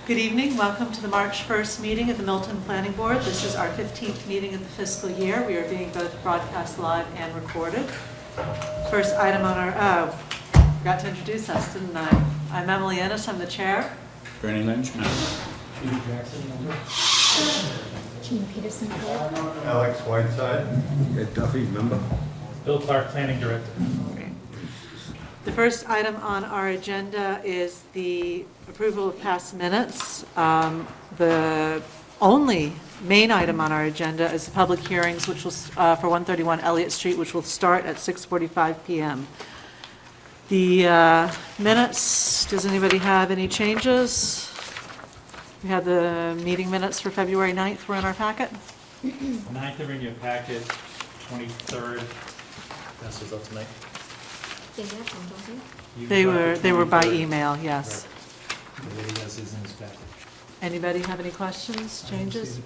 Good evening. Welcome to the March 1st meeting of the Milton Planning Board. This is our 15th meeting of the fiscal year. We are being both broadcast live and recorded. First item on our, forgot to introduce us, didn't I? I'm Emily Ennis, I'm the chair. Bernie Lynch, no. Judy Jackson, member. Gene Peterson, clerk. Alex Whiteside. Ed Duffy, member. Bill Clark, Planning Director. The first item on our agenda is the approval of past minutes. The only main item on our agenda is the public hearings, which will, for 131 Elliott Street, which will start at 6:45 p.m. The minutes, does anybody have any changes? We have the meeting minutes for February 9th were in our packet. 9th are in your packet, 23rd. This was up tonight. They have some, don't they? You They got the were by 23rd. email, yes. Right. Everybody has his in his packet. Anybody have any questions, changes?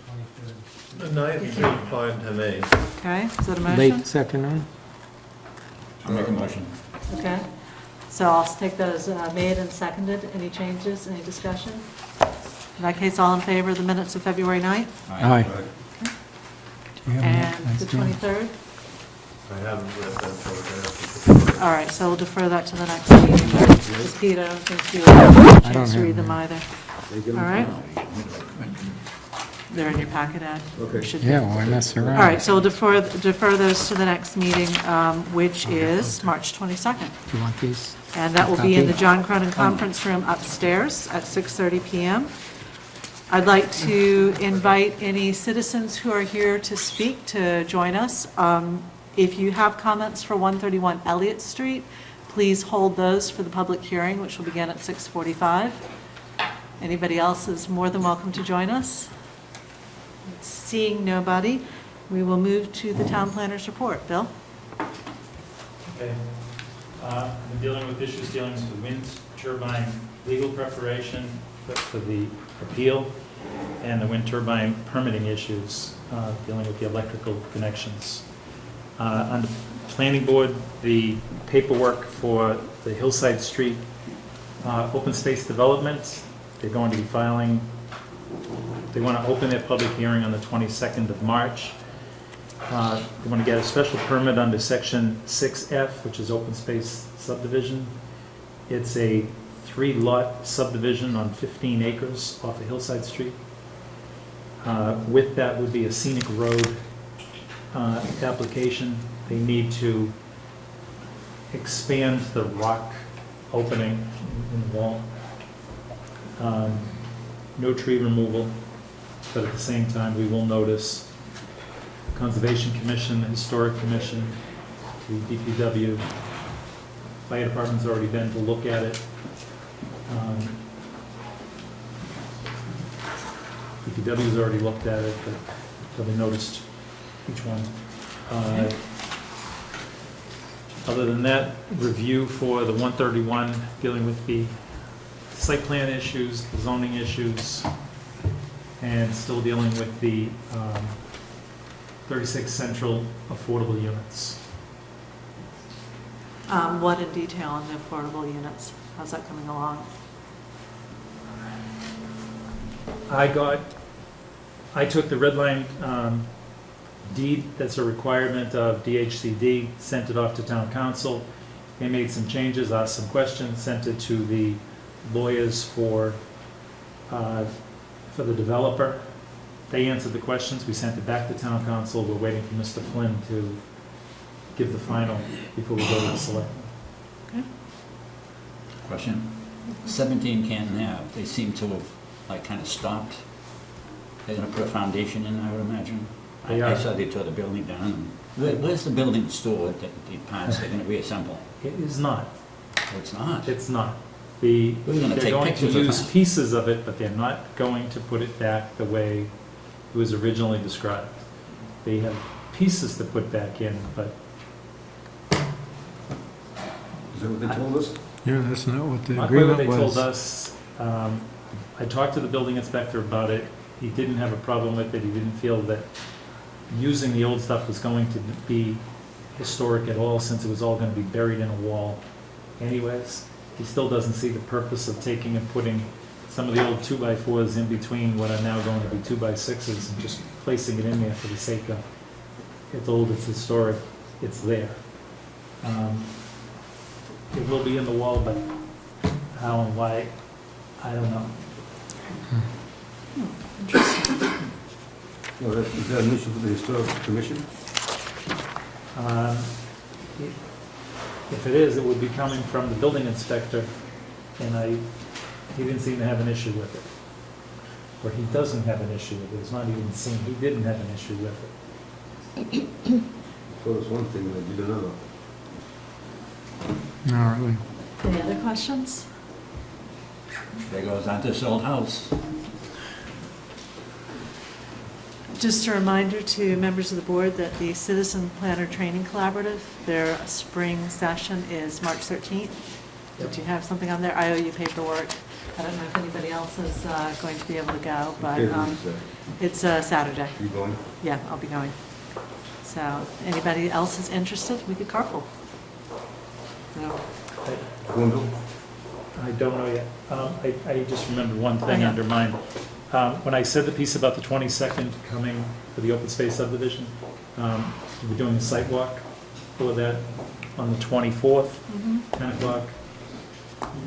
The ninth is fine to me. Okay, is that a motion? Late second one. I'll make a motion. Okay, so I'll take that as made and seconded. Any changes, any discussion? In that case, all in favor of the minutes of February 9th? Aye. Do you have And that? the 23rd? I haven't read that till All right, so we'll defer that to the next meeting. Because Pete, I don't think you I had a don't chance to have read them them. either. All right, they're in your packet, Ed. Okay. Should be. Yeah, why mess around? All right, so we'll defer those to the next meeting, which is March 22nd. Do you want these? And that will be in the Copy. John Cronin Conference Room upstairs at 6:30 p.m. I'd like to invite any citizens who are here to speak to join us. If you have comments for 131 Elliott Street, please hold those for the public hearing, which will begin at 6:45. Anybody else is more than welcome to join us. Seeing nobody, we will move to the town planner's report. Bill? Okay. I've been dealing with issues dealing with the wind turbine legal preparation for the appeal and the wind turbine permitting issues dealing with the electrical connections. On the planning board, the paperwork for the Hillside Street open space development, they're going to be filing, they want to open their public hearing on the 22nd of March. They want to get a special permit under section 6F, which is open space subdivision. It's a 3-lot subdivision on 15 acres off of Hillside Street. With that would be a scenic road application. They need to expand the rock opening in the wall. No tree removal, but at the same time, we will notice Conservation Commission, the Historic Commission, the DPW. Fire Department's already been to look at it. DPW's already looked at it, but probably noticed each one. Other than that, review for the 131, dealing with the site plan issues, the zoning issues, and still dealing with the 36 central affordable units. What in detail on the affordable units? How's that coming along? I took the red line deed that's a requirement of DHCD, sent it off to town council. They made some changes, asked some questions, sent it to the lawyers for the developer. They answered the questions. We sent it back to town council. We're waiting for Mr. Flynn to give the final before we go to the selectmen. Okay. Question. 17 Canton Ave, they seem to have kind of stopped. They're going to put a foundation in, I would imagine. They I are. saw they tore the building down. Where's the building stored, the parts they're going to reassemble? It is not. Oh, it's not. It's not. We're gonna They're take going to pictures of use that. pieces of it, but they're not going to put it back the way it was originally described. They have pieces to put back in, but Is that what they told us? Yeah, that's not what the not quite what agreement they was. told us. I talked to the building inspector about it. He didn't have a problem with it. He didn't feel that using the old stuff was going to be historic at all, since it was all going to be buried in a wall anyways. he still doesn't see the purpose of taking and putting some of the old 2x4s in between what are now going to be 2x6s and just placing it in there for the sake of, it's old, it's historic, it's there. It will be in the wall, but how and why, I don't know. Well, is that an issue for the historical commission? Um, If it is, it would be coming from the building inspector, and he didn't seem to have an issue with it. Or he doesn't have an issue with it, it's not even seen, he didn't have an issue with it. So it's one thing, and I did another. Not really. Any other questions? There goes on this old house. Just a reminder to members of the board that the Citizen Planner Training Collaborative, their spring session is March 13th. Did you have something on there? I owe you paperwork. I don't know if anybody else is going to be able to go, but it's Saturday. You going? Yeah, I'll be going. So anybody else is interested, we could carpool. No. Going to? I don't know yet. I just remembered one thing yeah. under mine. When I said the piece about the 22nd coming for the open space subdivision, we're doing a site walk for that on the 24th, 10 o'clock.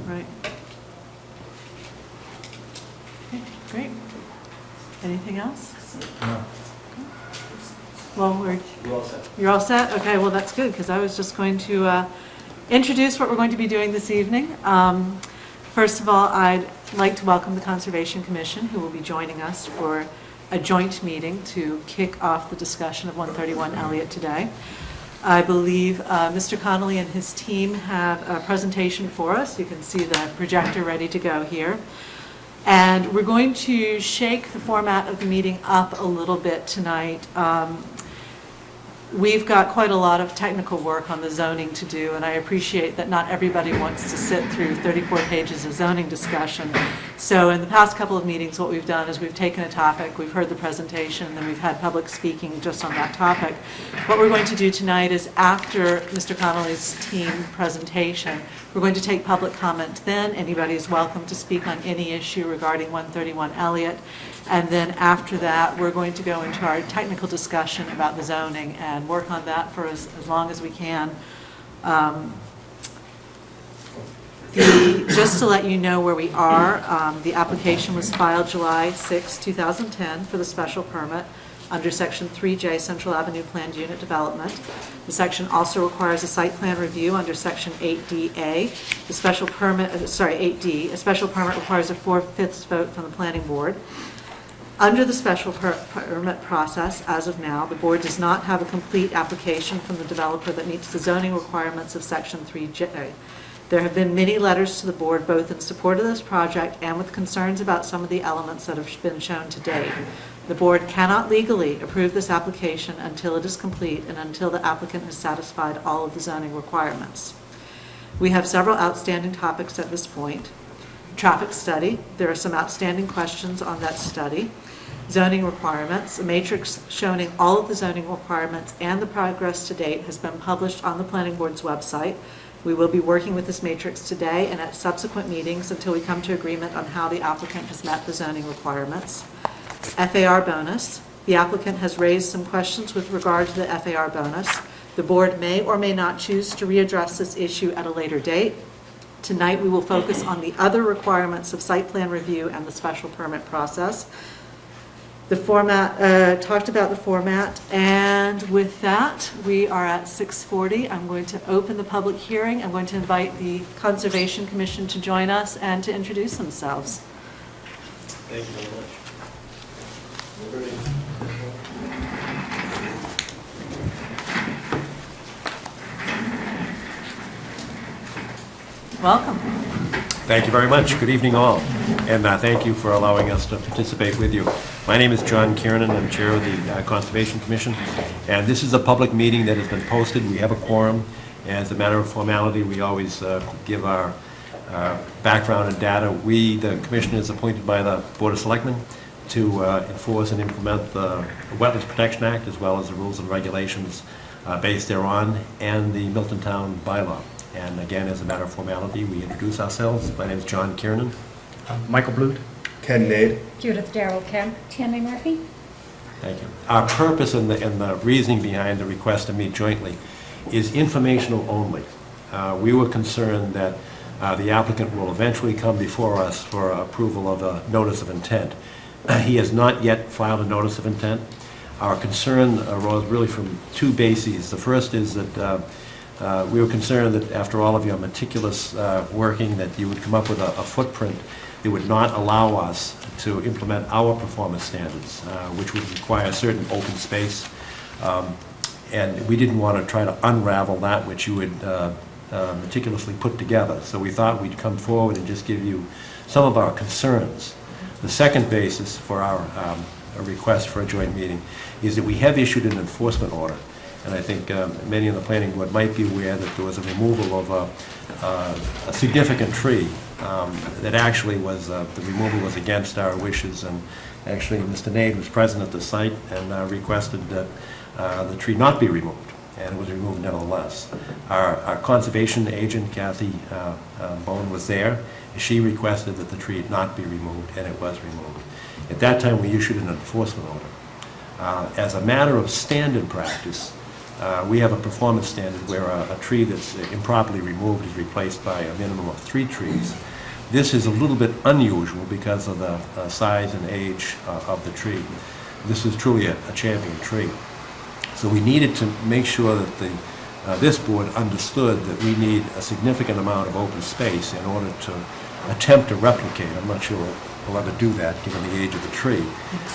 Right. Okay, great. Anything else? No. Well, you're all set? Okay, well, that's good, because I was just going to introduce what we're going to be doing this evening. First of all, I'd like to welcome the Conservation Commission, who will be joining us for a joint meeting to kick off the discussion of 131 Elliott today. I believe Mr. Connolly and his team have a presentation for us. You can see the projector ready to go here. And we're going to shake the format of the meeting up a little bit tonight. We've got quite a lot of technical work on the zoning to do, and I appreciate that not everybody wants to sit through 34 pages of zoning discussion. So in the past couple of meetings, what we've done is we've taken a topic, we've heard the presentation, and then we've had public speaking just on that topic. What we're going to do tonight is, after Mr. Connolly's team presentation, we're going to take public comment then. Anybody is welcome to speak on any issue regarding 131 Elliott. And then after that, we're going to go into our technical discussion about the zoning and work on that for as long as we can. Just to let you know where we are, the application was filed July 6, 2010 for the special permit under Section 3J Central Avenue Planned Unit Development. The section also requires a site plan review under Section 8DA. The special permit, 8D, a special permit requires a 4/5 vote from the planning board. Under the special permit process, as of now, the board does not have a complete application from the developer that meets the zoning requirements of Section 3J. There have been many letters to the board, both in support of this project and with concerns about some of the elements that have been shown to date. The board cannot legally approve this application until it is complete and until the applicant has satisfied all of the zoning requirements. We have several outstanding topics at this point. Traffic study, there are some outstanding questions on that study. Zoning requirements, a matrix showing all of the zoning requirements and the progress to date has been published on the planning board's website. We will be working with this matrix today and at subsequent meetings until we come to agreement on how the applicant has met the zoning requirements. FAR bonus, the applicant has raised some questions with regard to the FAR bonus. The board may or may not choose to readdress this issue at a later date. Tonight we will focus on the other requirements of site plan review and the special permit process. The format, talked about the format, and with that, we are at 6:40. I'm going to open the public hearing. I'm going to invite the Conservation Commission to join us and to introduce themselves. Thank you very much. Welcome. Thank you very much. Good evening, all. And thank you for allowing us to participate with you. My name is John Kiernan. I'm chair of the Conservation Commission. And this is a public meeting that has been posted. We have a quorum. As a matter of formality, we always give our background and data. The commission, is appointed by the Board of Selectmen to enforce and implement the Wetlands Protection Act, as well as the rules and regulations based thereon, and the Milton Town bylaw. And again, as a matter of formality, we introduce ourselves. My name is John Kiernan. Michael Blute? Ken Nade. Judith Darrell Kemp. Tammy Murphy. Thank you. Our purpose and the reasoning behind the request to meet jointly is informational only. We were concerned that the applicant will eventually come before us for approval of a notice of intent. He has not yet filed a notice of intent. Our concern arose really from two bases. The first is that we were concerned that after all of your meticulous working, that you would come up with a footprint that would not allow us to implement our performance standards, which would require certain open space. And we didn't want to try to unravel that which you had meticulously put together. So we thought we'd come forward and just give you some of our concerns. The second basis for our request for a joint meeting is that we have issued an enforcement order. And I think many in the planning board might be aware that there was a removal of a significant tree that actually was, the removal was against our wishes. And actually, Mr. Nade was present at the site and requested that the tree not be removed. And it was removed nevertheless. Our conservation agent, Kathy Bone, was there. She requested that the tree not be removed, and it was removed. At that time, we issued an enforcement order. As a matter of standard practice, we have a performance standard where a tree that's improperly removed is replaced by a minimum of 3 trees. This is a little bit unusual because of the size and age of the tree. This is truly a champion tree. So we needed to make sure that this board understood that we need a significant amount of open space in order to attempt to replicate. I'm not sure we'll ever do that given the age of the tree,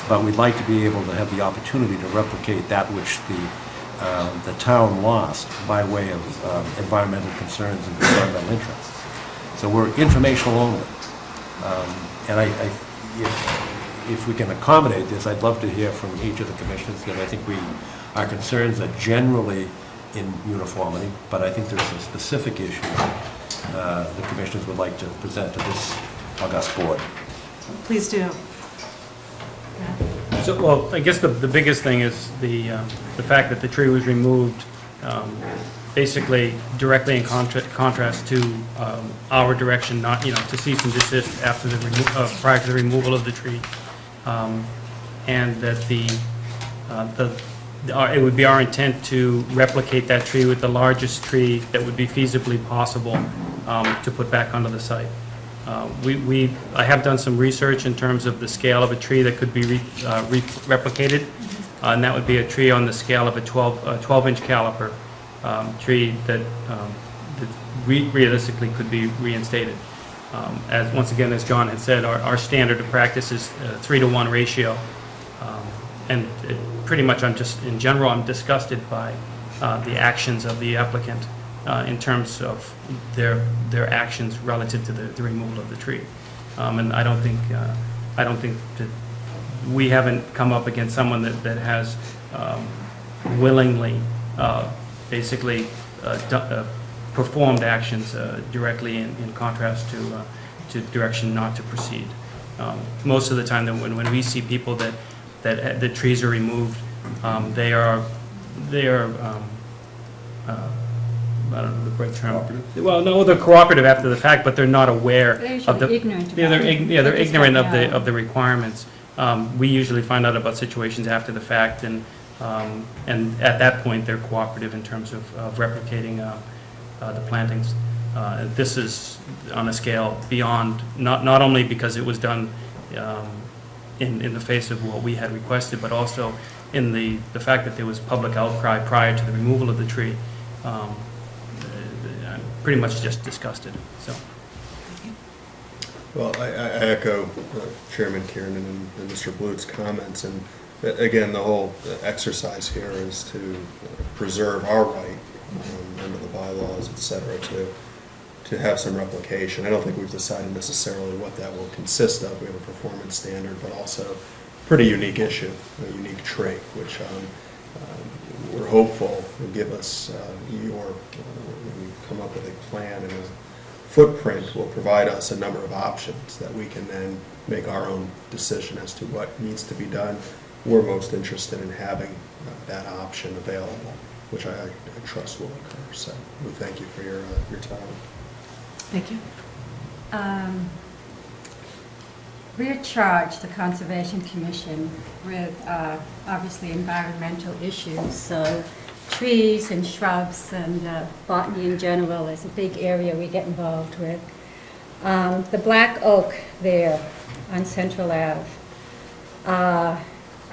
but we'd like to be able to have the opportunity to replicate that which the town lost by way of environmental concerns and environmental interests. So we're informational only. And if we can accommodate this, I'd love to hear from each of the commissioners, because I think our concerns are generally in uniformity, but I think there's some specific issues the commissioners would like to present to this august board. Please do. So, well, I guess the biggest thing is the fact that the tree was removed basically directly in contrast to our direction, not, to cease and desist after prior to the removal of the tree, and that it would be our intent to replicate that tree with the largest tree that would be feasibly possible to put back onto the site. I have done some research in terms of the scale of a tree that could be replicated, and that would be a tree on the scale of a 12-inch caliper tree that realistically could be reinstated. Once again, as John had said, our standard of practice is a 3-to-1 ratio, and pretty much in general, I'm disgusted by the actions of the applicant in terms of their actions relative to the removal of the tree. And I don't think that we haven't come up against someone that has willingly basically performed actions directly in contrast to direction not to proceed. Most of the time when we see people that the trees are removed, they are I don't know the right term. Cooperative? Well, no, they're cooperative after the fact, but they're not aware of the. They're ignorant about they're it. ignorant of the requirements. We usually find out about situations after the fact, and at that point they're cooperative in terms of replicating the plantings. This is on a scale beyond, not only because it was done in the face of what we had requested, but also in the fact that there was public outcry prior to the removal of the tree. I'm pretty much just disgusted. So. Well, I echo Chairman Kieran and Mr. Blute's comments, and again, the whole exercise here is to preserve our right under the bylaws, et cetera, to have some replication. I don't think we've decided necessarily what that will consist of. We have a performance standard, but also a pretty unique issue, a unique trait, which we're hopeful will give us when we come up with a plan and a footprint will provide us a number of options that we can then make our own decision as to what needs to be done. We're most interested in having that option available which I trust will occur. So we thank you for your time. Thank you. We're charged, the Conservation Commission, with obviously environmental issues. So trees and shrubs and botany in general is a big area we get involved with. The black oak there on Central Ave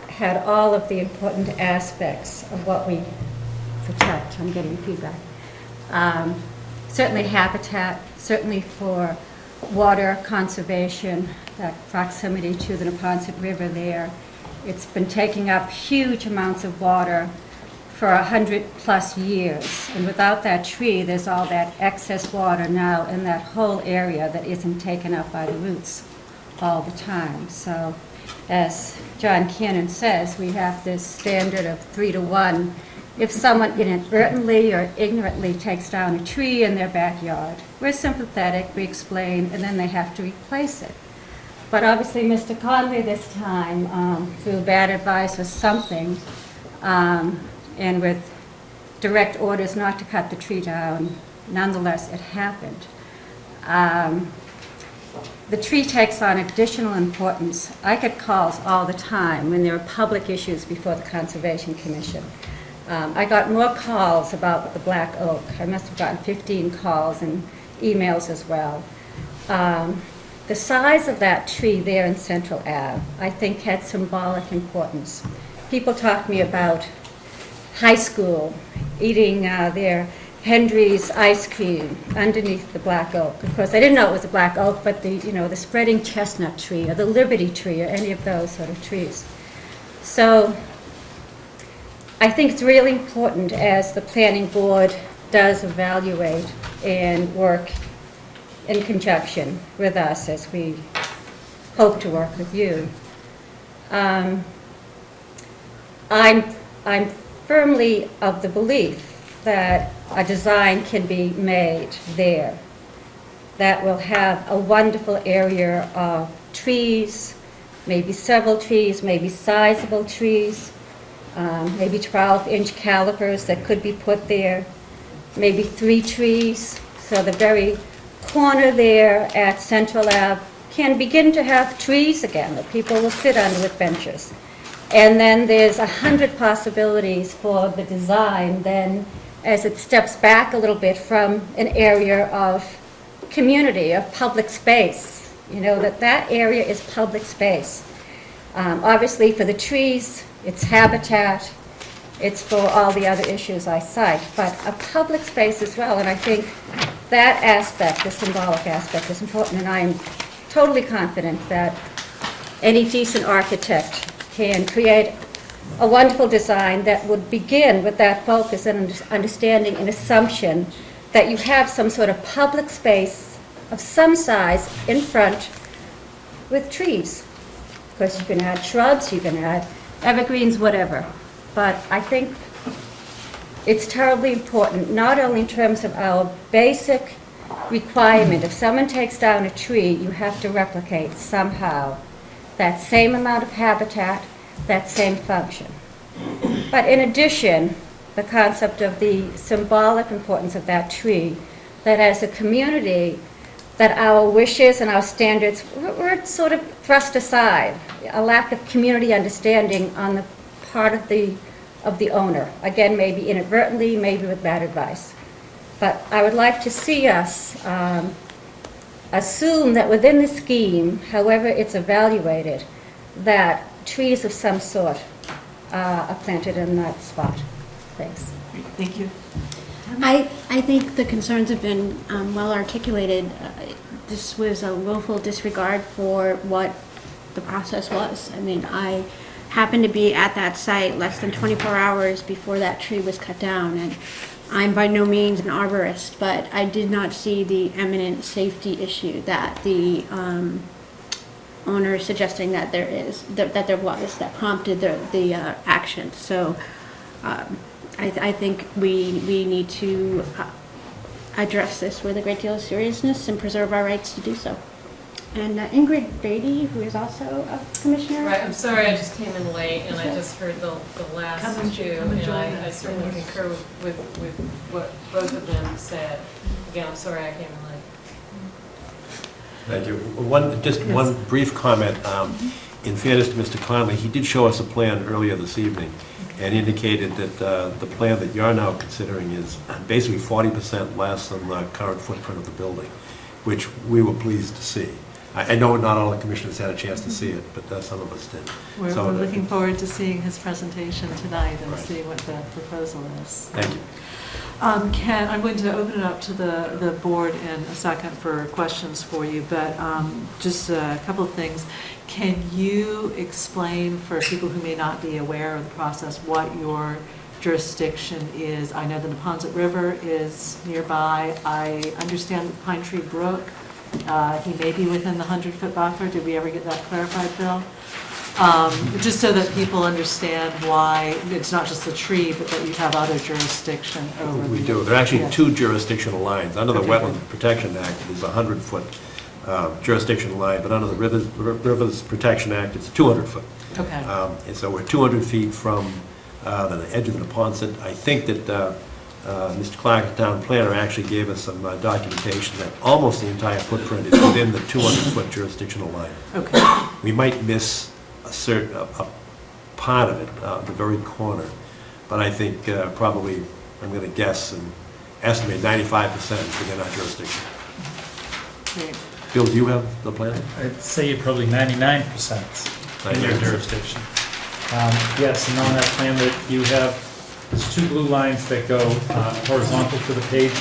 had all of the important aspects of what we protect. I'm getting feedback. Certainly habitat, certainly for water conservation, that proximity to the Neponset River there. It's been taking up huge amounts of water for 100+ years. And without that tree, there's all that excess water now in that whole area that isn't taken up by the roots all the time. So as John Cannon says, we have this standard of 3 to 1. If someone inadvertently or ignorantly takes down a tree in their backyard, we're sympathetic, we explain, and then they have to replace it. But obviously, Mr. Conley this time, through bad advice or something, and with direct orders not to cut the tree down, nonetheless, it happened. The tree takes on additional importance. I get calls all the time when there are public issues before the Conservation Commission. I got more calls about the black oak. I must have gotten 15 calls and emails as well. The size of that tree there in Central Ave, I think, had symbolic importance. People talk to me about high school eating their Hendry's ice cream underneath the black oak. Of course, I didn't know it was a black oak, but the spreading chestnut tree or the Liberty tree or any of those sort of trees. So I think it's really important as the planning board does evaluate and work in conjunction with us as we hope to work with you. I'm firmly of the belief that a design can be made there that will have a wonderful area of trees, maybe several trees, maybe sizable trees, maybe 12-inch calipers that could be put there, maybe 3 trees. So the very corner there at Central Ave can begin to have trees again that people will sit under with benches. And then there's 100 possibilities for the design then as it steps back a little bit from an area of community, of public space. You know, that area is public space. Obviously for the trees, it's habitat, it's for all the other issues I cite, but a public space as well, and I think that aspect, the symbolic aspect, is important, and I am totally confident that any decent architect can create a wonderful design that would begin with that focus and understanding and assumption that you have some sort of public space of some size in front with trees. Of course, you can add shrubs, you can add evergreens, whatever. But I think it's terribly important, not only in terms of our basic requirement, if someone takes down a tree, you have to replicate somehow that same amount of habitat, that same function. But in addition, the concept of the symbolic importance of that tree, that as a community, that our wishes and our standards were sort of thrust aside, a lack of community understanding on the part of the owner. Again, maybe inadvertently, maybe with bad advice. But I would like to see us assume that within the scheme, however it's evaluated, that trees of some sort are planted in that spot. Thanks. Great, thank you. I think the concerns have been well articulated. This was a willful disregard for what the process was. I mean, I happened to be at that site less than 24 hours before that tree was cut down, and I'm by no means an arborist, but I did not see the eminent safety issue that the owner is suggesting that there is, that there was, that prompted the action. So I think we need to address this with a great deal of seriousness and preserve our rights to do so. And Ingrid Beatty, who is also a commissioner. Right, I'm sorry, I just came in late, and I just heard the last Come and- two, come and and join I us. certainly concur with what both of them said. Again, I'm sorry I came in late. Thank you. One brief comment. In fairness to Mr. Conley, he did show us a plan earlier this evening and indicated that the plan that you're now considering is basically 40% less than the current footprint of the building, which we were pleased to see. I know not all the commissioners had a chance to see it, but some of us did. We're So, looking forward to seeing his presentation tonight and Right. seeing what the proposal is. Thank you. Ken, I'm going to open it up to the board in a second for questions for you, but just a couple of things. Can you explain for people who may not be aware of the process what your jurisdiction is? I know the Neponset River is nearby. I understand that Pine Tree Brook, he may be within the 100-foot buffer. Did we ever get that clarified, Bill? Just so that people understand why it's not just the tree, but that you have other jurisdiction over. We do. There are actually Yeah. two jurisdictional lines. Under the Okay. Wetland Protection Act, there's a 100-foot jurisdictional line, but under the Rivers Protection Act, it's 200-foot. Okay. And so we're 200 feet from the edge of the Neponset. I think that Mr. Clark, the town planner, actually gave us some documentation that almost the entire footprint is within the 200-foot jurisdictional line. Okay. We might miss a part of it, the very corner, but I think probably, I'm going to guess and estimate 95% is within our jurisdiction. Great. Bill, do you have the plan? I'd say you're probably 99% in your 99%. jurisdiction. Yes, and on that plan that you have, there's two blue lines that go horizontal to the page.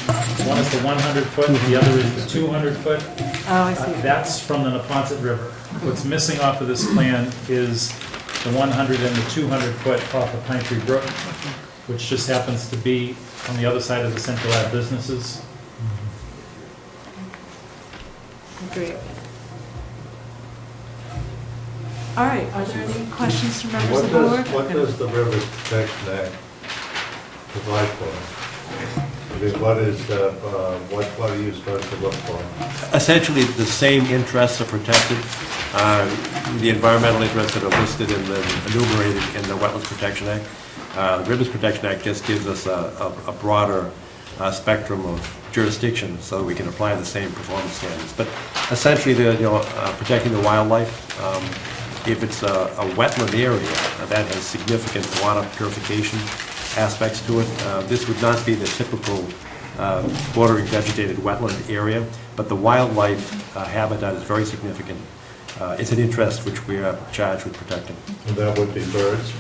One is the 100-foot, the other is the 200-foot. Oh, I see. That's from the Neponset River. What's missing off of this plan is the 100 and the 200-foot off of Pine Tree Brook, which just happens to be on the other side of the Central Ave businesses. Great. All right, are there any questions from members of the board? What does the Rivers Protection Act provide for? I mean, what are you supposed to look for? Essentially, the same interests are protected. The environmental interests that are listed and enumerated in the Wetlands Protection Act. The Rivers Protection Act just gives us a broader spectrum of jurisdiction so that we can apply the same performance standards. But essentially, they're protecting the wildlife. If it's a wetland area that has significant water purification aspects to it, this would not be the typical bordering vegetated wetland area, but the wildlife habitat is very significant. It's an interest which we are charged with protecting. And that would be birds?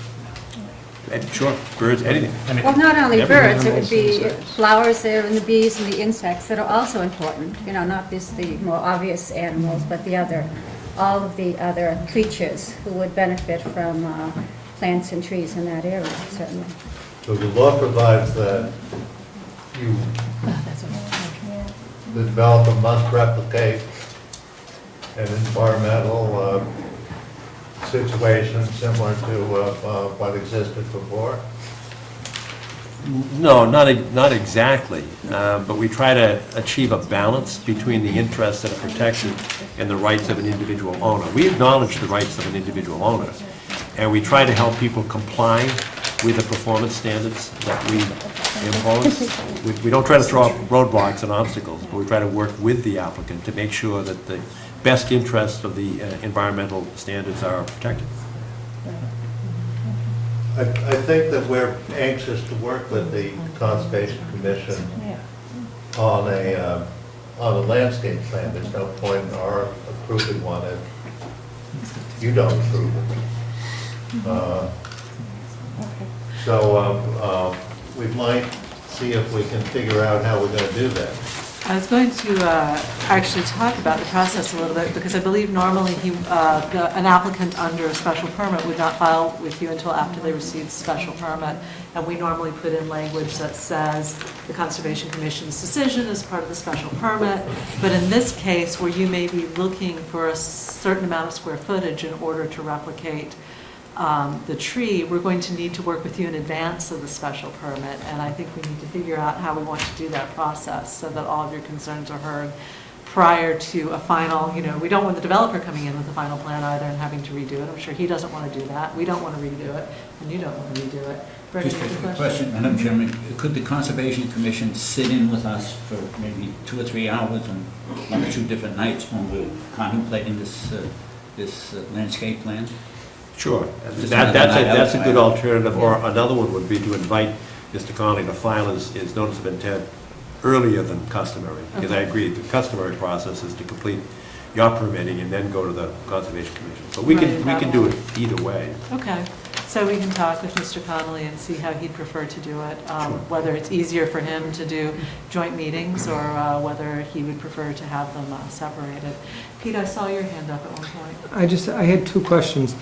Sure, birds, anything. Well, not only Everything. birds, it would be flowers there and the bees and the insects that are also important, you know, not just the more obvious animals, but all of the other creatures who would benefit from plants and trees in that area, certainly. So the law provides that the developer must replicate an environmental situation similar to what existed before? No, not exactly, but we try to achieve a balance between the interests that are protected and the rights of an individual owner. We acknowledge the rights of an individual owner, and we try to help people comply with the performance standards that we impose. We don't try to throw up roadblocks and obstacles, but we try to work with the applicant to make sure that the best interests of the environmental standards are protected. I think that we're anxious to work with the Conservation Commission on a landscape plan. There's no point in our approving one if you don't approve it. So we might see if we can figure out how we're going to do that. I was going to actually talk about the process a little bit, because I believe normally an applicant under a special permit would not file with you until after they receive the special permit. And we normally put in language that says the Conservation Commission's decision is part of the special permit. But in this case, where you may be looking for a certain amount of square footage in order to replicate the tree, we're going to need to work with you in advance of the special permit, and I think we need to figure out how we want to do that process so that all of your concerns are heard prior to a final, we don't want the developer coming in with a final plan either and having to redo it. I'm sure he doesn't want to do that. We don't want to redo it, and you don't want to redo it. Brett, Just you have a question, Madam Chairman, could the Conservation Commission sit in with us for maybe 2 or 3 hours on 1 or 2 different nights when we're contemplating this landscape plan? Sure. Just That's a good outside. alternative, or another one would be to invite Mr. Conley to file his notice of intent earlier than customary, because I agree, the customary process is to complete your permitting and then go to the Conservation Commission. So we can do it either way. Okay, so we can talk with Mr. Connolly and see how he'd prefer to do it, whether it's easier for him to do joint meetings or whether he would prefer to have them separated. Pete, I saw your hand up at one point. I had 2 questions.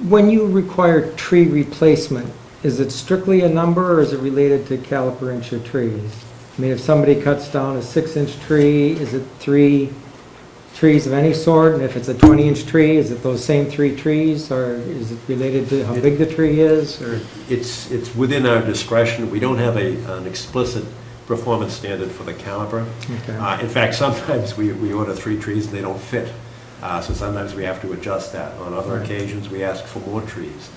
When you require tree replacement, is it strictly a number or is it related to caliper inch of trees? I mean, if somebody cuts down a 6-inch tree, is it 3 trees of any sort? And if it's a 20-inch tree, is it those same 3 trees? Or is it related to how big the tree is? Or It's within our discretion. We don't have an explicit performance standard for the caliper. Okay. In fact, sometimes we order 3 trees and they don't fit. So sometimes we have to adjust that. On other Right. occasions, we ask for more trees.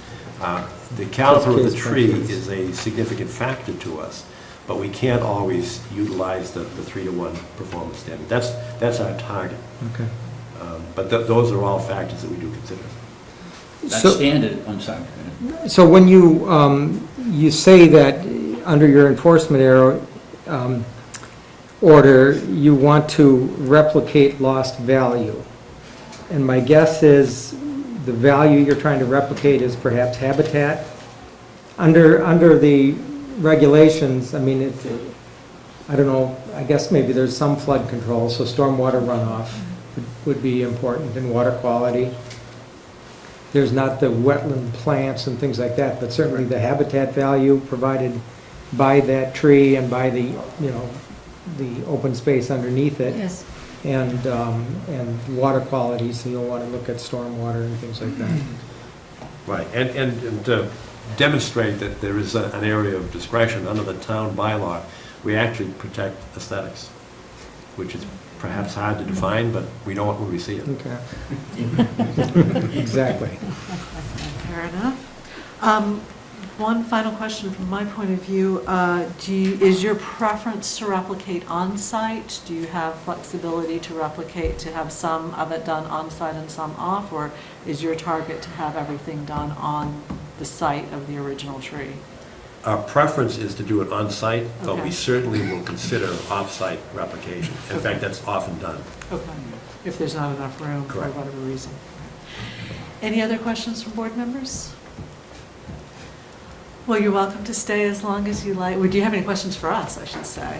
The caliper of the Case by tree case. is a significant factor to us, but we can't always utilize the 3-to-1 performance standard. That's our target. Okay. But those are all factors that we do consider. That's So- standard, I'm sorry. So when you say that under your enforcement order, you want to replicate lost value. And my guess is the value you're trying to replicate is perhaps habitat. Under the regulations, I mean, I don't know, I guess maybe there's some flood control, so stormwater runoff would be important, and water quality. There's not the wetland plants and things like that, but certainly the habitat value provided by that tree and by the open space underneath it. Yes. And water quality, so you'll want to look at stormwater and things like that. Right, and to demonstrate that there is an area of discretion under the town bylaw, we actually protect aesthetics, which is perhaps hard to define, but we know it when we see it. Okay. Exactly. Fair enough. One final question from my point of view. Is your preference to replicate on-site? Do you have flexibility to replicate, to have some of it done on-site and some off? Or is your target to have everything done on the site of the original tree? Our preference is to do it on-site, but Okay. we certainly will consider off-site replication. In fact, that's often done. Okay, if there's not enough room for Correct. whatever reason. Any other questions from board members? Well, you're welcome to stay as long as you like. Well, do you have any questions for us, I should say?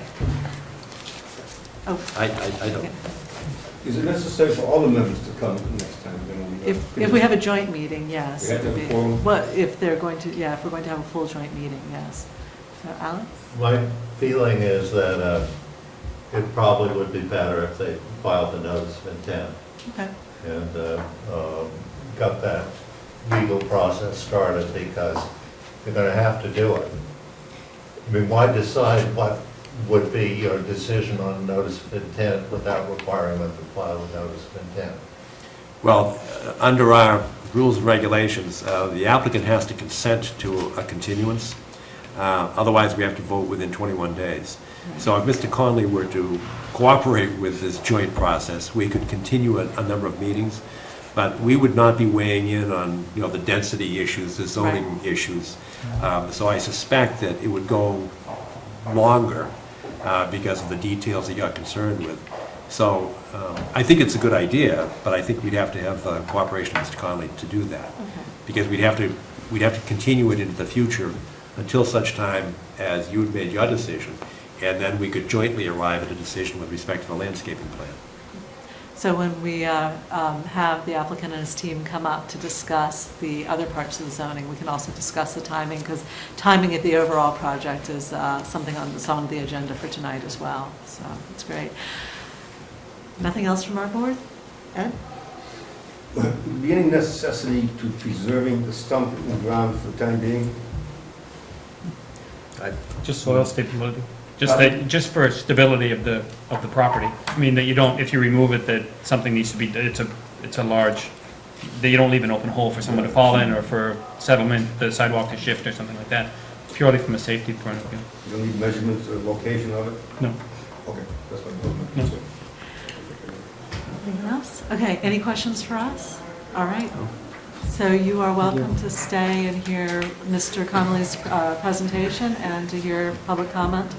Oh, I don't. Is it necessary for all the members to come next time? if we have a joint meeting, yes. We have to have a it would be- quorum? Well, if they're going to, if we're going to have a full joint meeting, yes. So, Alex? My feeling is that it probably would be better if they filed the notice of intent Okay. and got that legal process started, because you're going to have to do it. I mean, why decide what would be your decision on notice of intent without requiring them to file a notice of intent? Well, under our rules and regulations, the applicant has to consent to a continuance. Otherwise, we have to vote within 21 days. So if Mr. Conley were to cooperate with this joint process, we could continue a number of meetings, but we would not be weighing in on, the density issues, the zoning issues. So I suspect that it would go longer because of the details that you're concerned with. So I think it's a good idea, but I think we'd have to have the cooperation of Mr. Conley to do that. Okay. Because we'd have to continue it into the future until such time as you had made your decision, and then we could jointly arrive at a decision with respect to the landscaping plan. So when we have the applicant and his team come up to discuss the other parts of the zoning, we can also discuss the timing, because timing of the overall project is something on the agenda for tonight as well. So it's great. Nothing else from our board? Ed? Be any necessity to preserving the stump in the ground for the time being? Just soil stability. just for stability of the property. I mean, that you don't, if you remove it, that something needs to be, it's a large, that you don't leave an open hole for someone to fall in or for settlement, the sidewalk to shift or something like that, purely from a safety point of view. You don't need measurements or location of it? No. Okay, that's what I'm No. saying. Anything else? Okay, any questions for us? All right. So you are welcome to stay and hear Mr. Connolly's presentation and to hear public comment,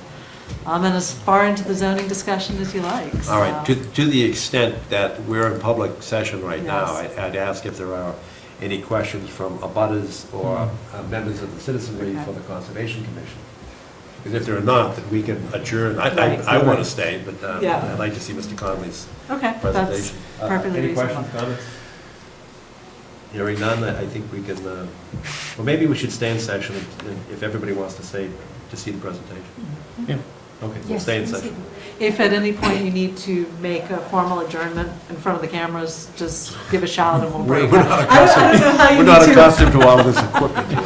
and as far into the zoning discussion as you like. All right, So- to the extent that we're in public session right now, Yes. I'd ask if there are any questions from abutters or members of the citizenry Okay. for the Conservation Commission. Because if there are not, then we can adjourn. Right. I want to stay, but Yeah. I'd like to see Mr. Connolly's Okay, that's presentation. perfectly Any reasonable. questions, comments? Hearing none, I think we can, well, maybe we should stay in session if everybody wants to stay, to see the presentation. Yeah. Okay, we'll stay in session. If at any point you need to make a formal adjournment in front of the cameras, just give a shout and we'll break We're up. not I don't know how you We're not need to. accustomed to all this equipment here.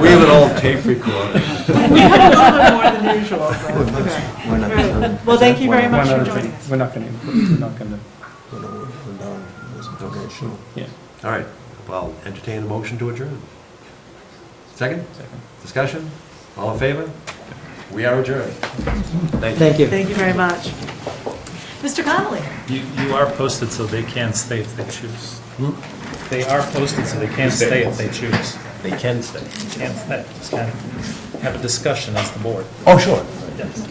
We have an old tape recorder. We have a little bit more than usual, but, okay. Very good. Well, thank you very much for joining us. We're not going to, We're done. There's a donation. yeah. All right, well, entertain a motion to adjourn. Second? Second. Discussion? All in favor? We are adjourned. Thank you. Thank you. Thank you very much. Mr. Connolly? You are posted so they can stay if they choose. They are posted so they can stay if they choose. They can stay. They can't stay, just kind of have a discussion as the board. Oh, sure. Yes.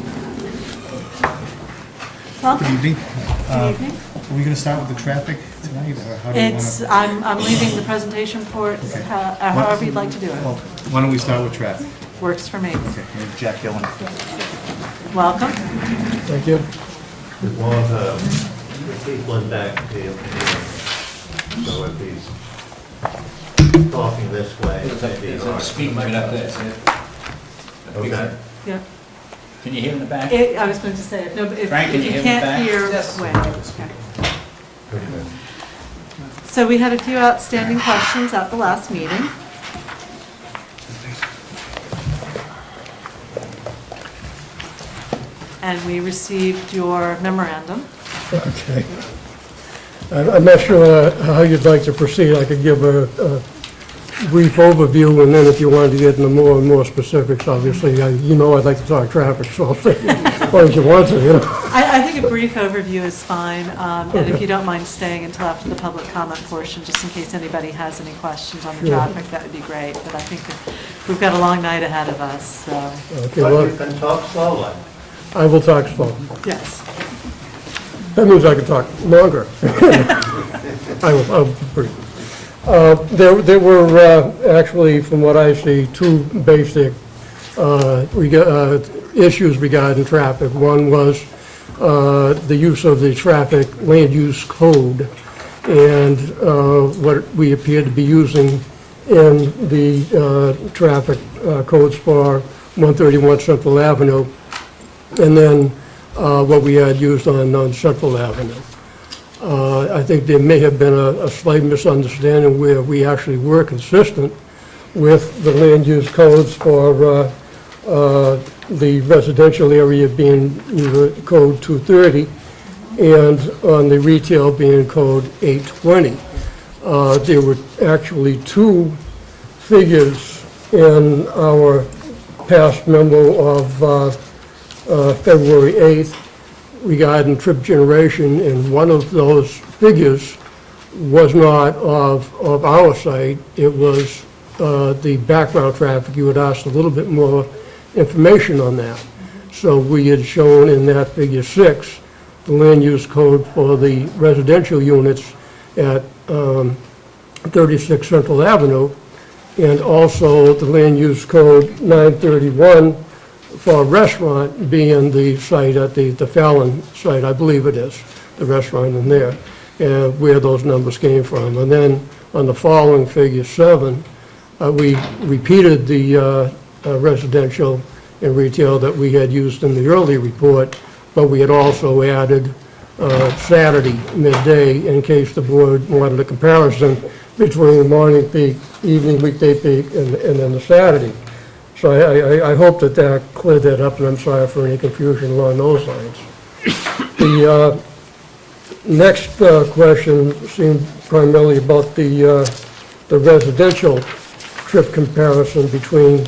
Welcome. Good evening. Good evening. Are we going to start with the traffic tonight, or how do you want It's, to? I'm leaving the presentation for it, however you'd like to do Well, it. why don't we start with traffic? Works for me. Okay, and Jack Gillen. Welcome. Thank you. We want people in back to be able to hear. So if he's talking this way, maybe There's hard. a speaker right up there, see it? Okay. Yeah. Can you hear in the back? I was going to say, if Frank, can you hear me can't back? hear, Yes. wait. Okay. So we had a few outstanding questions at the last meeting. And we received your memorandum. Okay. I'm not sure how you'd like to proceed. I could give a brief overview, and then if you wanted to get into more and more specifics, obviously, you know I'd like to talk traffic, so I'll say as long as you want to, you know. I think a brief overview is fine, and if you don't mind staying until after the public comment portion, just in case anybody has any questions on the Sure. traffic, that would be great. But I think we've got a long night ahead of us, so, Okay, But well, you can talk slowly. I will talk slow. yes. That means I can talk longer. I'll be brief. There were actually, from what I see, two basic issues regarding traffic. One was the use of the traffic land use code and what we appear to be using in the traffic codes for 131 Central Avenue, and then what we had used on Central Avenue. I think there may have been a slight misunderstanding where we actually were consistent with the land use codes for the residential area being code 230 and on the retail being code 820. There were actually two figures in our past memo of February 8th regarding trip generation, and one of those figures was not of our site. It was the background traffic. You had asked a little bit more information on that. So we had shown in that figure 6, the land use code for the residential units at 36 Central Avenue, and also the land use code 931 for a restaurant being the site at the Fallon site, I believe it is, the restaurant in there, and where those numbers came from. And then on the following figure 7, we repeated the residential and retail that we had used in the early report, but we had also added Saturday midday in case the board wanted a comparison between the morning peak, evening weekday peak, and then the Saturday. So I hope that that cleared that up, and I'm sorry for any confusion along those lines. The next question seemed primarily about the residential trip comparison between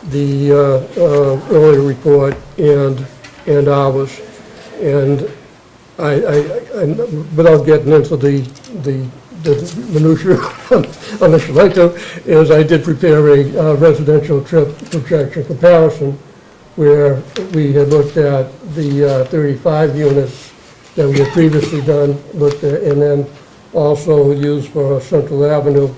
the earlier report and ours. And without getting into the minutiae, unless you'd like to, is I did prepare a residential trip projection comparison where we had looked at the 35 units that we had previously done, looked at, and then also used for Central Avenue,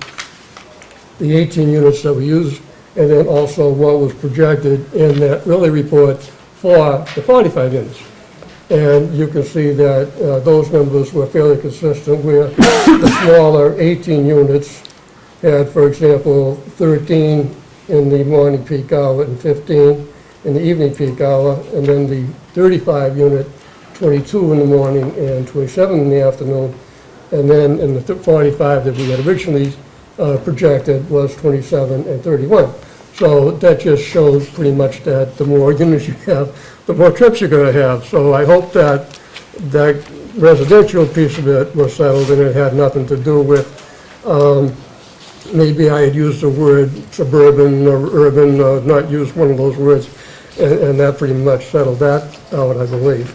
the 18 units that we used, and then also what was projected in that early report for the 45 units. And you can see that those numbers were fairly consistent, where the smaller 18 units had, for example, 13 in the morning peak hour and 15 in the evening peak hour, and then the 35 unit, 22 in the morning and 27 in the afternoon. And then in the 45 that we had originally projected was 27 and 31. So that just shows pretty much that the more units you have, the more trips you're going to have. So I hope that that residential piece of it was settled and it had nothing to do with, maybe I had used the word suburban or urban, not used one of those words, and that pretty much settled that out, I believe.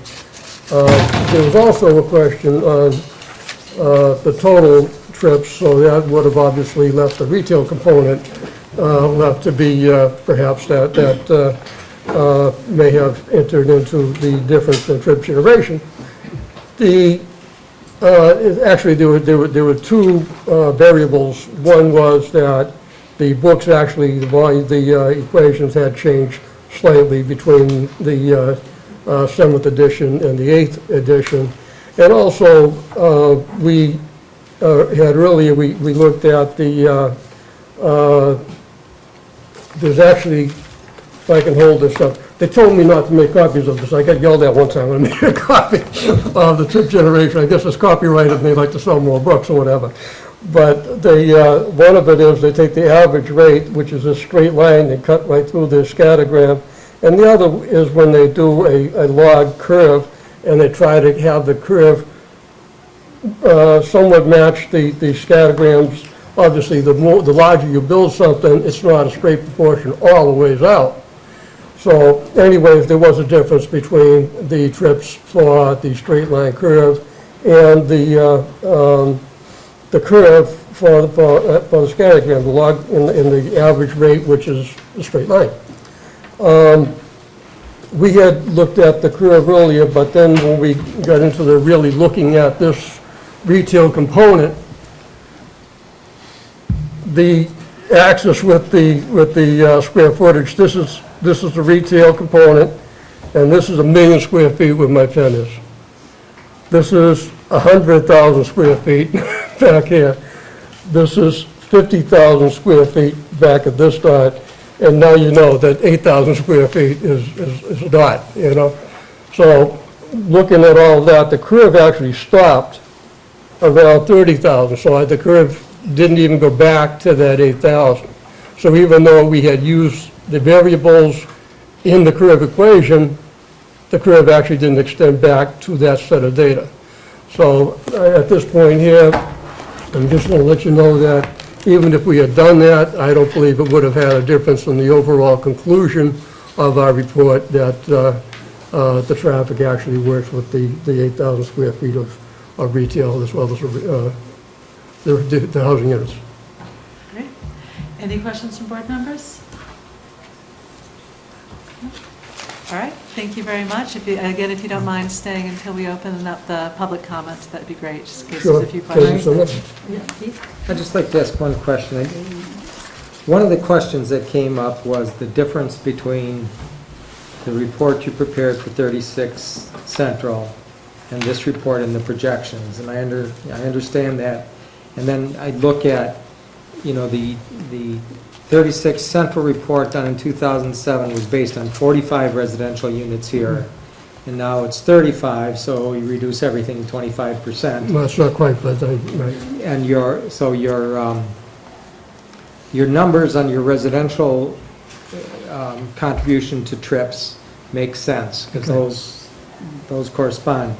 There was also a question on the total trips, so that would have obviously left the retail component left to be perhaps that may have entered into the difference in trip generation. Actually, there were two variables. One was that the books actually, the equations had changed slightly between the 7th edition and the 8th edition. And also, we had earlier, we looked at the, there's actually, if I can hold this up, they told me not to make copies of this. I got yelled at one time when I made a copy of the trip generation. I guess it's copyrighted and they like to sell more books or whatever. But they, one of it is they take the average rate, which is a straight line, and cut right through the scattergram. And the other is when they do a log curve, and they try to have the curve somewhat match the scattergrams. Obviously, the larger you build something, it's not a straight proportion all the ways out. So anyways, there was a difference between the trips for the straight line curve and the curve for the scattergram, the log in the average rate, which is the straight line. We had looked at the curve earlier, but then when we got into the really looking at this retail component, the axis with the square footage, this is the retail component, and this is 1,000,000 square feet where my pen is. This is 100,000 square feet back here. This is 50,000 square feet back at this dot, and now you know that 8,000 square feet is a dot, you know? So looking at all that, the curve actually stopped around 30,000, so the curve didn't even go back to that 8,000. So even though we had used the variables in the curve equation, the curve actually didn't extend back to that set of data. So at this point here, I'm just going to let you know that even if we had done that, I don't believe it would have had a difference in the overall conclusion of our report that the traffic actually works with the 8,000 square feet of retail as well as the housing units. Great. Any questions from board members? All right, thank you very much. Again, if you don't mind staying until we open up the public comments, that'd be great, just in case there's a few questions. Sure. I'd just like to ask one question. One of the questions that came up was the difference between the report you prepared for 36 Central and this report and the projections, and I understand that. And then I look at, you know, the 36 Central report done in 2007 was based on 45 residential units here, and now it's 35, so you reduce everything 25%. Well, it's not quite, but right. And your numbers on your residential contribution to trips makes sense, because those correspond.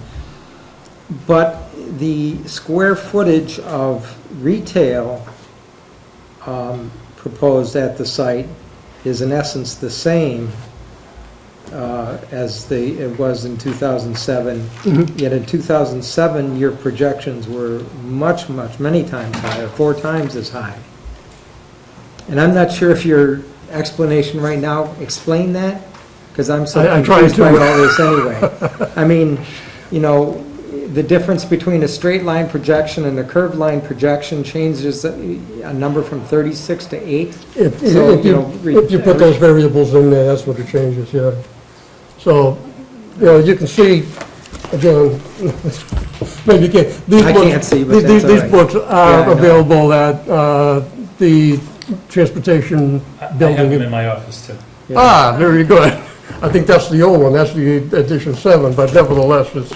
But the square footage of retail proposed at the site is in essence the same as it was in 2007. Yet in 2007, your projections were many times higher, 4 times as high. And I'm not sure if your explanation right now explained that, because I'm so I tried confused by to. all this anyway. I mean, you know, the difference between a straight line projection and a curved line projection changes a number from 36 to 8. So, If you put those variables in there, that's what it changes, yeah. So, you can see, again, maybe you can't. These I books- can't see, but these- that's all These right. books Yeah, are I know. available at the transportation I have building. them in my office too. Ah, very good. I think that's the old one, that's the edition 7, but nevertheless, it's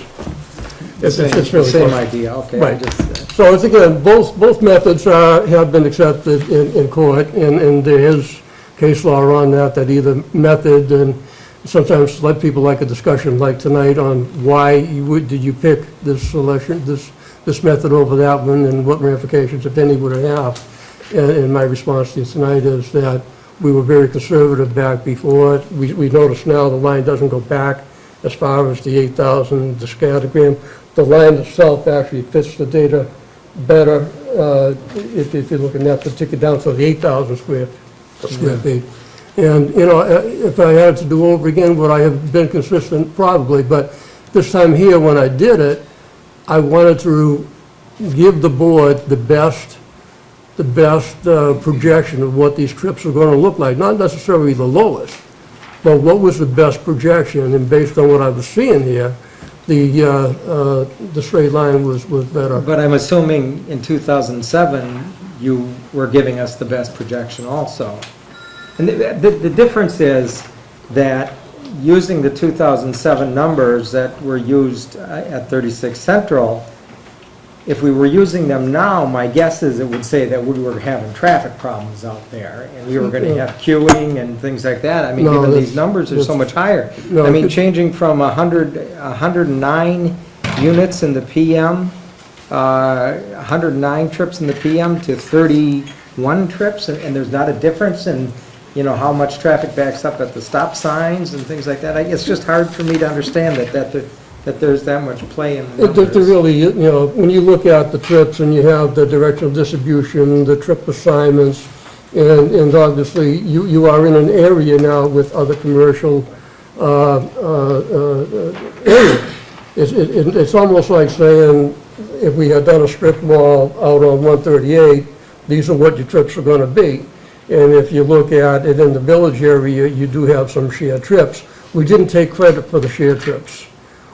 really Same close. idea, okay. I Right. just, So it's again, both methods have been accepted in court, and there is case law on that either method, and sometimes like people like a discussion like tonight on why did you pick this selection, this method over that one, and what ramifications, if any, would it have? And my response to you tonight is that we were very conservative back before. We notice now the line doesn't go back as far as the 8,000, the scattergram. The line itself actually fits the data better if you're looking at to take it down to the 8,000 square feet. And, if I had to do over again, would I have been consistent? Probably, but this time here, when I did it, I wanted to give the board the best projection of what these trips are going to look like, not necessarily the lowest, but what was the best projection, and based on what I was seeing here, the straight line was better. but I'm assuming in 2007, you were giving us the best projection also. And the difference is that using the 2007 numbers that were used at 36 Central, if we were using them now, my guess is it would say that we were having traffic problems out there, and we were going to have queuing and things like that. I mean, No, given that's- these numbers are so much higher. No, I mean, it- changing from 109 units in the PM, 109 trips in the PM to 31 trips, and there's not a difference in, how much traffic backs up at the stop signs and things like that. It's just hard for me to understand that there's that much play in the There numbers. really, when you look at the trips and you have the directional distribution, the trip assignments, and obviously you are in an area now with other commercial areas. It's almost like saying, if we had done a strip mall out on 138, these are what your trips are going to be. And if you look at it in the village area, you do have some shared trips. We didn't take credit for the shared trips.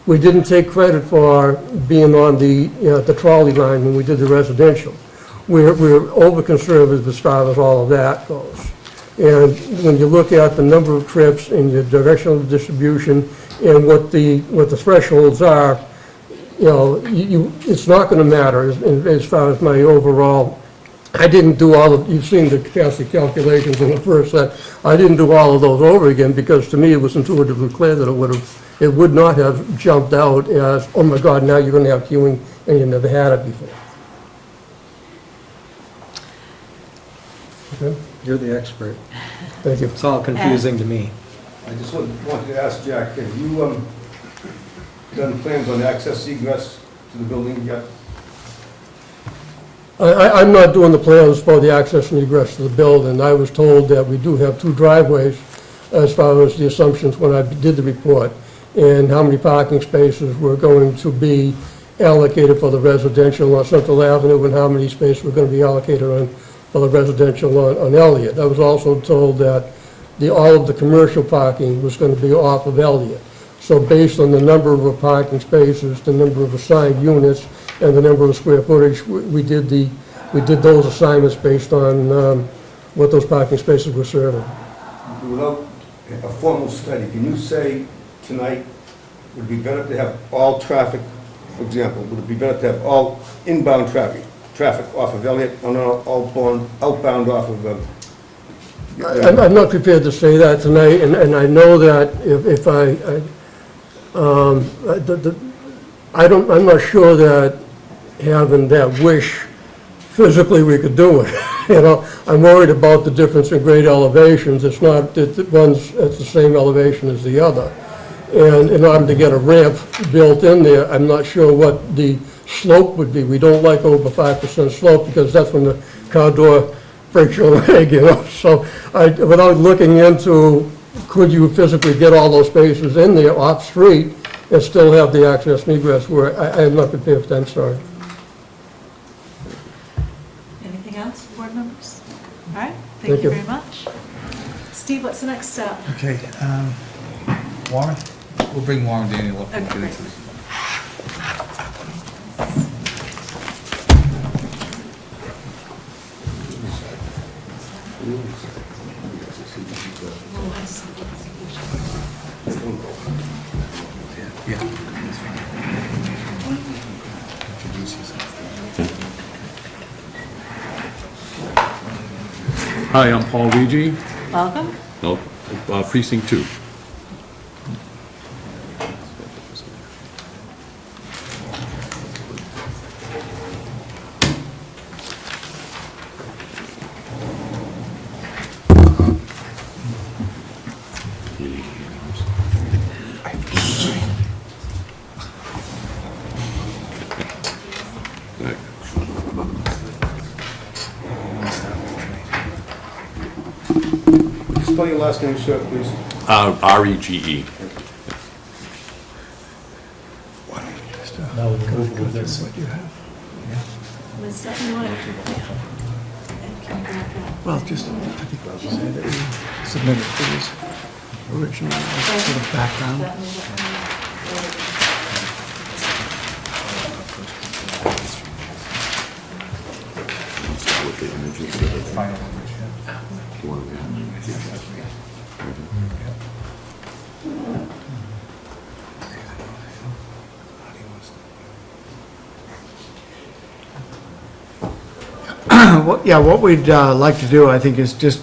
We didn't take credit for being on the trolley line when we did the residential. We're over-conservative as far as all of that goes. And when you look at the number of trips and your directional distribution and what the thresholds are, it's not gonna matter as far as my overall. I didn't do all of, you've seen the capacity calculations in the first set. I didn't do all of those over again because to me it was intuitively clear that it would not have jumped out as, oh my God, now you're going to have queuing and you never had it before. Okay, You're the expert. thank you. It's all confusing to me. I just wanted to ask Jack, have you done plans on access egress to the building yet? I'm not doing the plans for the access and egress to the building. I was told that we do have 2 driveways as far as the assumptions when I did the report, and how many parking spaces were going to be allocated for the residential on Central Avenue, and how many spaces were going to be allocated for the residential on Elliott. I was also told that all of the commercial parking was going to be off of Elliott. So based on the number of parking spaces, the number of assigned units, and the number of square footage, we did those assignments based on what those parking spaces were serving. Without a formal study, can you say tonight, would it be better to have all traffic, for example, would it be better to have all inbound traffic off of Elliott, and all outbound off of I'm not prepared to say that tonight, and I know that if I'm not sure that having that wish, physically we could do it. You know, I'm worried about the difference in grade elevations. It's not that one's at the same elevation as the other. And in order to get a ramp built in there, I'm not sure what the slope would be. We don't like over 5% slope because that's when the car door breaks your leg, you know. So without looking into, could you physically get all those spaces in there off-street and still have the access and egress where I am not prepared for that, I'm sorry. Anything else, board members? All right, thank you very much. Steve, what's the next step? Okay, Warren? We'll bring Warren Daniel up. and Okay, get into great. this. Yeah. Introduce yourself. Hi, I'm Paul Rigi, Welcome. Precinct 2. Spell your last name, sir, please. R-E-G-E. No, we'll go this. What you have? Liz, don't you want to? Can you grab that? Well, just, I think what you said, that we submitted for this original, sort of background. With the images that are Final image, yeah. you want to Yeah, what we'd like to do, I think, is just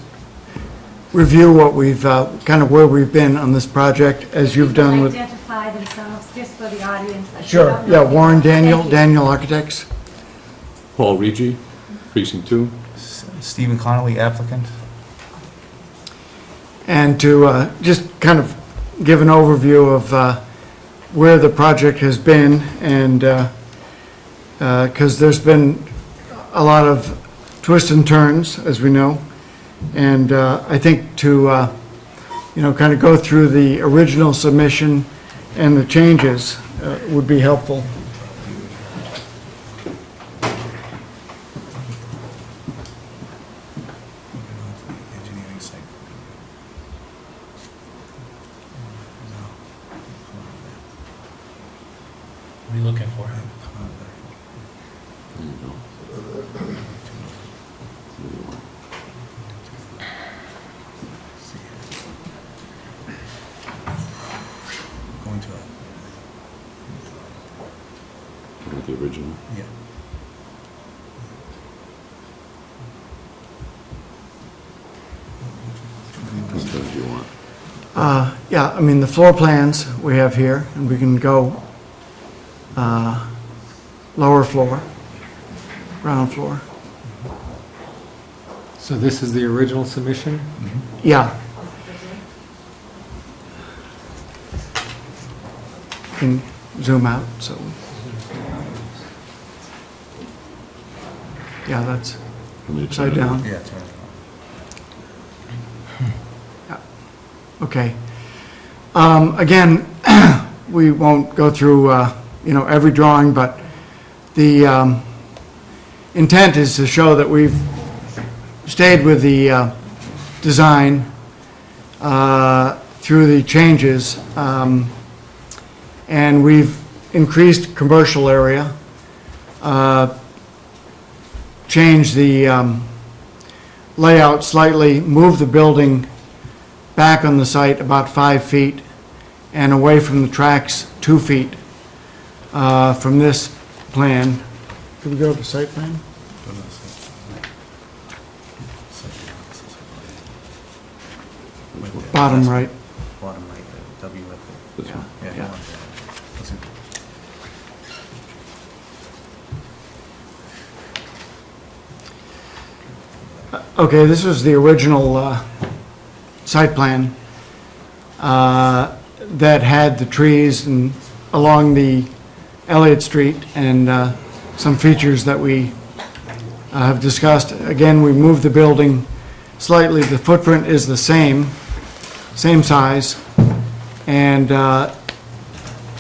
review what we've, kind of where we've been on this project, as you've done with... Identify themselves, just for the audience. that Sure, don't know. yeah, Warren Daniel, Thank you. Daniel Architects. Paul Rigi, Precinct 2. Stephen Connolly, applicant. And to just kind of give an overview of where the project has been, and because there's been a lot of twists and turns, as we know, and I think to kind of go through the original submission and the changes would be helpful. Engineering site. What are you looking for? There you go. Going to With the original. yeah. Which one do you want? Yeah, I mean, the floor plans we have here, and we can go lower floor, ground floor. So this is the original submission? Yeah. Can zoom out, so. Yeah, that's upside down. Yeah, it's right. Okay. Again, we won't go through, every drawing, but the intent is to show that we've stayed with the design through the changes, and we've increased commercial area, changed the layout slightly, moved the building back on the site about 5 feet and away from the tracks 2 feet from this plan. Can we go to the site plan? Bottom right. Bottom right, the WF. This one. Yeah, Yeah. Listen. Okay, this was the original site plan that had the trees and along the Elliott Street and some features that we have discussed. Again, we moved the building slightly. The footprint is the same size, and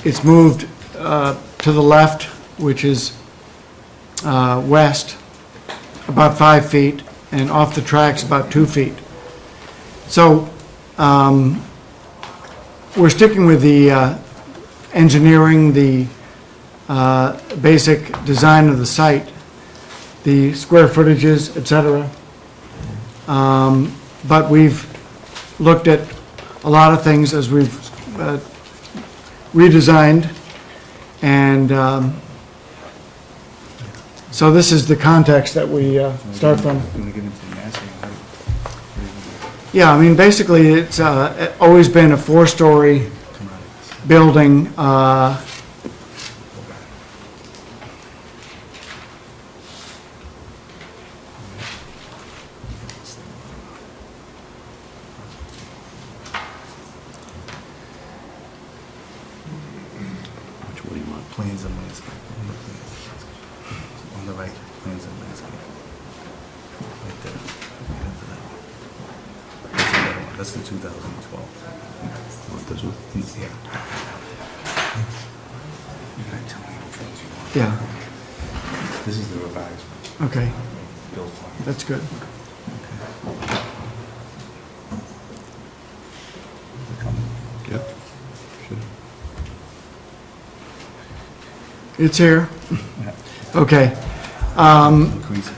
it's moved to the left, which is west, about 5 feet, and off the tracks about 2 feet. So we're sticking with the engineering, the basic design of the site, the square footages, et cetera. But we've looked at a lot of things as we've redesigned, and so this is the context that we start from. Yeah, I mean, basically, it's always been a 4-story building. Which one do you want? Plans and landscape. On the plans. On the right, plans and landscape. Right there. Right after that one. That's the other one. That's the 2012. Want this one? Yeah. You gotta tell me which ones you want. Yeah, This is the revised one. okay, Built one. that's good. Yep. Sure. It's here. Okay. Increase it.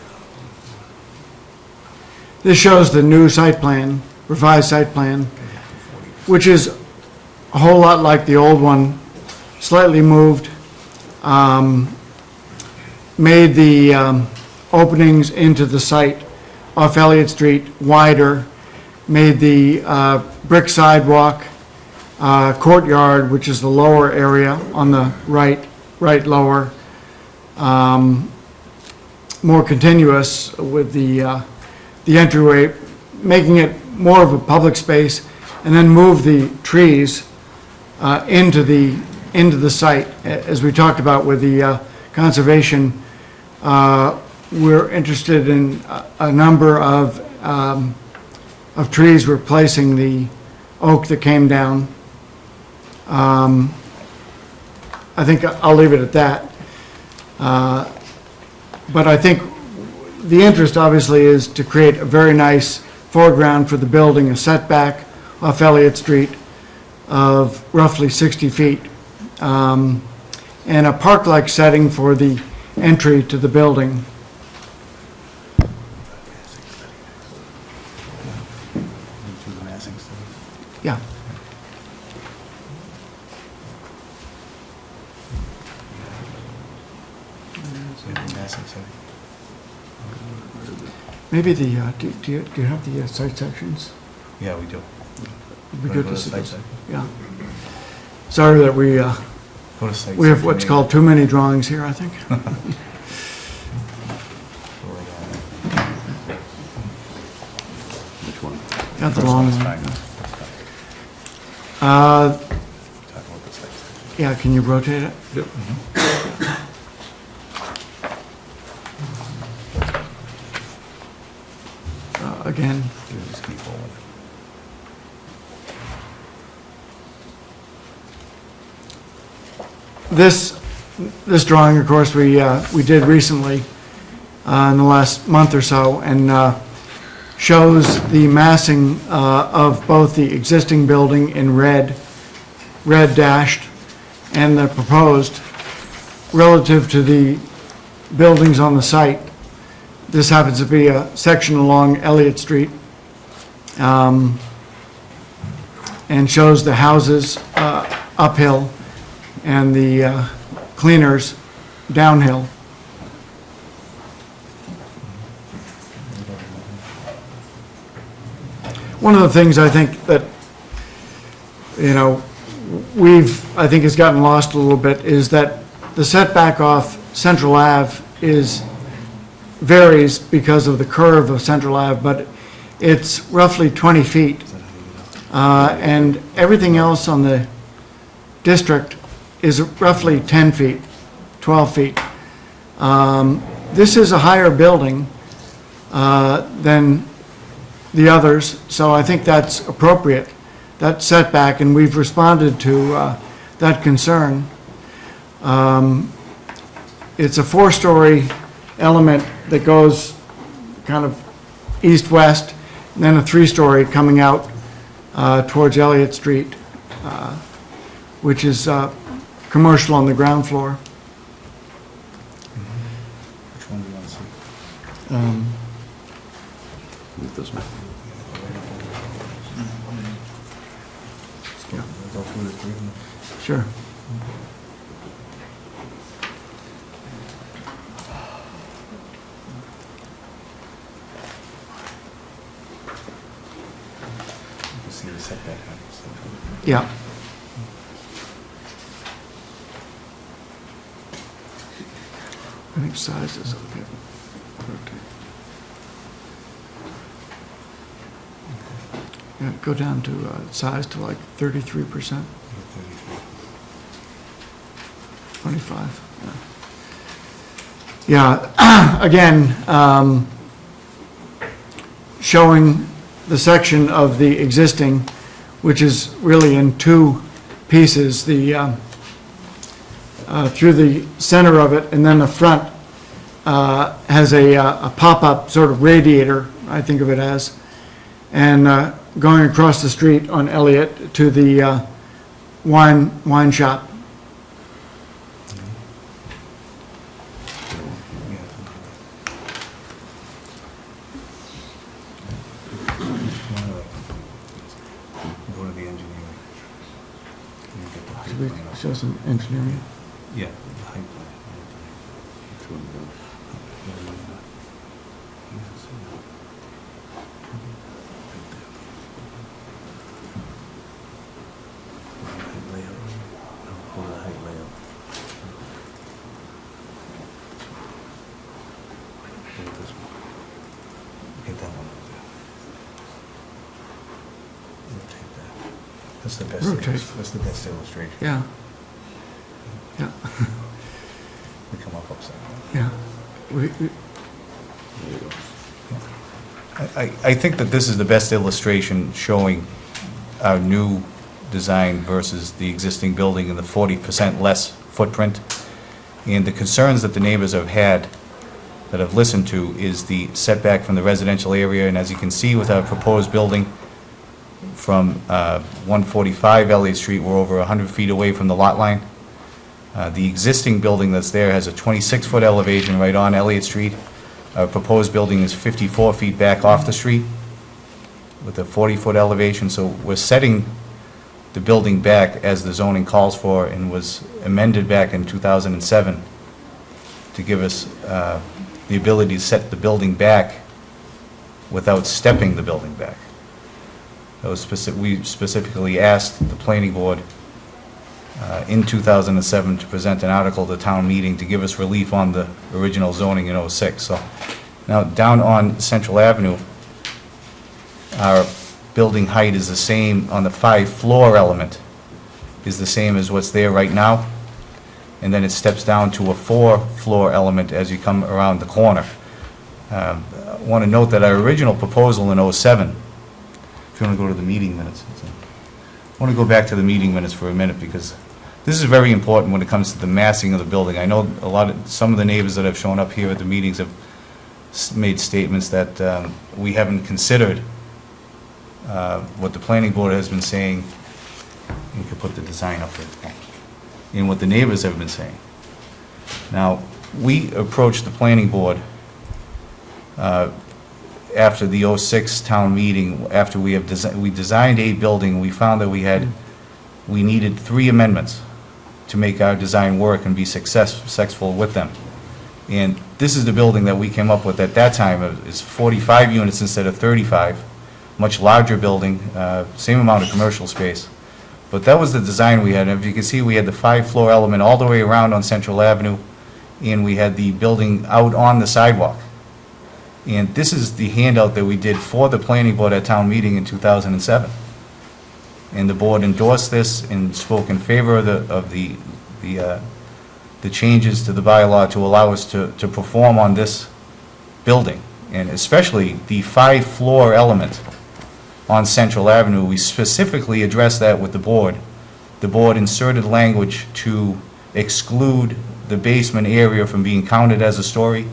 This shows the new site plan, revised site plan, which is a whole lot like the old one, slightly moved, made the openings into the site off Elliott Street wider, made the brick sidewalk, courtyard, which is the lower area on the right lower, more continuous with the entryway, making it more of a public space, and then move the trees into the site. As we talked about with the conservation, we're interested in a number of trees replacing the oak that came down. I think I'll leave it at that. But I think the interest obviously is to create a very nice foreground for the building, a setback off Elliott Street of roughly 60 feet, and a park-like setting for the entry to the building. Do the massing study. Yeah. Yeah, the massing study. Maybe the, do you have the site sections? Yeah, we do. It'd be Wanna good go to to see site those. sec? Yeah. Sorry that we Go to site. we have what's called too many drawings here, I think. Which one? Got the long one. Talk Uh, about the site. Yeah, can you rotate it? Yep. Again, Just keep going. this drawing, of course, we did recently in the last month or so, and shows the massing of both the existing building in red dashed, and the proposed relative to the buildings on the site. This happens to be a section along Elliott Street, and shows the houses uphill and the cleaners downhill. one of the things I think that, you know, I think has gotten lost a little bit is that the setback off Central Ave varies because of the curve of Central Ave, but it's roughly 20 feet. And everything else on the district is roughly 10 feet, 12 feet. This is a higher building than the others, so I think that's appropriate, that setback, and we've responded to that concern. It's a four-story element that goes kind of east-west, and then a three-story coming out towards Elliott Street, which is commercial on the ground floor. Which one do you want to see? This one. Yeah. Go through the three of them. Sure. You can see the setback heights. Yeah. I think size is okay. Yeah, go down to size to like 33%, 25. Yeah, again, showing the section of the existing, which is really in two pieces, the through the center of it, and then the front has a pop-up sort of radiator, I think of it as, and going across the street on Elliott to the wine shop. Go to the engineering. Can you get the height Should we plan up? show some engineering? Yeah, the height plan. Get that one up there. Rotate that. That's the best. Rotate. That's the best illustration. Yeah. Yeah. We come up upside down. Yeah. I think that this is the best illustration showing our new design versus the existing building and the 40% less footprint. And the concerns that the neighbors have had, that I've listened to, is the setback from the residential area. And as you can see with our proposed building, from 145 Elliott Street, we're over 100 feet away from the lot line. The existing building that's there has a 26-foot elevation right on Elliott Street. Our proposed building is 54 feet back off the street with a 40-foot elevation. So we're setting the building back as the zoning calls for and was amended back in 2007 to give us the ability to set the building back without stepping the building back. That was we specifically asked the planning board in 2007 to present an article to town meeting to give us relief on the original zoning in '06. So now down on Central Avenue, our building height is the same on the 5-floor element, is the same as what's there right now. And then it steps down to a 4-floor element as you come around the corner. I want to note that our original proposal in '07, if you want to go to the meeting minutes, I want to go back to the meeting minutes for a minute because this is very important when it comes to the massing of the building. I know some of the neighbors that have shown up here at the meetings have made statements that we haven't considered what the planning board has been saying. You could put the design up there. And what the neighbors have been saying. Now, we approached the planning board after the '06 town meeting, after we designed a building, we found that we needed 3 amendments to make our design work and be successful with them. And this is the building that we came up with at that time, is 45 units instead of 35, much larger building, same amount of commercial space. But that was the design we had. And if you can see, we had the 5-floor element all the way around on Central Avenue, and we had the building out on the sidewalk. And this is the handout that we did for the planning board at town meeting in 2007. And the board endorsed this and spoke in favor of the changes to the bylaw to allow us to perform on this building. And especially the 5-floor element on Central Avenue, we specifically addressed that with the board. The board inserted language to exclude the basement area from being counted as a story.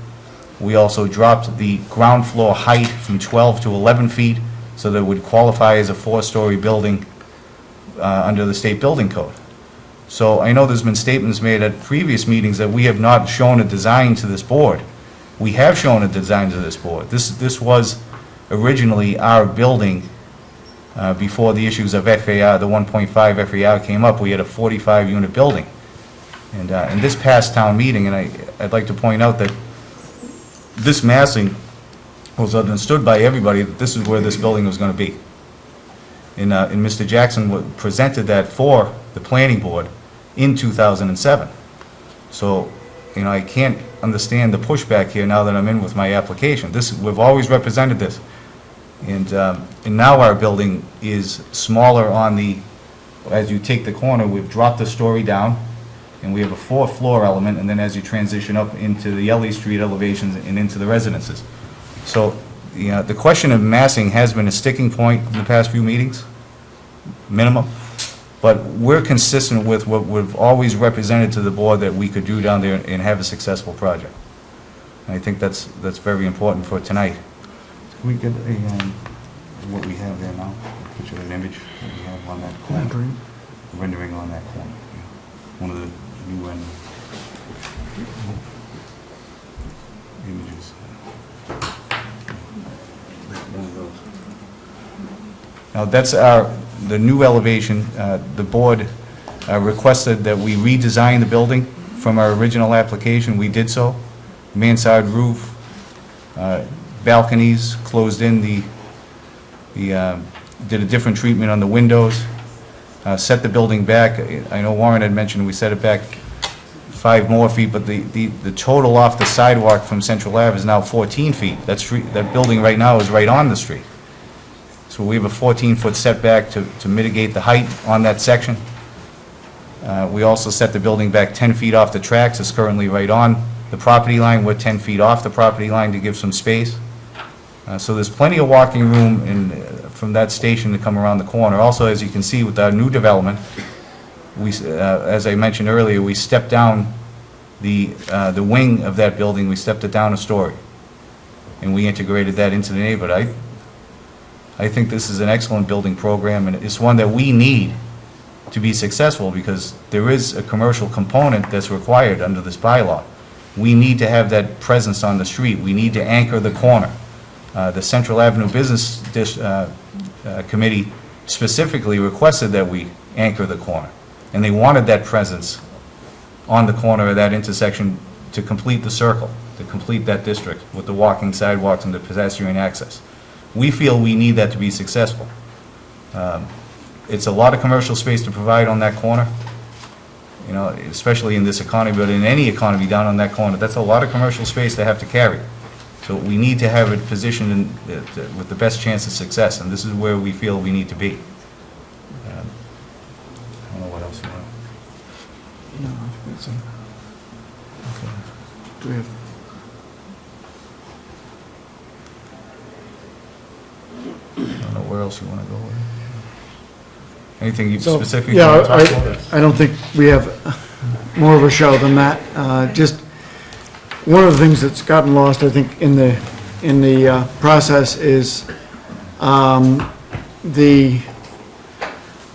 We also dropped the ground floor height from 12 to 11 feet, so that it would qualify as a 4-story building under the state building code. So I know there's been statements made at previous meetings that we have not shown a design to this board. We have shown a design to this board. This was originally our building before the issues of FAR, the 1.5 FAR came up. We had a 45-unit building. And in this past town meeting, and I'd like to point out that this massing was understood by everybody that this is where this building was going to be. And Mr. Jackson presented that for the planning board in 2007. So, you know, I can't understand the pushback here now that I'm in with my application. We've always represented this. And now our building is smaller on the, as you take the corner, we've dropped the story down, and we have a 4th-floor element, and then as you transition up into the Ellie Street elevations and into the residences. So, you know, the question of massing has been a sticking point in the past few meetings, minimum. But we're consistent with what we've always represented to the board that we could do down there and have a successful project. And I think that's very important for tonight. Can we get what we have there now? A picture of an image that we have on that corner. Rendering on that corner. Yeah. One of the new images. One of those. Now that's the new elevation. The board requested that we redesign the building from our original application. We did so. Mansard roof, balconies, closed in did a different treatment on the windows, set the building back. I know Warren had mentioned we set it back 5 more feet, but the total off the sidewalk from Central Ave is now 14 feet. That building right now is right on the street. So we have a 14-foot setback to mitigate the height on that section. We also set the building back 10 feet off the tracks. It's currently right on the property line. We're 10 feet off the property line to give some space. So there's plenty of walking room from that station to come around the corner. Also, as you can see with our new development, as I mentioned earlier, we stepped down the wing of that building. We stepped it down a story, and we integrated that into the neighborhood. I think this is an excellent building program, and it's one that we need to be successful because there is a commercial component that's required under this bylaw. We need to have that presence on the street. We need to anchor the corner. The Central Avenue Business Committee specifically requested that we anchor the corner, and they wanted that presence on the corner of that intersection to complete the circle, to complete that district with the walking sidewalks and the pedestrian access. We feel we need that to be successful. It's a lot of commercial space to provide on that corner, you know, especially in this economy, but in any economy down on that corner. That's a lot of commercial space to have to carry. So we need to have it positioned with the best chance of success, and this is where we feel we need to be. I don't know what else you want. No, I think that's it. Do we have? I don't know where else you want to go with. Anything you So, specifically yeah, want to talk about? I don't think we have more of a show than that. Just one of the things that's gotten lost, I think, in the process is the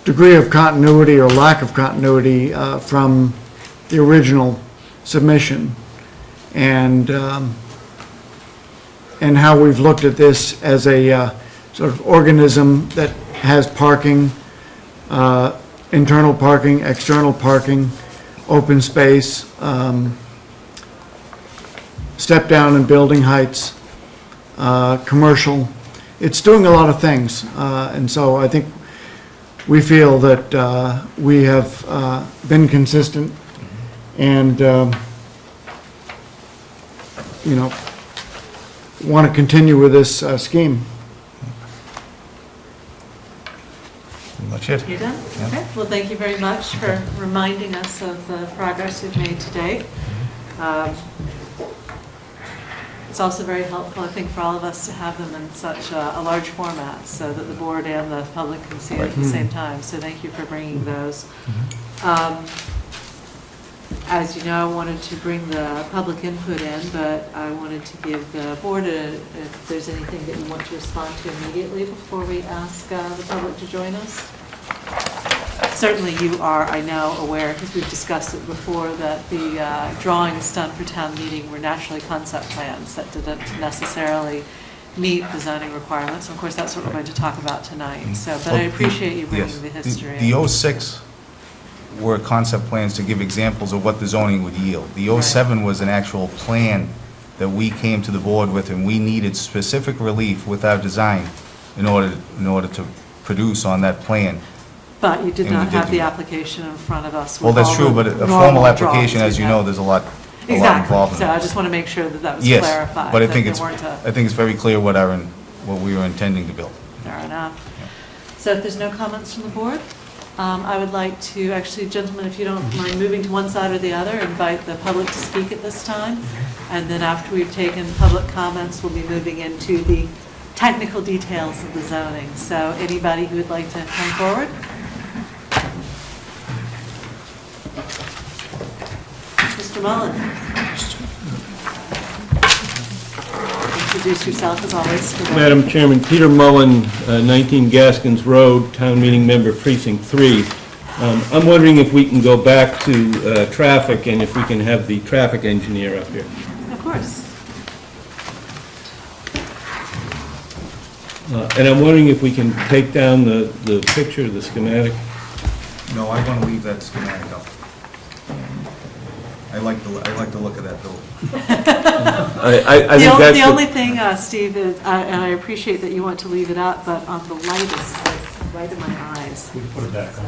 degree of continuity or lack of continuity from the original submission, and how we've looked at this as a sort of organism that has parking, internal parking, external parking, open space, step down in building heights, commercial. it's doing a lot of things. And so I think we feel that we have been consistent and, you know, want to continue with this scheme. Pretty much it. You done? Yeah. Okay, well, thank you very much for reminding us of the progress we've made today. It's also very helpful, I think, for all of us to have them in such a large format so that the board and the public can see it at the same time. So thank you for bringing those. As you know, I wanted to bring the public input in, but I wanted to give the board if there's anything that you want to respond to immediately before we ask the public to join us. Certainly you are, I know, aware, because we've discussed it before, that the drawings done for town meeting were naturally concept plans that didn't necessarily meet the zoning requirements. Of course, that's what we're going to talk about tonight. So, but I appreciate you bringing the history. The 06 were concept plans to give examples of what the zoning would yield. The 07 was an actual plan that we came to the board with, and we needed specific relief with our design in order to produce on that plan. But you did And we not did have do the that. application in front of us. Well, with that's all true, the but a normal formal application, drawings as we you know, have. there's a lot Exactly. involved in So it. I just want to make sure that that was Yes, clarified. but I that think there it's, weren't a- I think it's very clear what what we were intending to build. Fair enough. So if there's no comments from the board, I would like to, actually, gentlemen, if you don't mind moving to one side or the other, invite the public to speak at this time. And then after we've taken public comments, we'll be moving into the technical details of the zoning. So anybody who would like to come forward? Mr. Mullen. Introduce yourself as always. to the- Madam Chairman, Peter Mullen, 19 Gaskins Road, Town Meeting Member, Precinct 3. I'm wondering if we can go back to traffic and if we can have the traffic engineer up here. Of course. And I'm wondering if we can take down the picture, the schematic. No, I want to leave that schematic up. I like the look of that building. I think that's The only thing, Steve, is, and I appreciate that you want to leave it up, but the light is like right in my eyes. We can put it back on.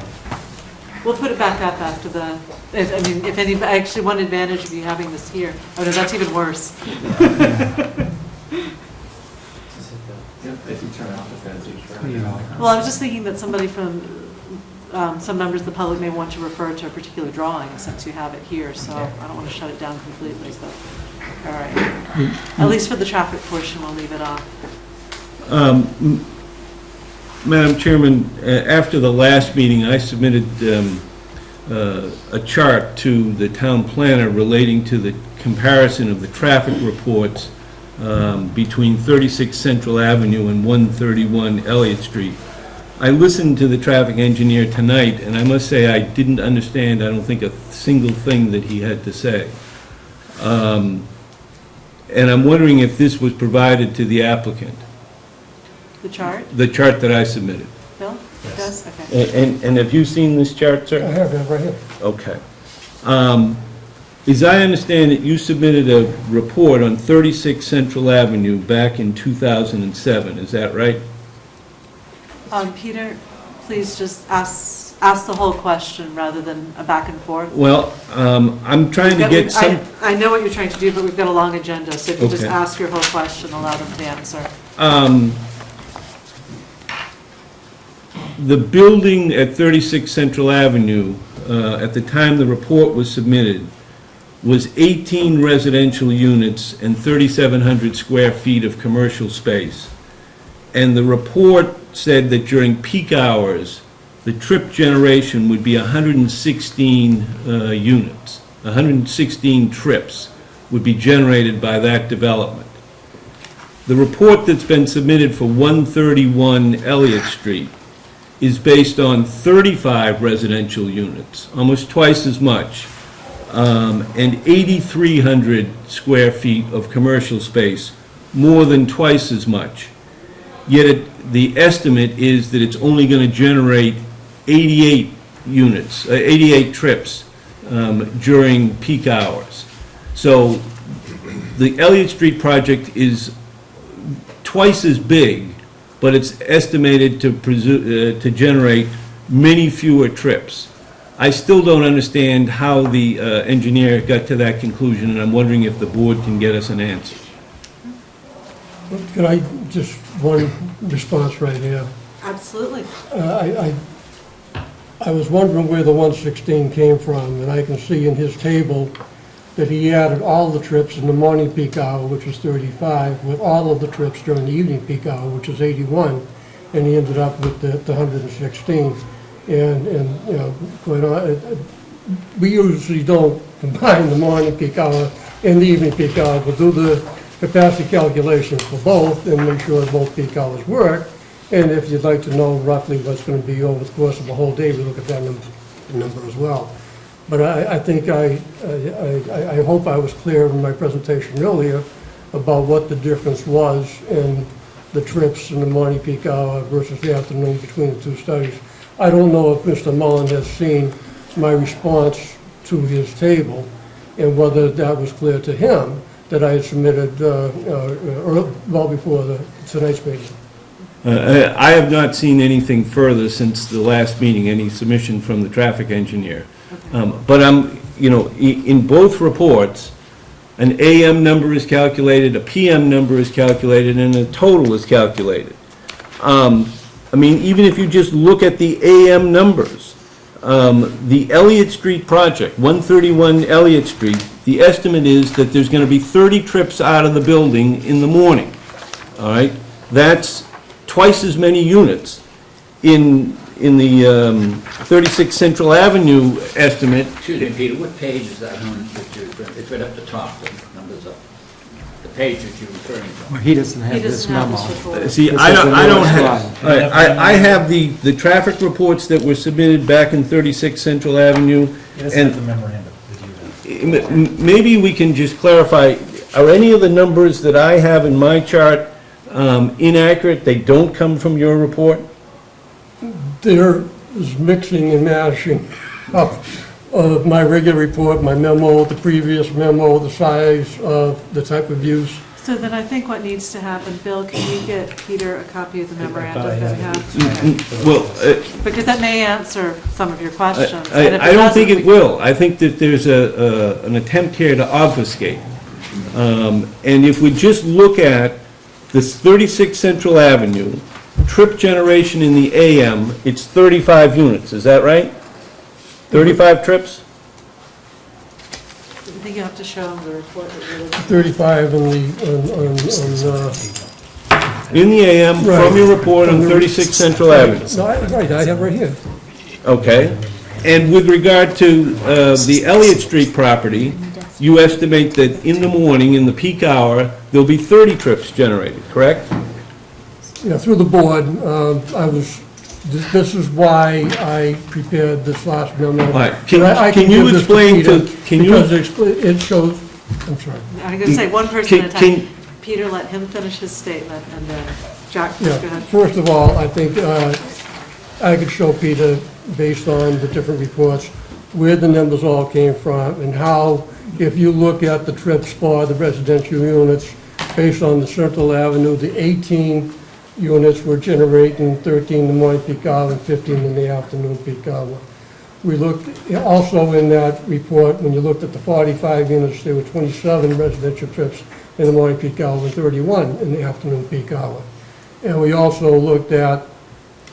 We'll put it back up after the, if any, actually one advantage of you having this here, oh no, that's even worse. Well, I was just thinking that somebody from, some members of the public may want to refer to a particular drawing since you have it here, so I don't want to shut it down completely, so, all right. At least for the traffic portion, we'll leave it off. Madam Chairman, after the last meeting, I submitted a chart to the town planner relating to the comparison of the traffic reports between 36 Central Avenue and 131 Elliott Street. I listened to the traffic engineer tonight, and I must say I didn't understand, I don't think, a single thing that he had to say. And I'm wondering if this was provided to the applicant, The chart, the chart that I submitted. Bill? Yes. Okay. And have you seen this chart, sir? I have it right here. Okay. As I understand it, you submitted a report on 36 Central Avenue back in 2007, is that right? Peter, please just ask the whole question rather than a back and forth. Well, I'm trying to get some... I know what you're trying to do, but we've got a long agenda, so if you just Okay. ask your whole question, allow them to answer. The building at 36 Central Avenue, at the time the report was submitted, was 18 residential units and 3,700 square feet of commercial space. And the report said that during peak hours, the trip generation would be 116 units. 116 trips would be generated by that development. The report that's been submitted for 131 Elliott Street is based on 35 residential units, almost twice as much, and 8,300 square feet of commercial space, more than twice as much. Yet the estimate is that it's only going to generate 88 units, 88 trips during peak hours. So the Elliott Street project is twice as big but it's estimated to generate many fewer trips. I still don't understand how the engineer got to that conclusion, and I'm wondering if the board can get us an answer. Can I, just one response right here? Absolutely. I was wondering where the 116 came from, and I can see in his table that he added all the trips in the morning peak hour, which is 35, with all of the trips during the evening peak hour, which is 81, and he ended up with the 116. And you know, we usually don't combine the morning peak hour and the evening peak hour. We'll do the capacity calculations for both and make sure both peak hours work. And if you'd like to know roughly what's going to be over the course of a whole day, we look at that number as well. But I think I hope I was clear in my presentation earlier about what the difference was in the trips in the morning peak hour versus the afternoon between the two studies. I don't know if Mr. Mullen has seen my response to his table and whether that was clear to him that I had submitted well before tonight's meeting. I have not seen anything further since the last meeting, any submission from the traffic engineer. But in both reports, an AM number is calculated, a PM number is calculated, and a total is calculated. I mean, even if you just look at the AM numbers, the Elliott Street project, 131 Elliott Street, the estimate is that there's going to be 30 trips out of the building in the morning, all right? That's twice as many units. In the 36 Central Avenue estimate. Excuse me, Peter, what page is that on? It's right up the top, the numbers up. The page that you're referring to. Well, he doesn't have He this doesn't have memo. this report. See, This I is the don't newest have, one. I have the traffic reports that were submitted back in 36 Central Avenue. And the memorandum that you have. maybe we can just clarify, are any of the numbers that I have in my chart inaccurate? They don't come from your report? There is mixing and mashing of my regular report, my memo, the previous memo, the size of the type of use. So then I think what needs to happen, Bill, can you get Peter a copy of the memorandum that we have? Well, Because that may answer some of your questions. I and if I don't think doesn't, it will. I think that there's an attempt here to obfuscate. And if we just look at this 36 Central Avenue, trip generation in the AM, it's 35 units, is that right? 35 trips? I think you have to show them the report that you're looking at. 35 in In the AM, Right. from your report on 36 Central Avenue. No, right, I have right here. Okay. And with regard to the Elliott Street property, you estimate that in the morning, in the peak hour, there'll be 30 trips generated, correct? Yeah, through the board, this is why I prepared this last memo. All right. But I Can you give this explain Peter can you... Because it shows, I'm sorry. I'm going to say one person at a Can- time. Peter, let him finish his statement, and then Jack, go Yeah, ahead. first of all, I think I could show Peter, based on the different reports, where the numbers all came from, and how, if you look at the trips for the residential units, based on the Central Avenue, the 18 units were generating 13 in the morning peak hour and 15 in the afternoon peak hour. We looked, also in that report, when you looked at the 45 units, there were 27 residential trips in the morning peak hour and 31 in the afternoon peak hour. And we also looked at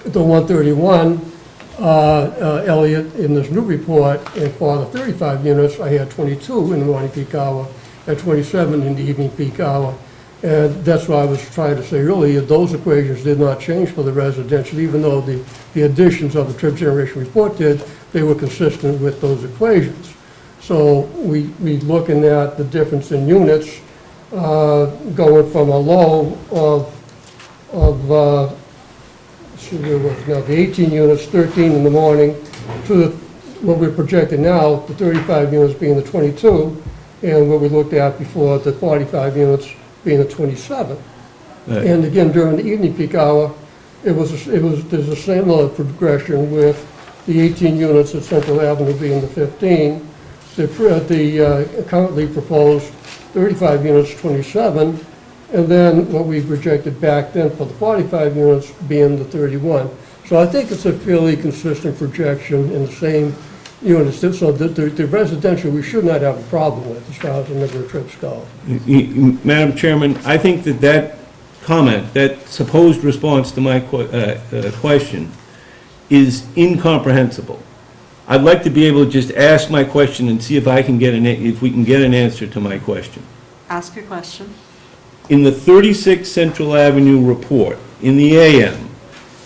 the 131 Elliott in this new report, and for the 35 units, I had 22 in the morning peak hour and 27 in the evening peak hour. And that's why I was trying to say earlier, those equations did not change for the residential, even though the additions of the trip generation report did, they were consistent with those equations. So we looking at the difference in units, going from a low of let's see where it was now, the 18 units, 13 in the morning, to what we're projecting now, the 35 units being the 22, and what we looked at before, the 45 units being the 27. Right. And again, during the evening peak hour, there's a similar progression with the 18 units at Central Avenue being the 15. The currently proposed 35 units, 27, and then what we projected back then for the 45 units being the 31. So I think it's a fairly consistent projection in the same units, so the residential, we should not have a problem with as far as the number of trips go. Madam Chairman, I think that comment, that supposed response to my question is incomprehensible. I'd like to be able to just ask my question and see if I can get if we can get an answer to my question. Ask your question. In the 36 Central Avenue report, in the AM,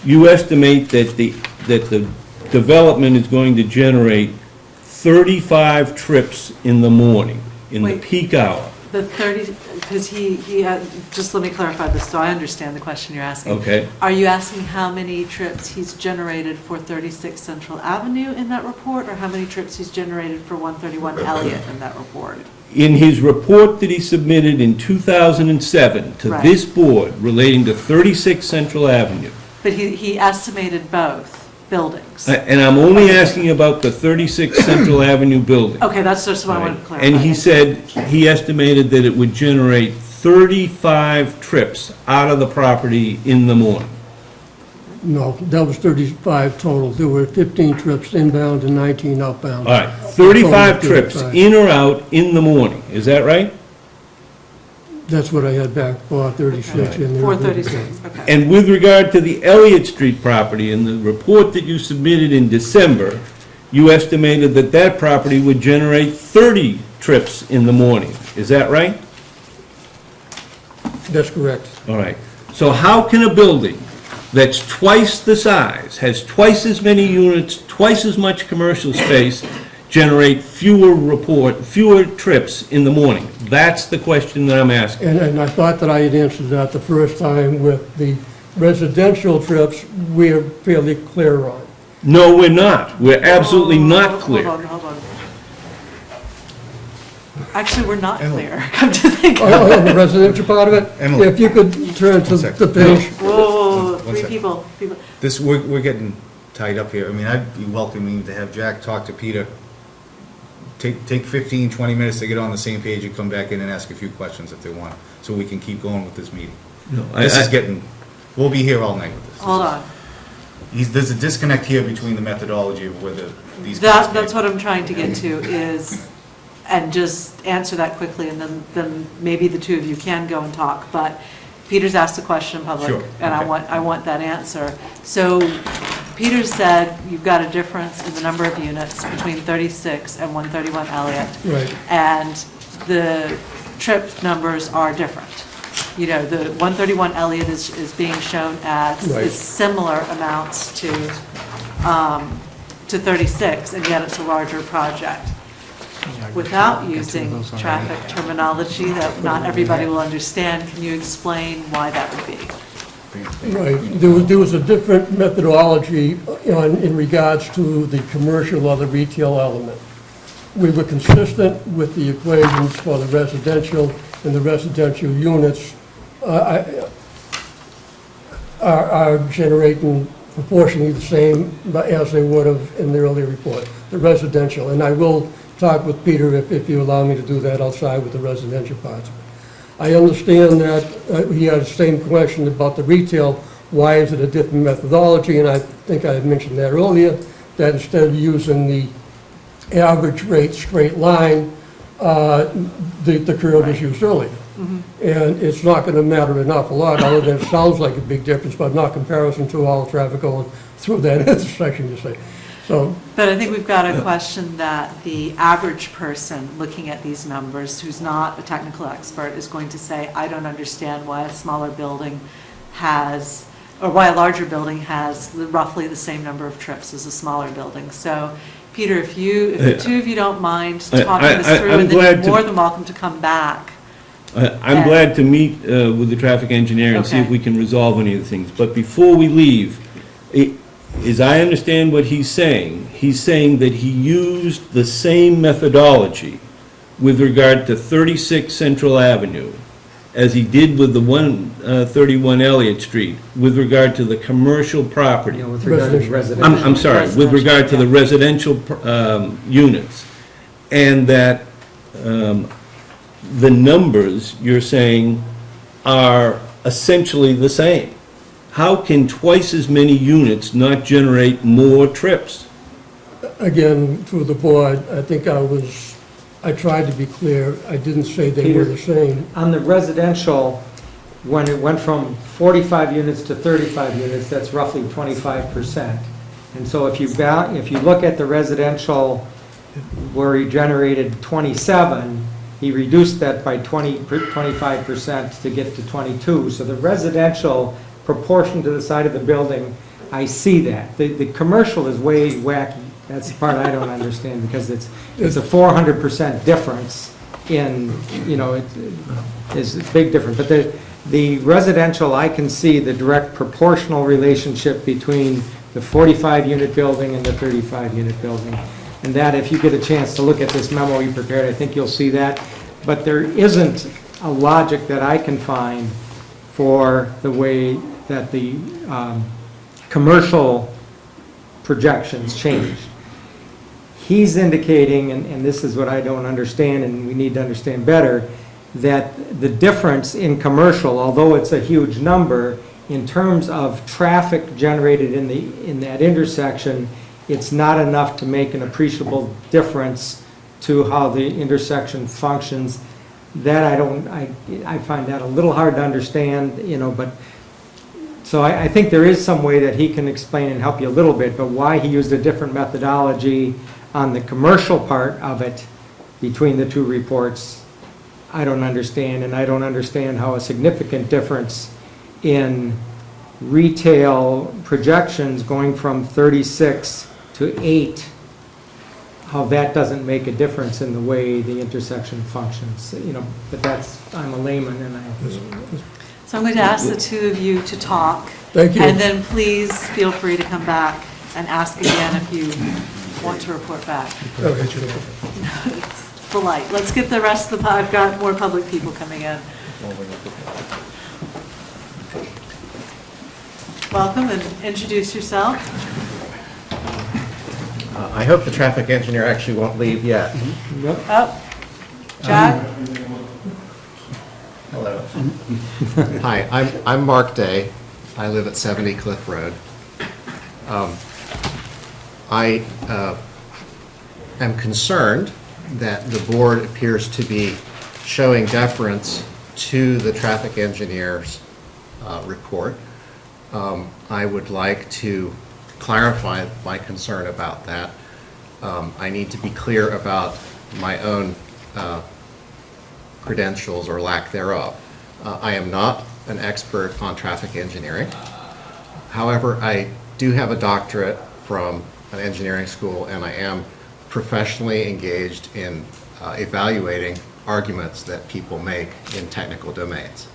you estimate that the development is going to generate 35 trips in the morning, in the Wait. peak hour. The 30, because just let me clarify this so I understand the question you're asking. Okay. Are you asking how many trips he's generated for 36 Central Avenue in that report, or how many trips he's generated for 131 Elliott in that report? In his report that he submitted in 2007 to Right. this board relating to 36 Central Avenue, But he estimated both buildings. and I'm only asking about the 36 Central Avenue building. Okay, that's just what I wanted to clarify. And he said he estimated that it would generate 35 trips out of the property in the morning. No, that was 35 total. There were 15 trips inbound and 19 outbound. All right, 35 Total trips 35. in or out in the morning, is that right? That's what I had back for 36 in there. 436, okay. And with regard to the Elliott Street property, in the report that you submitted in December, you estimated that that property would generate 30 trips in the morning, is that right? That's correct. All right. So how can a building that's twice the size, has twice as many units, twice as much commercial space, generate fewer trips in the morning? That's the question that I'm asking. And I thought that I had answered that the first time with the residential trips, we're fairly clear on. No, we're not. We're absolutely not clear. Hold on. Actually, we're not clear, come to think of On it. the residential part of it? Emily. If you could turn to the page. Whoa, One three sec. people. This, we're getting tied up here. I mean, I'd be welcoming to have Jack talk to Peter. Take 15, 20 minutes to get on the same page and come back in and ask a few questions if they want, so we can keep going with this meeting. No, This is getting, we'll be here all night with this. Hold on. There's a disconnect here between the methodology of whether these. That's what I'm trying to get to is, and just answer that quickly, and then maybe the two of you can go and talk. But Peter's asked a question in public, Sure, and okay. I want that answer. So Peter said you've got a difference in the number of units between 36 and 131 Elliott. Right. And the trip numbers are different. You know, the 131 Elliott is being shown as Right. is similar amounts to 36, and yet it's a larger project. Without using traffic terminology that not everybody will understand, can you explain why that would be? Right, there was a different methodology in regards to the commercial or the retail element. We were consistent with the equations for the residential, and the residential units are generating proportionally the same as they would have in the earlier report, the residential. And I will talk with Peter if you allow me to do that outside with the residential parts. I understand that he had the same question about the retail. Why is it a different methodology? And I think I had mentioned that earlier, that instead of using the average rate straight line, the curve is used earlier. And it's not going to matter an awful lot, other than it sounds like a big difference, but not comparison to all the traffic going through that intersection, you say. So, But I think we've got a question that the average person looking at these numbers, who's not a technical expert, is going to say, I don't understand why a smaller building has, or why a larger building has roughly the same number of trips as a smaller building. So, Peter, if the two of you don't mind talking this through, and then you're more than welcome to come back. I'm glad to meet with the traffic engineer and see if Okay. we can resolve any of the things. But before we leave, as I understand what he's saying that he used the same methodology with regard to 36 Central Avenue as he did with the 131 Elliott Street with regard to the commercial property. With regard to residential. I'm sorry, with regard to the residential units. And that the numbers, you're saying, are essentially the same. How can twice as many units not generate more trips? Again, through the board, I think I tried to be clear. I didn't say they were the same. On the residential, when it went from 45 units to 35 units, that's roughly 25%. And so if you look at the residential where he generated 27, he reduced that by 25% to get to 22. So the residential proportion to the side of the building, I see that. The commercial is way wacky. That's the part I don't understand, because it's a 400% difference in, it's a big difference. But the residential, I can see the direct proportional relationship between the 45-unit building and the 35-unit building. And that, if you get a chance to look at this memo you prepared, I think you'll see that. But there isn't a logic that I can find for the way that the commercial projections changed. He's indicating, and this is what I don't understand and we need to understand better, that the difference in commercial, although it's a huge number, in terms of traffic generated in that intersection, it's not enough to make an appreciable difference to how the intersection functions. That I find that a little hard to understand, but, so I think there is some way that he can explain and help you a little bit, but why he used a different methodology on the commercial part of it between the two reports, I don't understand, and I don't understand how a significant difference in retail projections going from 36 to 8, how that doesn't make a difference in the way the intersection functions, but I'm a layman and So I'm going to ask the two of you to talk. Thank you. And then please feel free to come back and ask again if you want to report back. It's polite. Let's get the rest of I've got more public people coming in. Welcome, and introduce yourself. I hope the traffic engineer actually won't leave yet. Oh, Jack? Hello. Hi, I'm Mark Day. I live at 70 Cliff Road. I am concerned that the board appears to be showing deference to the traffic engineer's report. I would like to clarify my concern about that. I need to be clear about my own credentials or lack thereof. I am not an expert on traffic engineering. However, I do have a doctorate from an engineering school, and I am professionally engaged in evaluating arguments that people make in technical domains.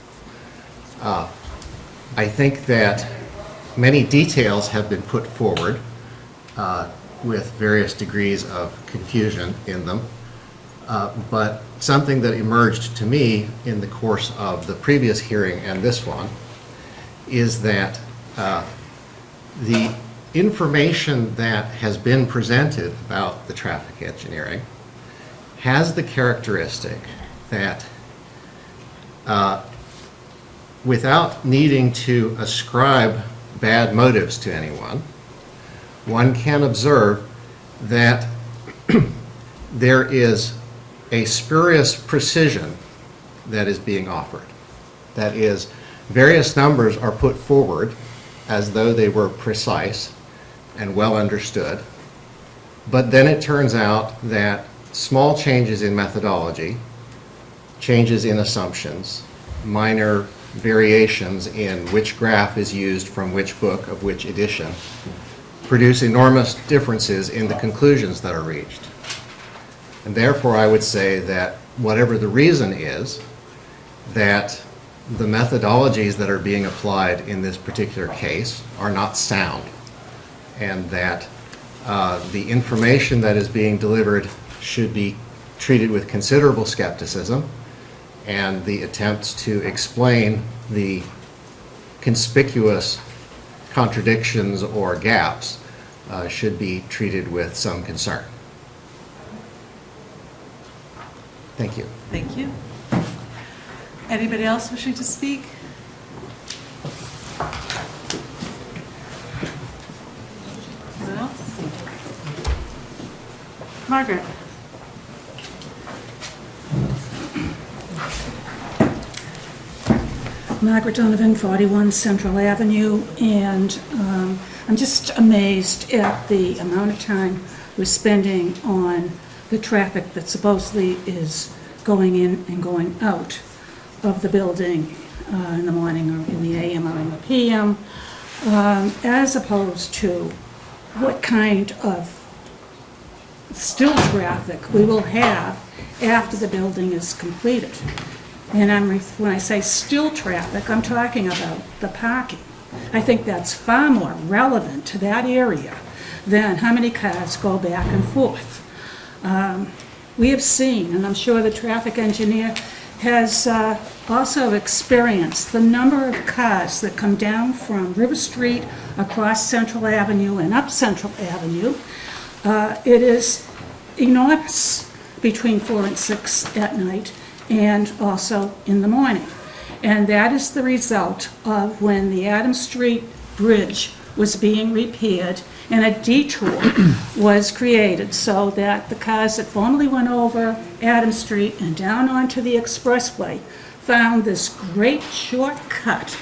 I think that many details have been put forward with various degrees of confusion in them, but something that emerged to me in the course of the previous hearing and this one is that the information that has been presented about the traffic engineering has the characteristic that without needing to ascribe bad motives to anyone, one can observe that there is a spurious precision that is being offered. That is, various numbers are put forward as though they were precise and well understood, but then it turns out that small changes in methodology, changes in assumptions, minor variations in which graph is used from which book of which edition, produce enormous differences in the conclusions that are reached. And therefore, I would say that whatever the reason is, that the methodologies that are being applied in this particular case are not sound, and that the information that is being delivered should be treated with considerable skepticism, and the attempts to explain the conspicuous contradictions or gaps should be treated with some concern. Thank you. Thank you. Anybody else wishing to speak? Anyone else? Margaret? Margaret Donovan, 41 Central Avenue, and I'm just amazed at the amount of time we're spending on the traffic that supposedly is going in and going out of the building in the morning or in the AM or in the PM, as opposed to what kind of still traffic we will have after the building is completed. And when I say still traffic, I'm talking about the parking. I think that's far more relevant to that area than how many cars go back and forth. We have seen, and I'm sure the traffic engineer has also experienced, the number of cars that come down from River Street across Central Avenue and up Central Avenue. It is enormous between 4 and 6 at night, and also in the morning. And that is the result of when the Adams Street Bridge was being repaired and a detour was created so that the cars that formerly went over Adams Street and down onto the expressway found this great shortcut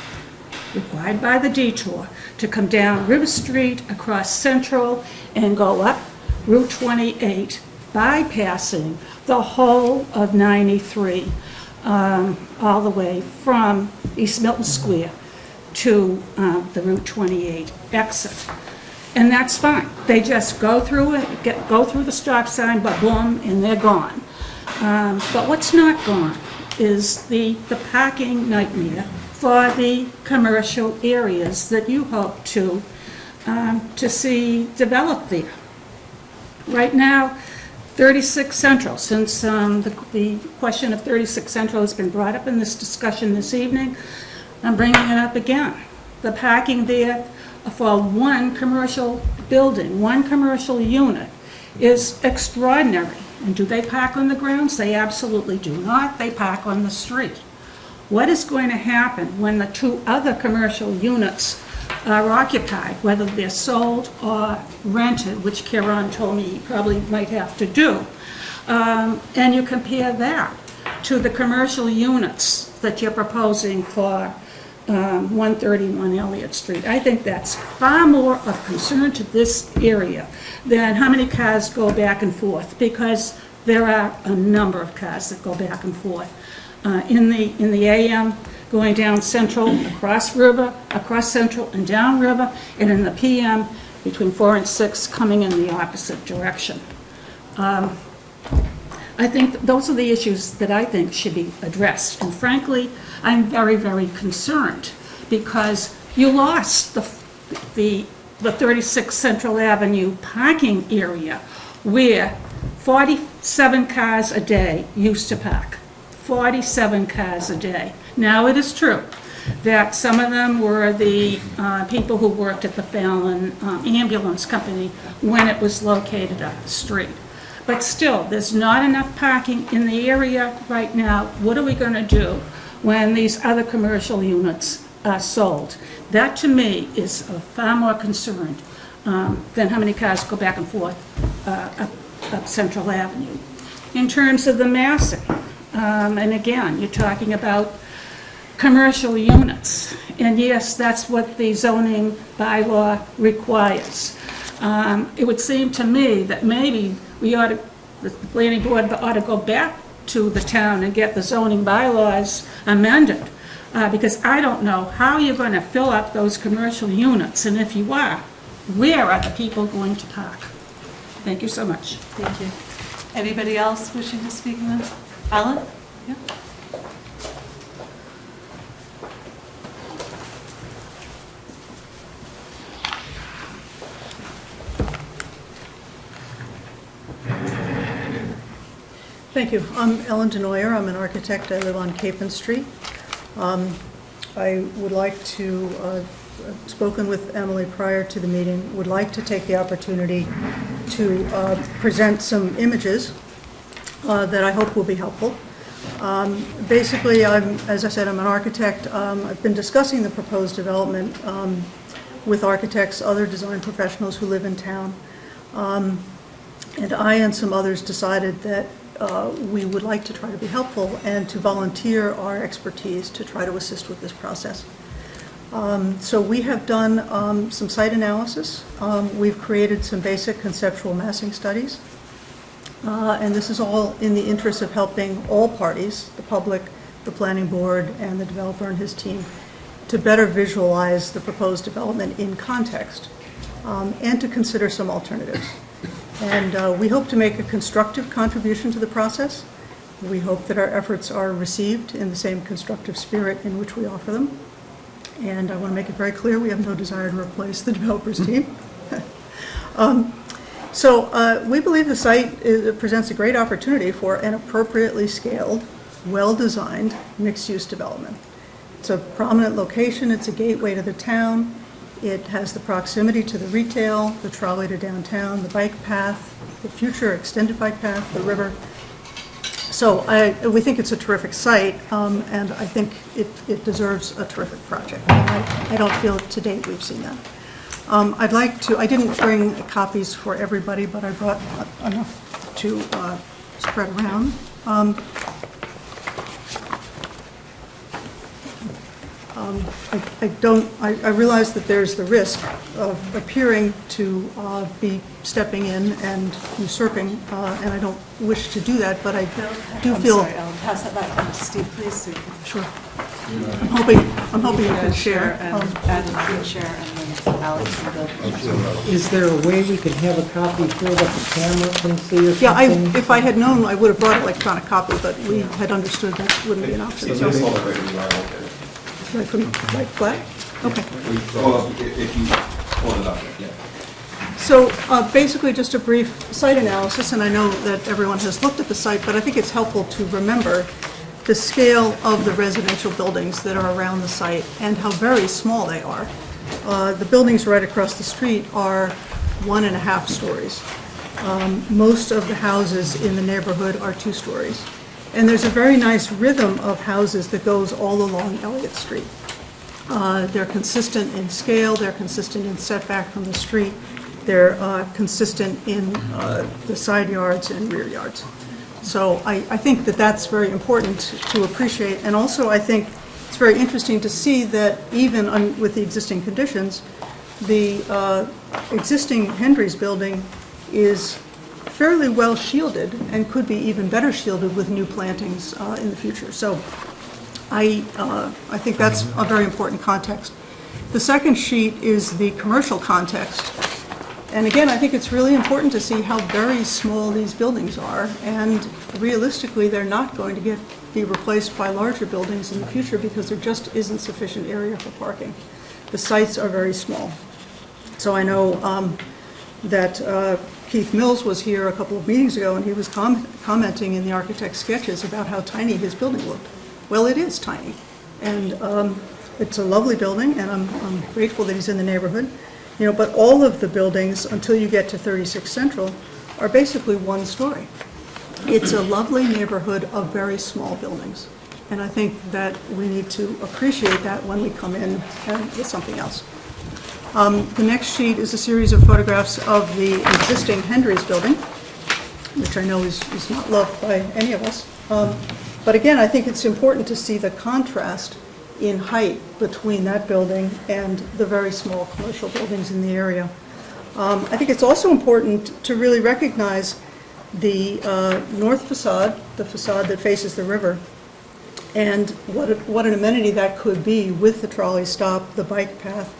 required by the detour to come down River Street, across Central, and go up Route 28, bypassing the whole of 93, all the way from East Milton Square to the Route 28 exit. And that's fine. They just go through it, go through the stop sign, but boom, and they're gone. But what's not gone is the parking nightmare for the commercial areas that you hope to see develop there. Right now, 36 Central, since the question of 36 Central has been brought up in this discussion this evening, I'm bringing it up again. The parking there for one commercial building, one commercial unit, is extraordinary. And do they park on the grounds? They absolutely do not. They park on the street. What is going to happen when the two other commercial units are occupied, whether they're sold or rented, which Kieran told me he probably might have to do? And you compare that to the commercial units that you're proposing for 131 Elliott Street. I think that's far more of concern to this area than how many cars go back and forth, because there are a number of cars that go back and forth. In the AM, going down Central, across River, across Central and down River, and in the PM, between 4 and 6, coming in the opposite direction. I think those are the issues that I think should be addressed. And frankly, I'm very, very concerned because you lost the 36 Central Avenue parking area where 47 cars a day used to park. 47 cars a day. Now, it is true that some of them were the people who worked at the Fallon Ambulance Company when it was located up the street. But still, there's not enough parking in the area right now. What are we going to do when these other commercial units are sold? That, to me, is of far more concern than how many cars go back and forth up Central Avenue. In terms of the massing, and again, you're talking about commercial units. And yes, that's what the zoning bylaw requires. It would seem to me that maybe the planning board ought to go back to the town and get the zoning bylaws amended. Because I don't know how you're going to fill up those commercial units. And if you are, where are the people going to park? Thank you so much. Thank you. Anybody else wishing to speak on this? Alan? Yeah. Thank you. I'm Ellen Denoyer. I'm an architect. I live on Capon Street. I would like to, spoken with Emily prior to the meeting, would like to take the opportunity to present some images that I hope will be helpful. Basically, as I said, I'm an architect. I've been discussing the proposed development with architects, other design professionals who live in town. And I and some others decided that we would like to try to be helpful and to volunteer our expertise to try to assist with this process. So we have done some site analysis. We've created some basic conceptual massing studies. And this is all in the interest of helping all parties, the public, the planning board, and the developer and his team, to better visualize the proposed development in context and to consider some alternatives. And we hope to make a constructive contribution to the process. We hope that our efforts are received in the same constructive spirit in which we offer them. And I want to make it very clear, we have no desire to replace the developers team. So we believe the site presents a great opportunity for an appropriately scaled, well-designed, mixed-use development. It's a prominent location, it's a gateway to the town, it has the proximity to the retail, the trolley to downtown, the bike path, the future extended bike path, the river. So we think it's a terrific site, and I think it deserves a terrific project. I don't feel to date we've seen that. I didn't bring copies for everybody, but I brought enough to spread around. I realize that there's the risk of appearing to be stepping in and usurping, and I don't wish to do that, but I do feel... I'm sorry, Ellen, pass that back to Steve, please. So you can... Sure. I'm hoping you can share. Adam can share, and then Alex can go. Is there a way we could have a copy here that the camera can see or something? Yeah, if I had known, I would have brought an electronic copy, but we had understood that wouldn't be an option. So right from right flat? Okay. If you hold it up, yeah. So basically just a brief site analysis, and I know that everyone has looked at the site, but I think it's helpful to remember the scale of the residential buildings that are around the site and how very small they are. The buildings right across the street are 1.5 stories. Most of the houses in the neighborhood are 2 stories. And there's a very nice rhythm of houses that goes all along Elliott Street. They're consistent in scale, they're consistent in setback from the street, they're consistent in the side yards and rear yards. So I think that that's very important to appreciate. And also I think it's very interesting to see that even with the existing conditions, the existing Hendry's building is fairly well shielded and could be even better shielded with new plantings in the future. So I think that's a very important context. The second sheet is the commercial context. And again, I think it's really important to see how very small these buildings are, and realistically, they're not going to be replaced by larger buildings in the future because there just isn't sufficient area for parking. The sites are very small. So I know that Keith Mills was here a couple of meetings ago, and he was commenting in the architect's sketches about how tiny his building looked. Well, it is tiny, and it's a lovely building, and I'm grateful that he's in the neighborhood. You know, but all of the buildings, until you get to 36 Central, are basically 1 story. It's a lovely neighborhood of very small buildings, and I think that we need to appreciate that when we come in with something else. The next sheet is a series of photographs of the existing Hendry's building, which I know is not loved by any of us. But again, I think it's important to see the contrast in height between that building and the very small commercial buildings in the area. I think it's also important to really recognize the north facade, the facade that faces the river, and what an amenity that could be with the trolley stop, the bike path,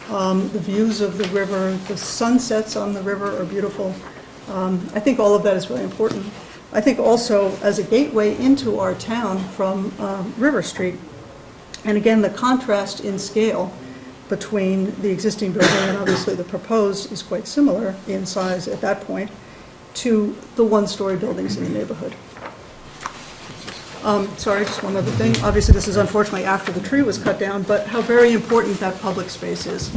the views of the river, the sunsets on the river are beautiful. I think all of that is really important. I think also as a gateway into our town from River Street, and again, the contrast in scale between the existing building and obviously the proposed is quite similar in size at that point to the 1-story buildings in the neighborhood. Sorry, just one other thing. Obviously, this is unfortunately after the tree was cut down, but how very important that public space is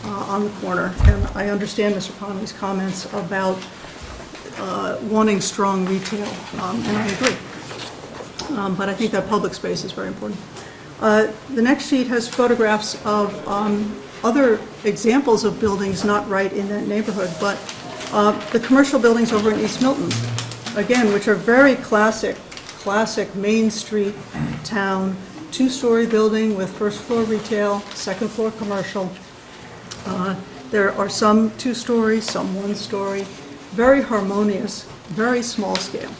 on the corner. And I understand Mr. Connolly's comments about wanting strong retail, and I agree. but I think that public space is very important. The next sheet has photographs of other examples of buildings not right in that neighborhood, but the commercial buildings over in East Milton, again, which are very classic Main Street town, two-story building with first floor retail, second floor commercial. There are some two-story, some one-story, very harmonious, very small scale.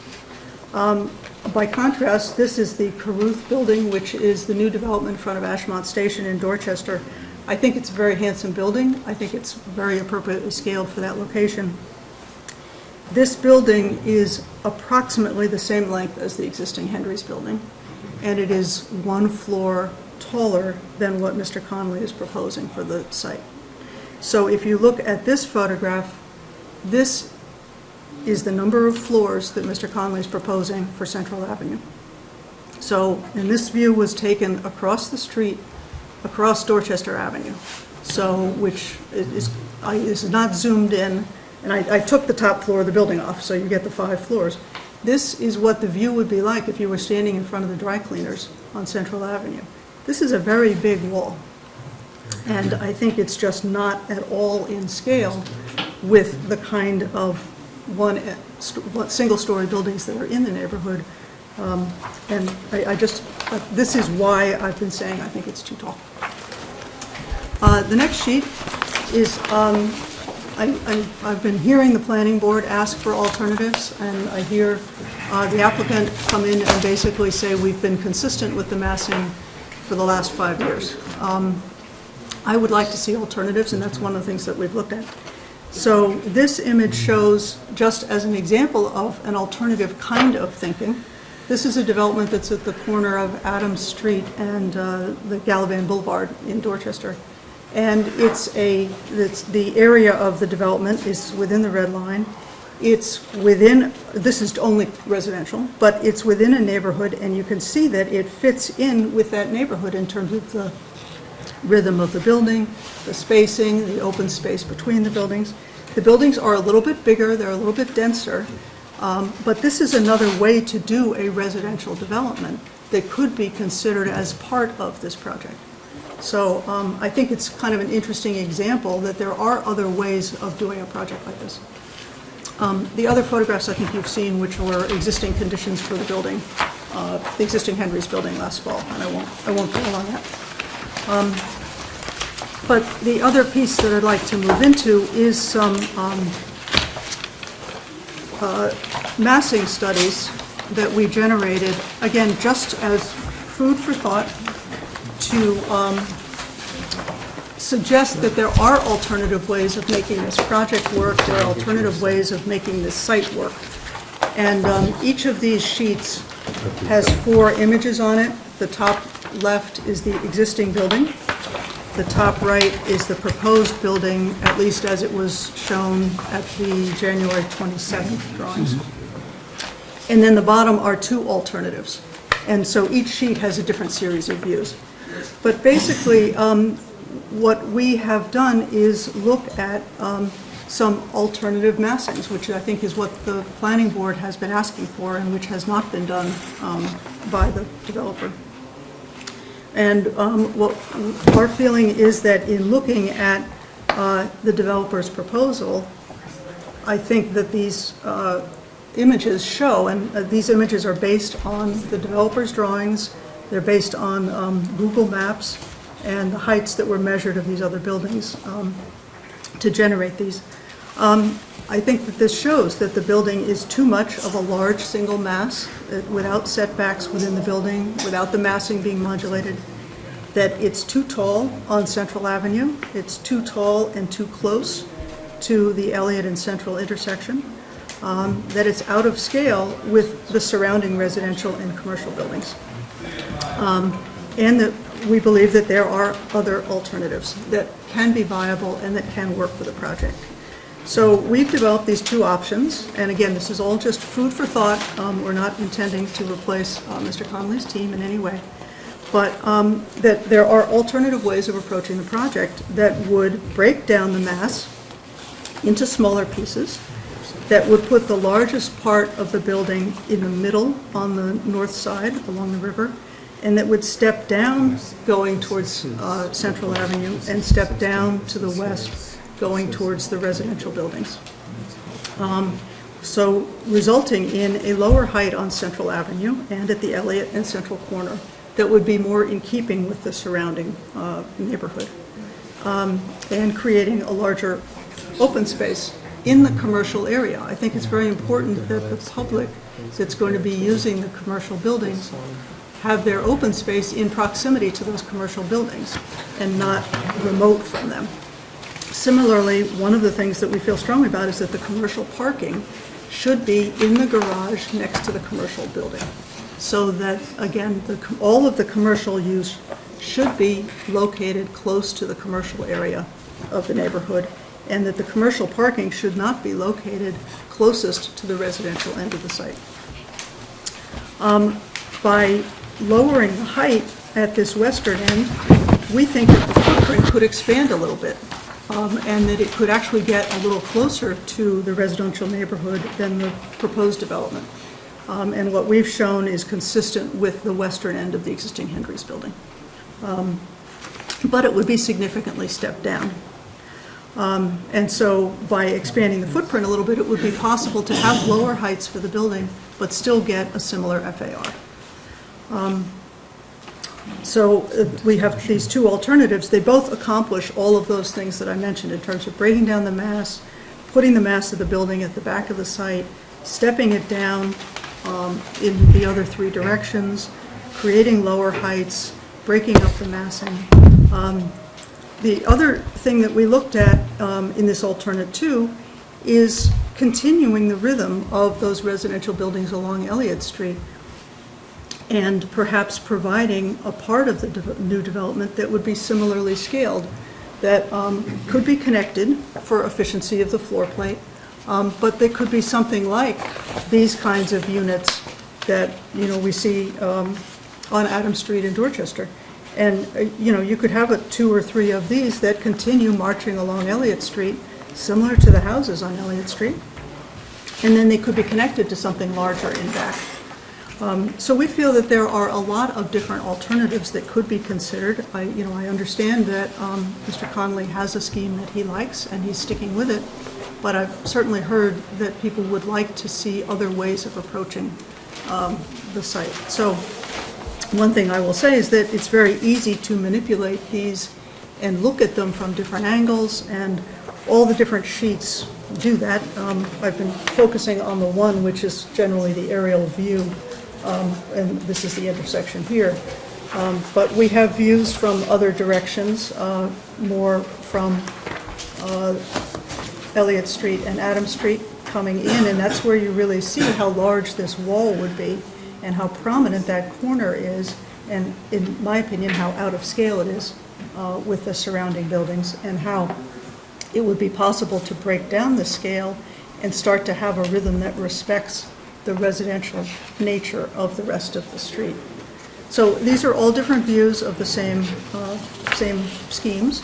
By contrast, this is the Caruth building, which is the new development in front of Ashmont Station in Dorchester. I think it's a very handsome building. I think it's very appropriately scaled for that location. This building is approximately the same length as the existing Henry's building, and it is one floor taller than what Mr. Conley is proposing for the site. So if you look at this photograph, this is the number of floors that Mr. Conley is proposing for Central Avenue. So, and this view was taken across the street, across Dorchester Avenue, so which is not zoomed in, and I took the top floor of the building off, so you get the 5 floors. This is what the view would be like if you were standing in front of the dry cleaners on Central Avenue. This is a very big wall, and I think it's just not at all in scale with the kind of single-story buildings that are in the neighborhood. And this is why I've been saying I think it's too tall. The next sheet is, I've been hearing the planning board ask for alternatives, and I hear the applicant come in and basically say we've been consistent with the massing for the last 5 years. I would like to see alternatives, and that's one of the things that we've looked at. So this image shows, just as an example of an alternative kind of thinking, this is a development that's at the corner of Adams Street and the Gallivan Boulevard in Dorchester. And the area of the development is within the red line. It's within, this is only residential, but it's within a neighborhood, and you can see that it fits in with that neighborhood in terms of the rhythm of the building, the spacing, the open space between the buildings. The buildings are a little bit bigger, they're a little bit denser, but this is another way to do a residential development that could be considered as part of this project. So I think it's kind of an interesting example that there are other ways of doing a project like this. The other photographs I think you've seen, which were existing conditions for the building, the existing Henry's building last fall, and I won't dwell on that. But the other piece that I'd like to move into is some massing studies that we generated, again, just as food for thought, to suggest that there are alternative ways of making this project work, there are alternative ways of making this site work. And each of these sheets has 4 images on it. The top left is the existing building. The top right is the proposed building, at least as it was shown at the January 27th drawings. And then the bottom are 2 alternatives. And so each sheet has a different series of views. But basically, what we have done is look at some alternative massings, which I think is what the planning board has been asking for and which has not been done by the developer. And what our feeling is that in looking at the developer's proposal, I think that these images show, and these images are based on the developer's drawings, they're based on Google Maps and the heights that were measured of these other buildings to generate these. I think that this shows that the building is too much of a large single mass without setbacks within the building, without the massing being modulated, that it's too tall on Central Avenue, it's too tall and too close to the Elliott and Central intersection, that it's out of scale with the surrounding residential and commercial buildings. And that we believe that there are other alternatives that can be viable and that can work for the project. So we've developed these 2 options, and again, this is all just food for thought. We're not intending to replace Mr. Conley's team in any way, but that there are alternative ways of approaching the project that would break down the mass into smaller pieces, that would put the largest part of the building in the middle on the north side along the river, and that would step down going towards Central Avenue and step down to the west going towards the residential buildings. So resulting in a lower height on Central Avenue and at the Elliott and Central corner that would be more in keeping with the surrounding neighborhood, and creating a larger open space in the commercial area. I think it's very important that the public that's going to be using the commercial buildings have their open space in proximity to those commercial buildings and not remote from them. Similarly, one of the things that we feel strongly about is that the commercial parking should be in the garage next to the commercial building. So that, again, all of the commercial use should be located close to the commercial area of the neighborhood, and that the commercial parking should not be located closest to the residential end of the site. By lowering the height at this western end, we think that the footprint could expand a little bit, and that it could actually get a little closer to the residential neighborhood than the proposed development. And what we've shown is consistent with the western end of the existing Hendry's building. But it would be significantly stepped down. And so by expanding the footprint a little bit, it would be possible to have lower heights for the building, but still get a similar FAR. So we have these two alternatives. They both accomplish all of those things that I mentioned in terms of breaking down the mass, putting the mass of the building at the back of the site, stepping it down in the other three directions, creating lower heights, breaking up the massing. The other thing that we looked at in this alternate two is continuing the rhythm of those residential buildings along Elliott Street, and perhaps providing a part of the new development that would be similarly scaled, that could be connected for efficiency of the floor plate, but they could be something like these kinds of units that, you know, we see on Adams Street in Dorchester. And, you know, you could have 2 or 3 of these that continue marching along Elliott Street, similar to the houses on Elliott Street, and then they could be connected to something larger in back. So we feel that there are a lot of different alternatives that could be considered. I understand that Mr. Conley has a scheme that he likes and he's sticking with it, but I've certainly heard that people would like to see other ways of approaching the site. So one thing I will say is that it's very easy to manipulate these and look at them from different angles, and all the different sheets do that. I've been focusing on the one which is generally the aerial view, and this is the intersection here. But we have views from other directions, more from Elliott Street and Adams Street coming in, and that's where you really see how large this wall would be and how prominent that corner is, and in my opinion, how out of scale it is with the surrounding buildings, and how it would be possible to break down the scale and start to have a rhythm that respects the residential nature of the rest of the street. So these are all different views of the same schemes,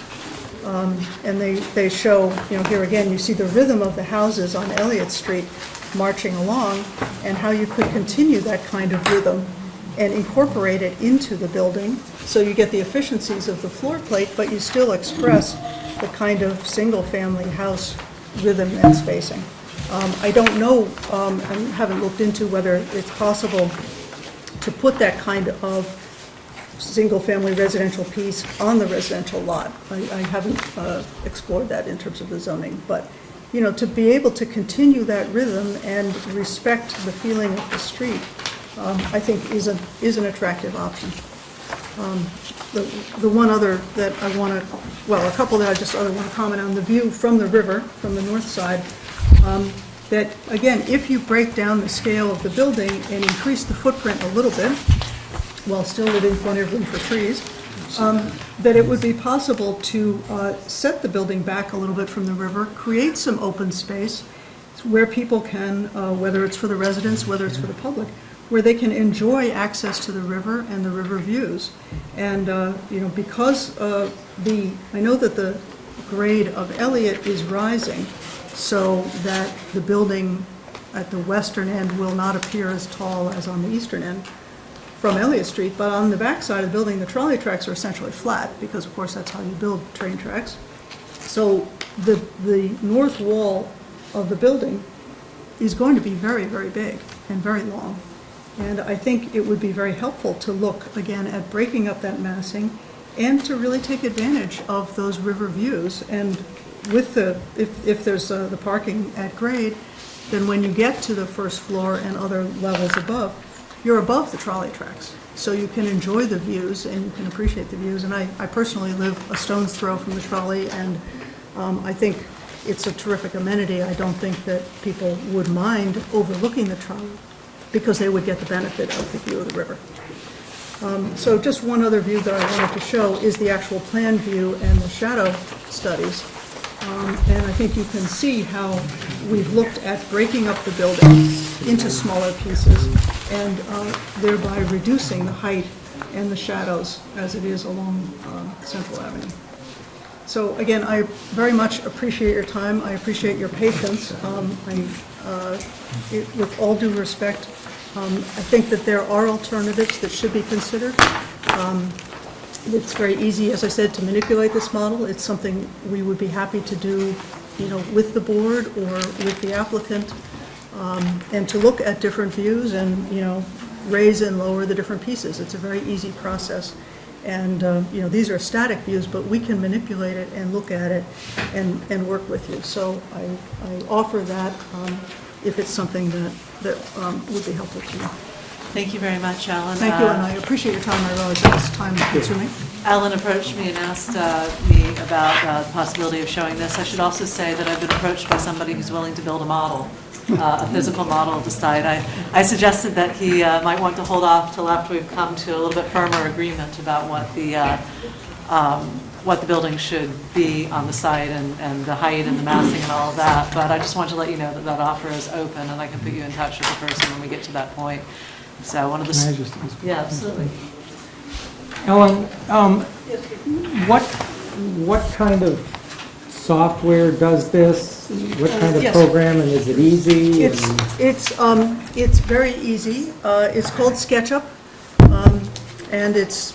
and they show, you know, here again, you see the rhythm of the houses on Elliott Street marching along, and how you could continue that kind of rhythm and incorporate it into the building, so you get the efficiencies of the floor plate, but you still express the kind of single-family house rhythm and spacing. I don't know, I haven't looked into whether it's possible to put that kind of single-family residential piece on the residential lot. I haven't explored that in terms of the zoning, but you know, to be able to continue that rhythm and respect the feeling of the street, I think is an attractive option. The one other that I want to, well, a couple that I just want to comment on, the view from the river, from the north side, that, again, if you break down the scale of the building and increase the footprint a little bit, while still leaving plenty of room for trees, that it would be possible to set the building back a little bit from the river, create some open space where people can, whether it's for the residents, whether it's for the public, where they can enjoy access to the river and the river views. And, you know, because I know that the grade of Elliott is rising, so that the building at the western end will not appear as tall as on the eastern end from Elliott Street, but on the back side of the building, the trolley tracks are essentially flat, because of course that's how you build train tracks. So the north wall of the building is going to be very, very big and very long. And I think it would be very helpful to look again at breaking up that massing and to really take advantage of those river views. And with if there's the parking at grade, then when you get to the first floor and other levels above, you're above the trolley tracks. So you can enjoy the views and you can appreciate the views. And I personally live a stone's throw from the trolley, and I think it's a terrific amenity. I don't think that people would mind overlooking the trolley because they would get the benefit of the view of the river. So just one other view that I wanted to show is the actual plan view and the shadow studies. And I think you can see how we've looked at breaking up the building into smaller pieces and thereby reducing the height and the shadows as it is along Central Avenue. So again, I very much appreciate your time. I appreciate your patience. With all due respect, I think that there are alternatives that should be considered. It's very easy, as I said, to manipulate this model. It's something we would be happy to do, with the board or with the applicant, and to look at different views and, raise and lower the different pieces. It's a very easy process. And, these are static views, but we can manipulate it and look at it and work with you. So I offer that if it's something that would be helpful to you. Thank you very much, Alan. Thank you, and I appreciate your time. I realize it's time consuming. Alan approached me and asked me about the possibility of showing this. I should also say that I've been approached by somebody who's willing to build a model, a physical model of the site. I suggested that he might want to hold off till after we've come to a little bit firmer agreement about what the building should be on the site and the height and the massing and all of that. But I just want to let you know that that offer is open, and I can put you in touch with the person when we get to that point. So one of the... Can I just ask? Yeah, absolutely. Ellen, what kind of software does this? What kind of Yes. program, and is it easy? It's very easy. It's called SketchUp, and it's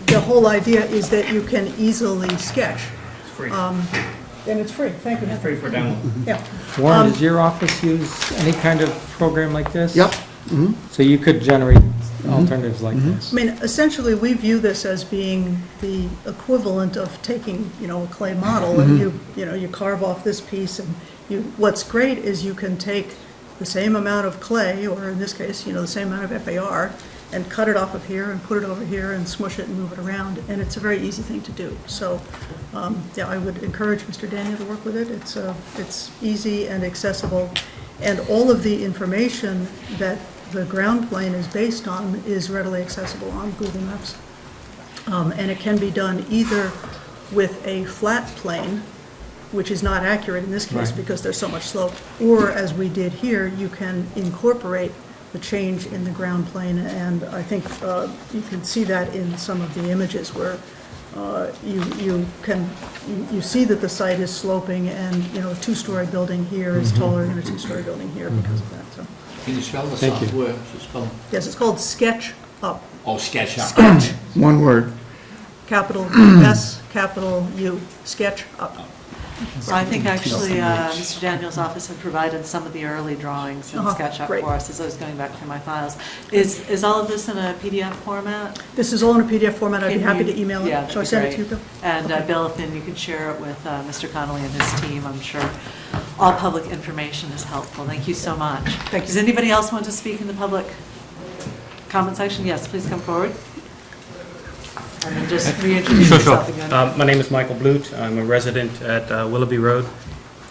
the whole idea is that you can easily sketch. It's free. And it's free. Thank you. It's free for download. Yeah. Warren, does your office use any kind of program like this? Yep. So you could generate alternatives like this? I mean, essentially, we view this as being the equivalent of taking, a clay model, and you carve off this piece, and what's great is you can take the same amount of clay, or in this case, the same amount of FAR, and cut it off of here and put it over here and smush it and move it around, and it's a very easy thing to do. So, I would encourage Mr. Daniel to work with it. It's easy and accessible, and all of the information that the ground plane is based on is readily accessible on Google Maps. And it can be done either with a flat plane, which is not accurate in this case because there's so much slope, or as we did here, you can incorporate the change in the ground plane, and I think you can see that in some of the images where you see that the site is sloping, and a two-story building here is taller than a two-story building here because of that. So. Can you spell the Thank you. software? Yes, it's called SketchUp. Oh, SketchUp. Sketch. One word. Capital S, capital U, SketchUp. So I think actually Mr. Daniel's office had provided some of the early drawings in SketchUp great. for us as I was going back through my files. Is all of this in a PDF format? This is all in a PDF format. I'd be Can happy you- to email it. yeah, Shall I that'd send be it to you, great. Bill? And Okay. Bill, if then you could share it with Mr. Connolly and his team, I'm sure all public information is helpful. Thank you so much. Thank you. Does anybody else want to speak in the public comment section? Yes, please come forward. And then just reintroduce yourself again. My name is Michael Blute. I'm a resident at Willoughby Road.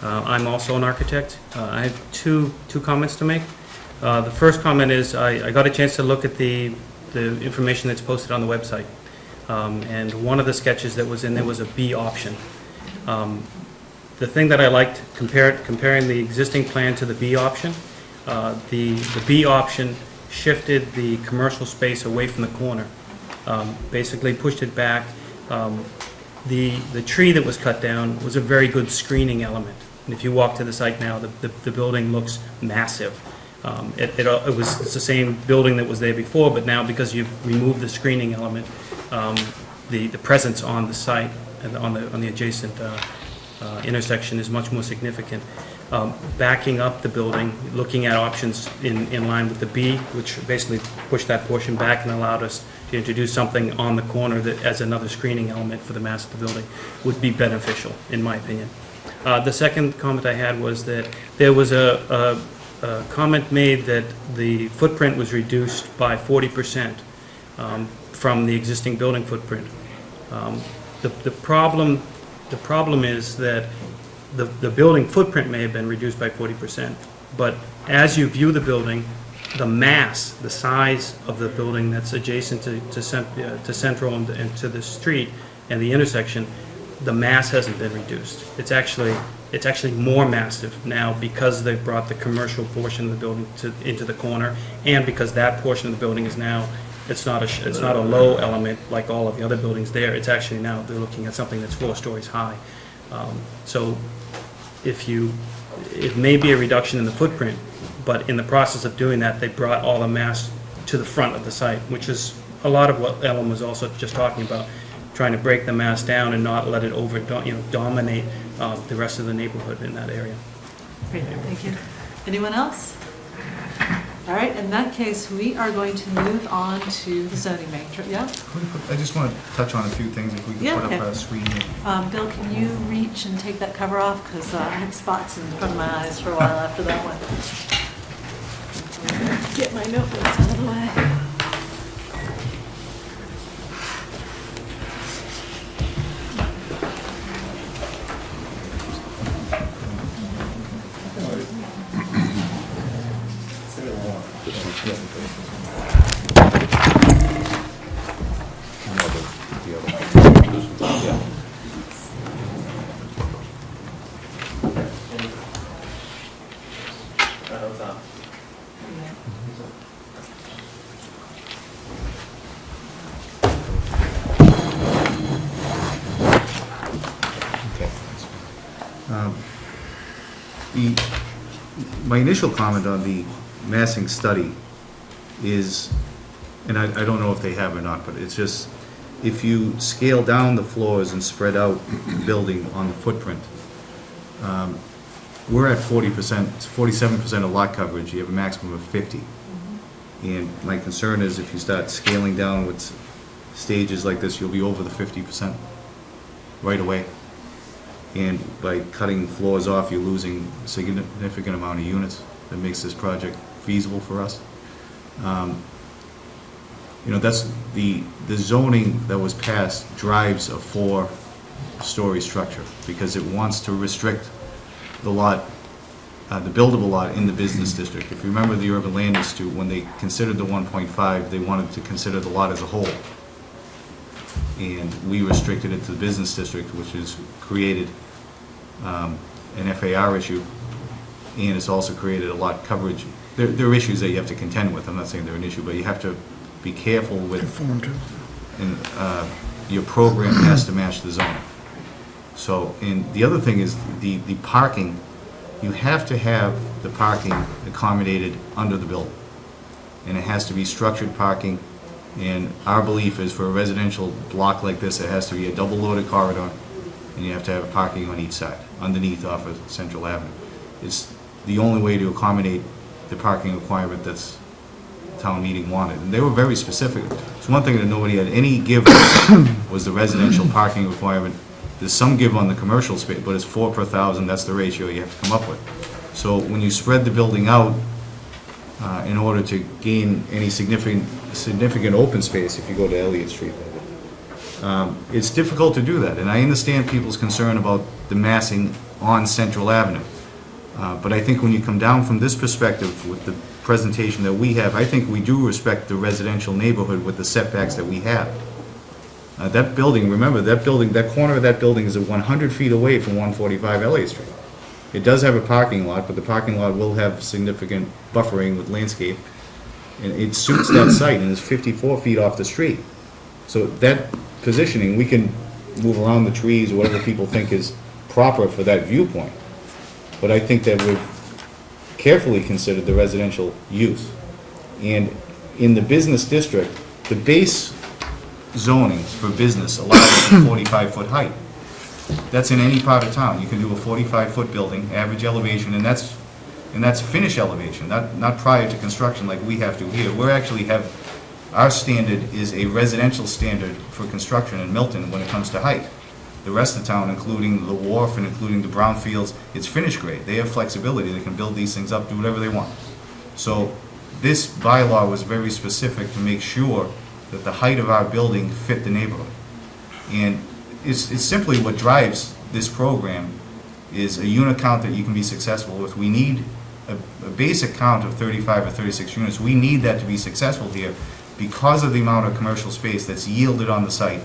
I'm also an architect. I have two comments to make. The first comment is I got a chance to look at the information that's posted on the website. And one of the sketches that was in there was a B option. The thing that I liked, comparing the existing plan to the B option, the B option shifted the commercial space away from the corner, basically pushed it back. The tree that was cut down was a very good screening element. And if you walk to the site now, the building looks massive. It's the same building that was there before, but now because you've removed the screening element, the presence on the site and on the adjacent intersection is much more significant. Backing up the building, looking at options in line with the B, which basically pushed that portion back and allowed us to introduce something on the corner that as another screening element for the mass of the building would be beneficial, in my opinion. The second comment I had was that there was a comment made that the footprint was reduced by 40% from the existing building footprint. The problem is that the building footprint may have been reduced by 40%, but as you view the building, the mass, the size of the building that's adjacent to Central and to the street and the intersection, the mass hasn't been reduced. It's actually more massive now because they've brought the commercial portion of the building into the corner, and because that portion of the building is now, it's not a low element like all of the other buildings there. It's actually now, they're looking at something that's 4 stories high. So it may be a reduction in the footprint, but in the process of doing that, they brought all the mass to the front of the site, which is a lot of what Ellen was also just talking about, trying to break the mass down and not let it dominate the rest of the neighborhood in that area. Great, thank you. Anyone else? All right, in that case, we are going to move on to the zoning matrix. Yeah? I just want to touch on a few things, if we could put up a screen here. Bill, can you reach and take that cover off? Because I had spots in front of my eyes for a while after that one. Get my notebooks out of the way. My initial comment on the massing study is, and I don't know if they have or not, but it's just, if you scale down the floors and spread out the building on the footprint, we're at 40%, 47% of lot coverage, you have a maximum of 50. And my concern is if you start scaling down with stages like this, you'll be over the 50% right away. And by cutting floors off, you're losing a significant amount of units. That makes this project feasible for us. That's the zoning that was passed drives a 4-story structure because it wants to restrict the lot, the buildable lot in the business district. If you remember the Urban Land Institute, when they considered the 1.5, they wanted to consider the lot as a whole. And we restricted it to the business district, which has created an FAR issue, and it's also created a lot coverage. There are issues that you have to contend with. I'm not saying they're an issue, but you have to be careful with, and your program has to match the zone. So, and the other thing is the parking. You have to have the parking accommodated under the building, and it has to be structured parking. And our belief is for a residential block like this, it has to be a double-loaded corridor, and you have to have parking on each side, underneath off of Central Avenue. It's the only way to accommodate the parking requirement that's town meeting wanted. And they were very specific. It's one thing that nobody had any give was the residential parking requirement. There's some give on the commercial space, but it's 4 per 1,000, that's the ratio you have to come up with. So when you spread the building out, in order to gain any significant open space, if you go to Elliott Street, it's difficult to do that. And I understand people's concern about the massing on Central Avenue. But I think when you come down from this perspective with the presentation that we have, I think we do respect the residential neighborhood with the setbacks that we have. That building, remember, that corner of that building is 100 feet away from 145 Elliott Street. It does have a parking lot, but the parking lot will have significant buffering with landscape. And it suits that site, and it's 54 feet off the street. So that positioning, we can move around the trees or whatever people think is proper for that viewpoint. but I think that we've carefully considered the residential use. And in the business district, the base zoning for business allows a 45-foot height. That's in any part of town. You can do a 45-foot building, average elevation, and that's finish elevation, not prior to construction like we have to here. We actually have, our standard is a residential standard for construction in Milton when it comes to height. The rest of town, including the wharf and including the brownfields, it's finish grade. They have flexibility. They can build these things up, do whatever they want. So this bylaw was very specific to make sure that the height of our building fit the neighborhood. And it's simply what drives this program is a unit count that you can be successful with. We need a basic count of 35 or 36 units. We need that to be successful here because of the amount of commercial space that's yielded on the site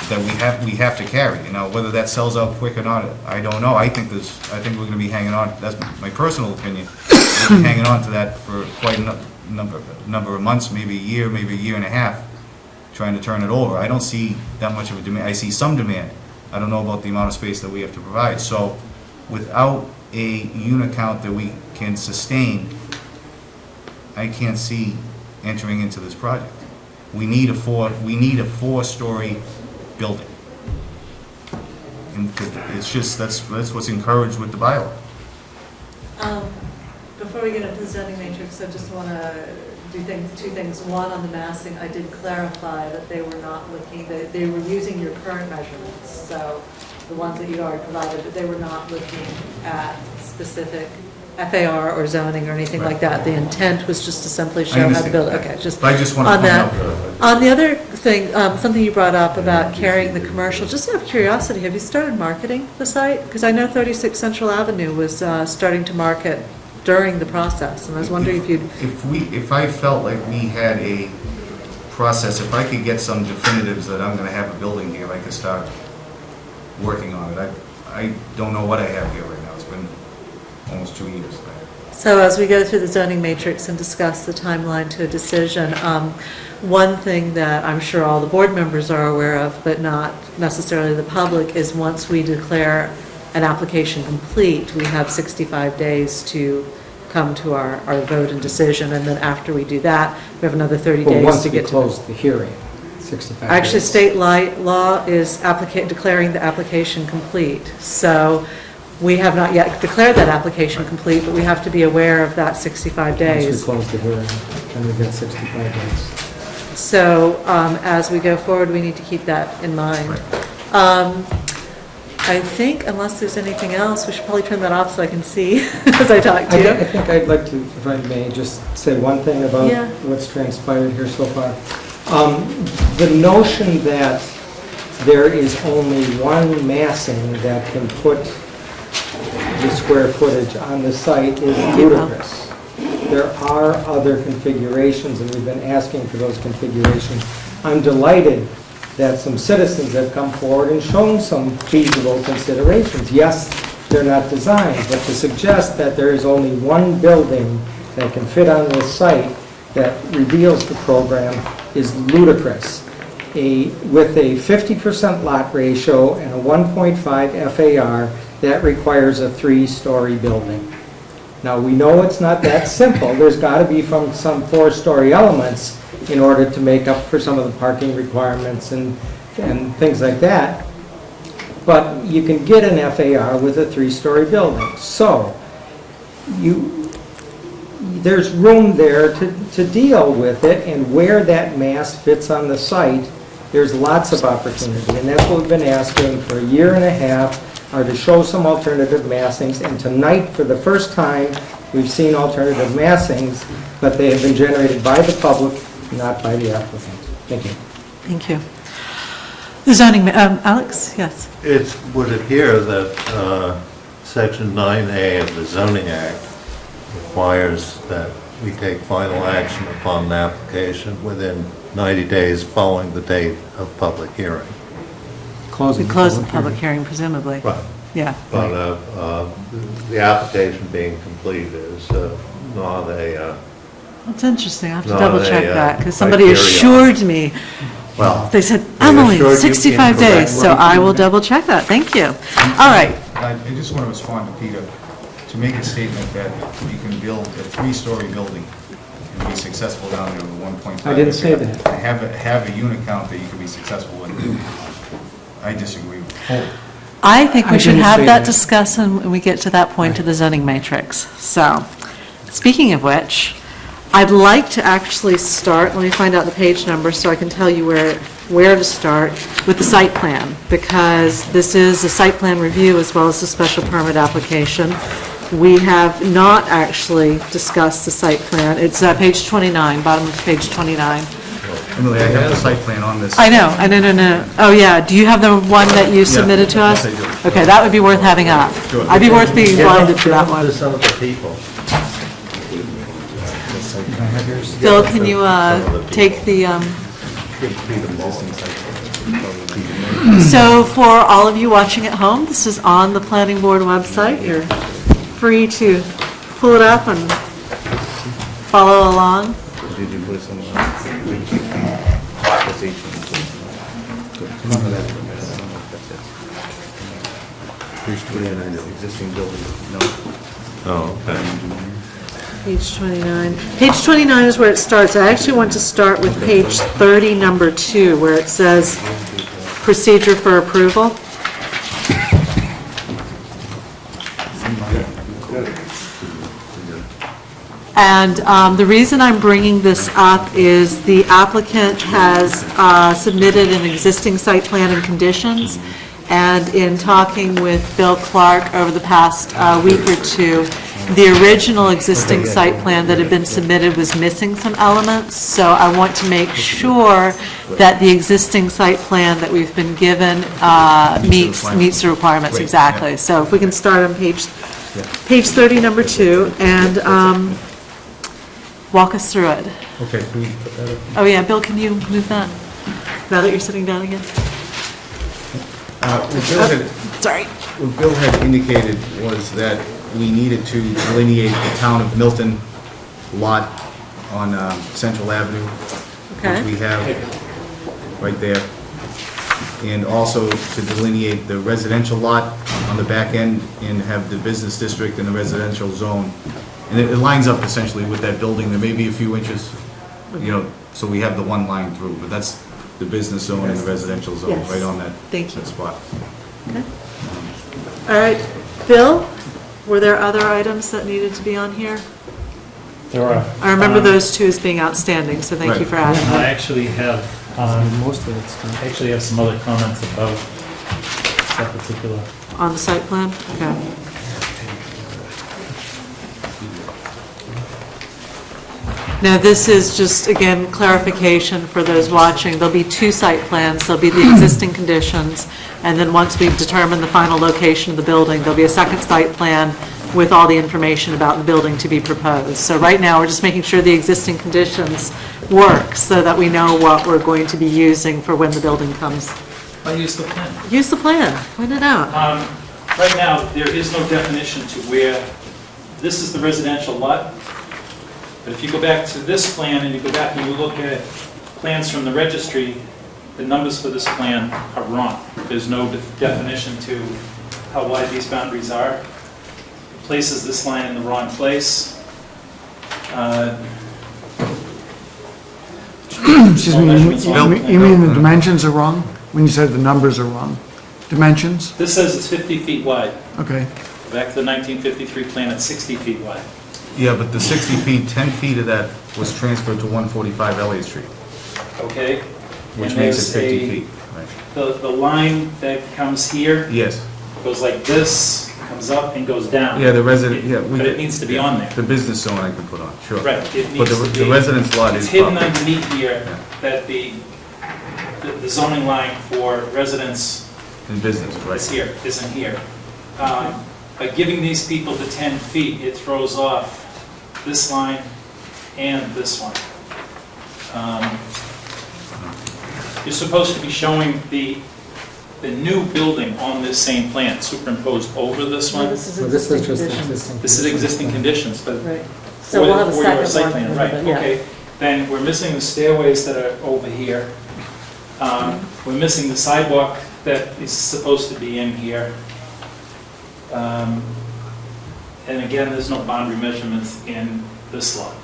that we have to carry. You know, whether that sells out quick or not, I don't know. I think we're going to be hanging on. That's my personal opinion. We'll be hanging on to that for quite a number of months, maybe a year and a half, trying to turn it over. I don't see that much of a demand. I see some demand. I don't know about the amount of space that we have to provide. So without a unit count that we can sustain, I can't see entering into this project. We need a four-story building. And it's just, that's what's encouraged with the bylaw. Before we get into the zoning matrix, I just want to do two things. One, on the massing, I did clarify that they were not looking, they were using your current measurements, so the ones that you already provided, but they were not looking at specific FAR or zoning or anything like that. The intent was just to simply show how to build. Okay, just I just want to on point that. out On the other thing, something you brought up about carrying the commercial, just out of curiosity, have you started marketing the site? Because I know 36 Central Avenue was starting to market during the process, and I was wondering if you'd... If I felt like we had a process, if I could get some definitives that I'm going to have a building here, I could start working on it. I don't know what I have here right now. It's been almost 2 years. So as we go through the zoning matrix and discuss the timeline to a decision, one thing that I'm sure all the board members are aware of, but not necessarily the public, is once we declare an application complete, we have 65 days to come to our vote and decision, and then after we do that, we have another 30 days to get to... Once we close the hearing, 65 Actually, days. state law is declaring the application complete. So we have not yet declared that application complete, but we have to be aware of that 65 days. Once we close the hearing, then we've got 65 days. So as we go forward, we need to keep that in mind. I think, unless there's anything else, we should probably turn that off so I can see as I talk to you. I think I'd like to, if I may, just say one thing about what's transpired here so far. The notion that there is only one massing that can put the square footage on the site is ludicrous. There are other configurations, and we've been asking for those configurations. I'm delighted that some citizens have come forward and shown some feasible considerations. Yes, they're not designed, but to suggest that there is only one building that can fit on this site that reveals the program is ludicrous. With a 50% lot ratio and a 1.5 FAR, that requires a 3-story building. Now, we know it's not that simple. There's got to be some 4-story elements in order to make up for some of the parking requirements and things like that. But you can get an FAR with a 3-story building. So there's room there to deal with it, and where that mass fits on the site, there's lots of opportunity. And that's what we've been asking for a year and a half, are to show some alternative massings. And tonight, for the first time, we've seen alternative massings, but they have been generated by the public, not by the applicant. Thank you. Thank you. The zoning, Alex, yes. It would appear that Section 9A of the Zoning Act requires that we take final action upon an application within 90 days following the date of public hearing. We close the public hearing, presumably. Right. Yeah. But the application being complete is not a... That's interesting. I have to not double check a, that, because somebody criteria. assured me. Well, They said, they Emily, assured you 65 incorrectly. days, so I will double check that. Thank you. All right. I just want to respond to Peter. to make a statement that you can build a 3-story building and be successful down there with 1.5. I didn't say that. Have a unit count that you can be successful with. I disagree fully. I think we I should didn't have say that that. discussion when we get to that point to the zoning matrix. So, speaking of which, I'd like to actually start, let me find out the page number so I can tell you where to start with the site plan, because this is a site plan review as well as a special permit application. We have not actually discussed the site plan. It's page 29, bottom of page 29. Emily, I have the site plan on this. I know. Oh, yeah, do you have the one that you submitted to us? Yes, I do. Okay, that would be worth having up. Sure. I'd be worth being blinded to that one. To some of the people. Phil, can you take the, so for all of you watching at home, this is on the planning board website. You're free to pull it up and follow along. Did you put it somewhere else? That's 18. Page 29, existing building. No. Oh, okay. Page 29. Page 29 is where it starts. I actually want to start with page 30, number 2, where it says procedure for approval. And the reason I'm bringing this up is the applicant has submitted an existing site plan and conditions, and in talking with Bill Clark over the past week or two, the original existing site plan that had been submitted was missing some elements, so I want to make sure that the existing site plan that we've been given meets the requirements, exactly. So if we can start on page 30, number 2, and walk us through it. Okay, can we put that up? Oh, yeah, Bill, can you move that, now that you're sitting down again? Sorry. What Bill had indicated was that we needed to delineate the town of Milton lot on Central Avenue, Okay. which we have right there, and also to delineate the residential lot on the back end and have the business district and the residential zone. And it lines up essentially with that building. There may be a few inches, so we have the one line through, but that's the business zone and the residential zone, Yes. right on that Thank you. that spot. Okay. All right, Bill, were there other items that needed to be on here? There are. I remember those two as being outstanding, so thank you for adding I them. actually have, Most of it's done. I actually have some other comments about that particular. On the site plan? Okay. Now, this is just, again, clarification for those watching. There'll be 2 site plans. There'll be the existing conditions, and then once we've determined the final location of the building, there'll be a second site plan with all the information about the building to be proposed. So right now, we're just making sure the existing conditions work so that we know what we're going to be using for when the building comes. I use the plan. Use the plan, point it out. Right now, there is no definition to where, this is the residential lot, but if you go back to this plan and you go back and you look at plans from the registry, the numbers for this plan are wrong. There's no definition to how wide these boundaries are. It places this line in the wrong place. Excuse me, you mean the dimensions are wrong? When you said the numbers are wrong? Dimensions? This says it's 50 feet wide. Okay. Back to the 1953 plan, it's 60 feet wide. Yeah, but the 60 feet, 10 feet of that was transferred to 145 Elliott Street, Okay? which And makes it there's 50 feet. Right. The line that comes here Yes. goes like this, comes up and goes down. Yeah, the resident, yeah. But it needs to be on there. The business zone I can put on, sure. Right, it But needs to the be. residence lot is. It's hidden proper. underneath here Yeah. that the zoning line for residents In business, is right. here, isn't here. By giving these people the 10 feet, it throws off this line and this one. You're supposed to be showing the new building on this same plan, superimposed over this one. This is So this is existing just conditions. existing. This is existing conditions, but Right. So we'll have a for your second site one. plan, right, Yeah. okay. Then we're missing the stairways that are over here. We're missing the sidewalk that is supposed to be in here. And again, there's no boundary measurements in this lot.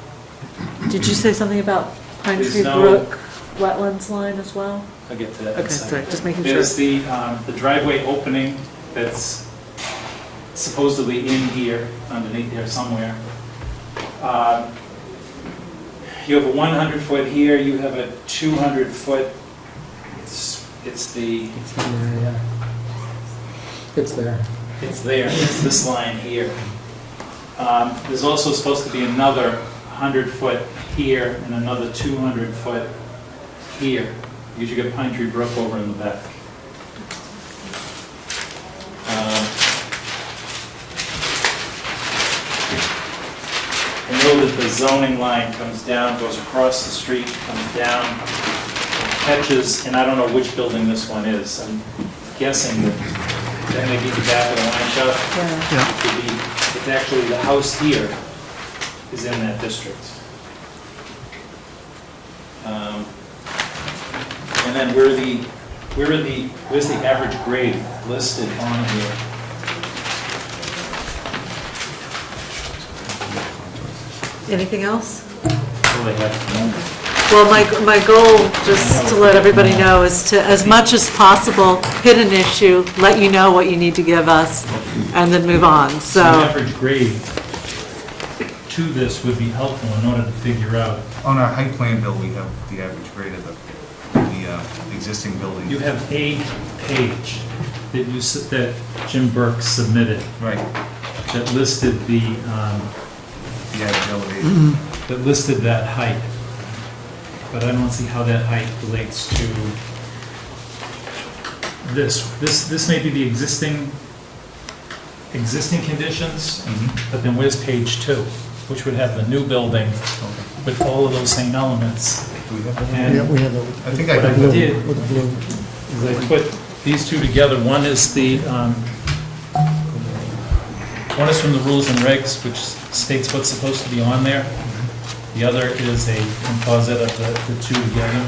Did you say something about Pine There's Tree no- Brook wetlands line as well? I'll get to that in a Okay, second. sorry, just making sure. There's the driveway opening that's supposedly in here, underneath there somewhere. You have a 100-foot here, you have a 200-foot, it's the, It's there. it's there, it's this line here. There's also supposed to be another 100-foot here and another 200-foot here, because you got Pine Tree Brook over in the back. I know that the zoning line comes down, goes across the street, comes down, catches, and I don't know which building this one is. I'm guessing that may be the back of the line shop. Yeah. It could be, it's actually the house here is in that district. And then where's the average grade listed on here? Anything else? Well, they have Well, my goal, just to let everybody know, is to, as much as possible, hit an issue, let you know what you need to give us, and then move on, The so. average grade to this would be helpful in order to figure out. On our height plan bill, we have the average grade of the existing building. You have a page that that Jim Burke submitted. Right. That listed the average elevation. That listed that height. But I don't see how that height relates to this. This may be the existing conditions, but then where's page 2, which would have the new building with all of those same elements. Do we have that? And Yeah, we have that. I think what I do. did With the blue. is I put these two together. One is from the rules and regs, which states what's supposed to be on there. The other is a composite of the two together.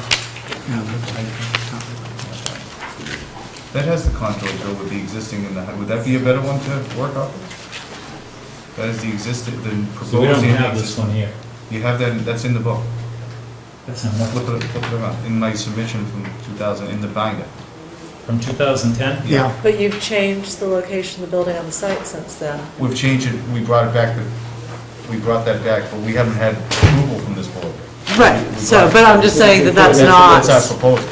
That has the contour bill with the existing and the height. Would that be a better one to work off of? That is the existing, the proposed. So we don't and have this existing. one here. You have that, that's in the book. That's in what? Flip it around, in my submission from 2000, in the binder. From 2010? Yeah. But you've changed the location of the building on the site since then. We've changed it, we brought that back, but we haven't had approval from this board. Right, so, but I'm just saying that that's not, That's our proposal.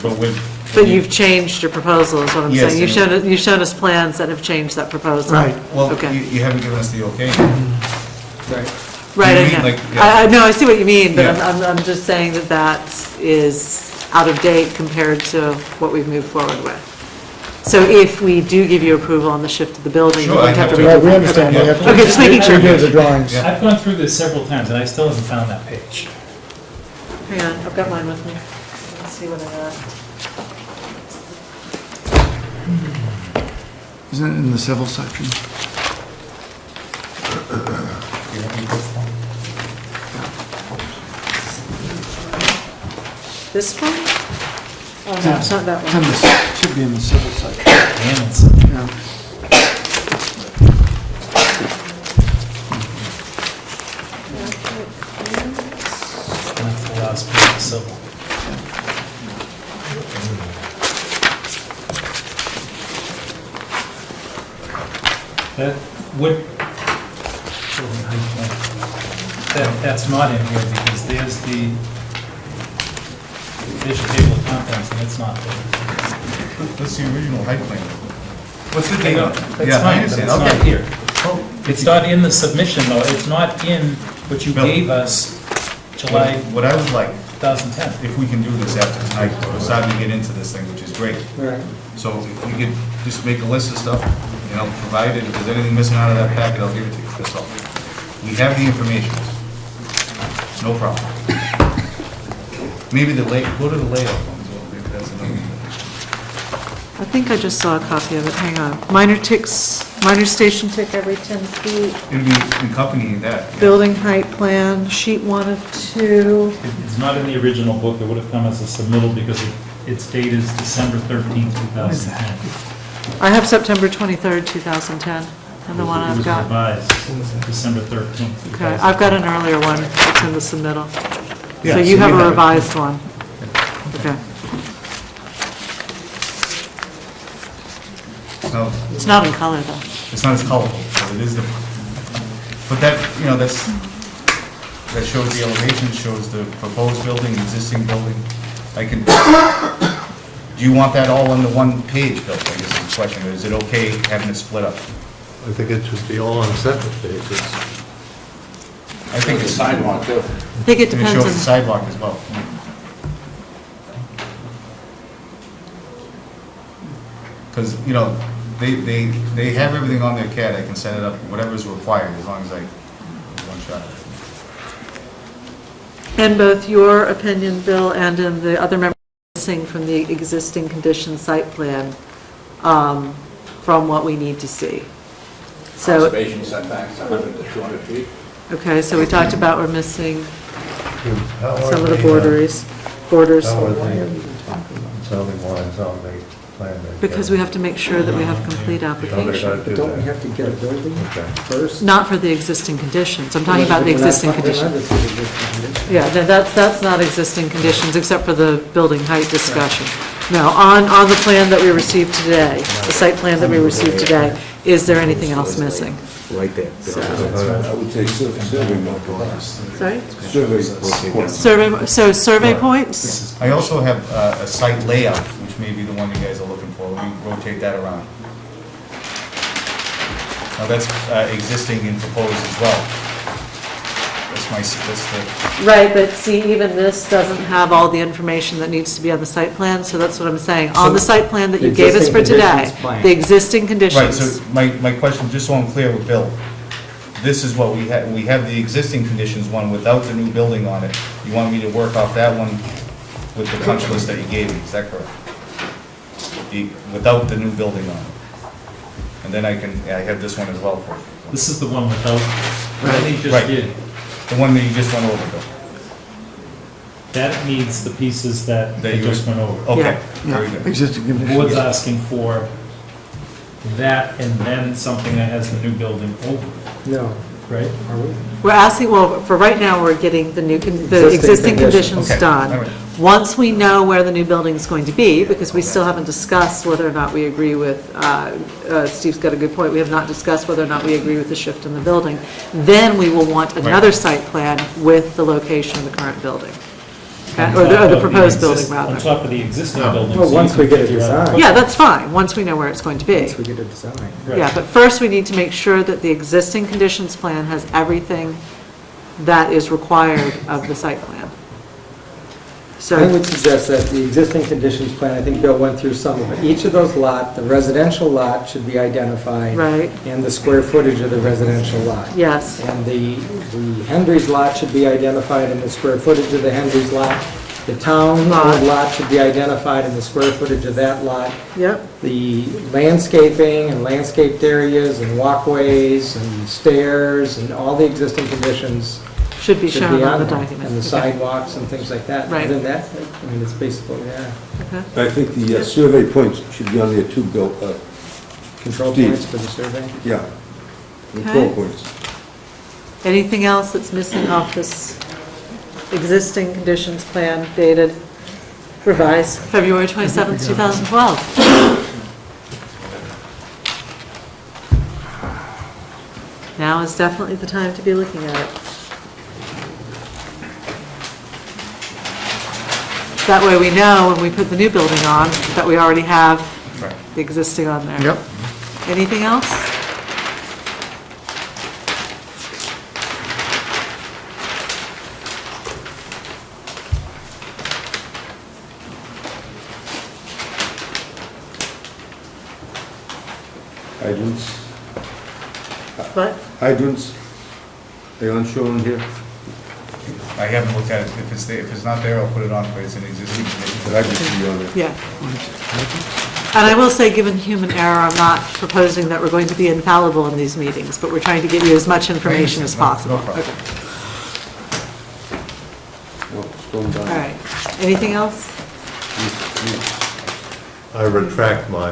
But with. but you've changed your proposal, is what I'm Yes, saying. You've shown us plans that have changed that proposal. Well, Okay. you haven't given us the okay. Right. Right, You I mean, know. like, yeah. I know, I see what you mean, but Yeah. I'm just saying that that is out of date compared to what we've moved forward with. So if we do give you approval on the shift of the building, Sure, we'd I'd have to. have to- Yeah, we understand. We have to- Okay, just making sure. We do the drawings. Yeah. I've gone through this several times, and I still haven't found that page. Hang on, I've got mine with me. Let's see what I got. Isn't it in the civil section? This one? Oh, no, it's not that It's in one. the, should be in the civil section. Yeah. That's the last page of civil. That would, that's not in here because there's your table of contents and it's not there. That's the original height plan. What's the date on it? That's Yeah, I fine, but understand. it's not Okay. here. It's not in the submission though, it's not in what you Bill. gave us July What I would like, 2010. if we can do this after tonight, we're starting to get into this thing, which is great. Right. So if we could just make a list of stuff, provide it, if there's anything missing out of that packet, I'll give it to you, that's all. We have the information, no problem. Maybe go to the layout ones, well, maybe that's another thing. I think I just saw a copy of it, hang on. Minor station tick every 10 feet, It'd be accompanying that. yeah. building height plan, sheet 1 of 2. It's not in the original book, it would have come as a submittal because its date is December 13, 2010. I have September 23rd, 2010. And the one It I've was got. revised December 13th. Okay, I've got an earlier one that's in the submittal. Yeah, So so you have you a have it. revised one. Okay. No, It's not in color, though. it's not as colorful, but it is the, but that, you know, that shows the elevation, shows the proposed building, existing building. I can, do you want that all on the one page, Bill, I guess is the question, or is it okay having it split up? I think it should be all on separate pages. I think it's sidewalk, too. I think it And it depends shows on- the sidewalk as well. Because, you know, they have everything on their CAD, I can set it up, whatever is required, as long as I, one shot. In both your opinion, Bill, and in the other members missing from the existing condition site plan, from what we need to see. So, Conservation setbacks, 100 to 200 feet. okay, so we talked about we're missing How are some of the they, borders. How are they zoning lines on the plan? Because we have to make sure that we have complete application. But don't we have to get a building first? Not for the existing conditions, I'm talking about the existing conditions. Yeah, that's not existing conditions, except for the building height discussion. No, on the plan that we received today, the site plan that we received today, is there anything else missing? Right there. I would say survey marker. Sorry? Survey. Survey points? I also have a site layout, which may be the one you guys are looking for. Let me rotate that around. Now, that's existing and proposed as well. That's the, Right, but see, even this doesn't have all the information that needs to be on the site plan, so that's what I'm saying. On the site plan that you The gave us for existing today, conditions plan. the existing conditions. right, so my question, just so I'm clear with Bill, this is what we have the existing conditions one without the new building on it. You want me to work off that one with the punch list that you gave me, is that correct? Without the new building on it. And then I have this one as well for you. This is the one without, what he just Right. did. The one that you just went over, Bill. That needs the pieces that That they you- just went over. Okay, very good. Existing The conditions. board's asking for that and then something that has the new building over it, No, right? are we? We're asking, well, for right now, we're getting the existing Existing conditions Okay, done. all right. Once we know where the new building's going to be, because we still haven't discussed whether or not we agree with, Steve's got a good point, we have not discussed whether or not we agree with the shift in the building, then we will want another site plan with the location of the current building. Okay? Or the proposed building, On rather. top of the existing building. Well, so you once can we get a figure out- design. Yeah, that's fine, once we know where it's going to be. Once we get a design. Right. Yeah, but first we need to make sure that the existing conditions plan has everything that is required of the site plan. I So, would suggest that the existing conditions plan, I think Bill went through some of it. Each of those lot, the residential lot should be identified. right, And the square footage of the residential lot. yes, And the Hendry's lot should be identified in the square footage of the Hendry's lot. The town lot should be identified in the square footage of that lot. yep, The landscaping and landscaped areas and walkways and stairs and all the existing conditions should be should shown be on on the there. document. And the Okay. sidewalks and things like that. Right. Other than that, I mean, it's basically, yeah. Okay. I think the survey points should be on there too, Bill. Control Steve. points for the survey. Yeah. Control Okay. points. Anything else that's missing off this existing conditions plan dated, revised, February 27th, 2012? Now is definitely the time to be looking at it. That way we know when we put the new building on, that we already have Right. the existing on there. Yep. Anything else? Hydrants. What? Hydrants. They aren't shown here. I haven't looked at it. If it's not there, I'll put it on for it's an existing condition. But I can see on there. Yeah. And I will say, given human error, I'm not proposing that we're going to be infallible in these meetings, but we're trying to get you as much information as possible. No problem. Okay. No, it's going down. All right. Anything else? I retract my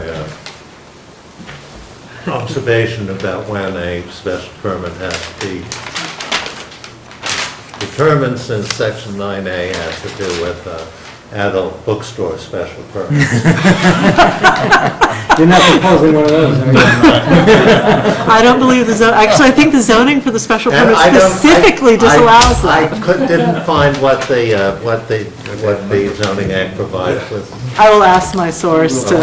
observation about when a special permit has to be determined, since section 9A has to do with adult bookstore special permits. You're not proposing one of those, are you? I don't believe actually, I think the zoning for the special And permit I don't- specifically disallows I that. didn't find what the zoning act provides with. I will ask my source to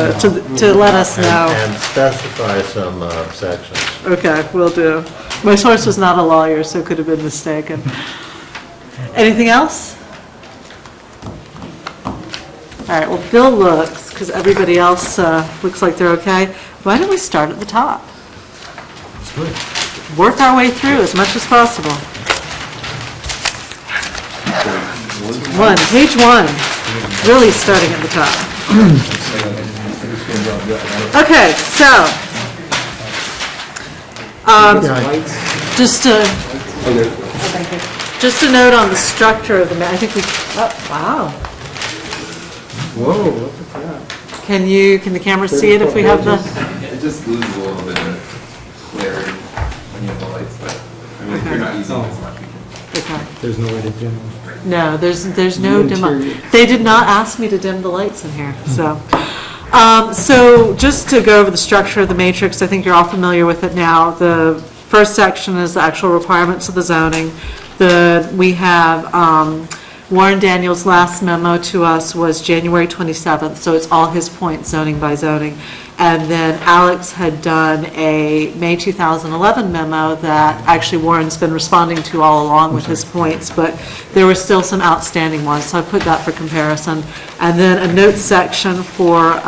let us know. And specify some sections. Okay, will do. My source was not a lawyer, so could have been mistaken. Anything else? All right, well, Bill looks, because everybody else looks like they're okay. Why don't we start at the top? That's good. Work our way through as much as possible. Page one, really starting at the top. Okay, so, just a note on the structure of the, I think we, oh, wow. Whoa, look at that. Can the camera see it if we have the? It just loses a little bit of clarity when you have the lights, but I mean, if you're not using it as much, we can. Okay. There's no way to dim them. No, there's no dim. They did not ask me to dim the lights in here, so. So just to go over the structure of the matrix, I think you're all familiar with it now. The first section is the actual requirements of the zoning. We have Warren Daniels' last memo to us was January 27th, so it's all his points, zoning by zoning. And then Alex had done a May 2011 memo that actually Warren's been responding to all along with his points, but there were still some outstanding ones, so I put that for comparison. And then a notes section for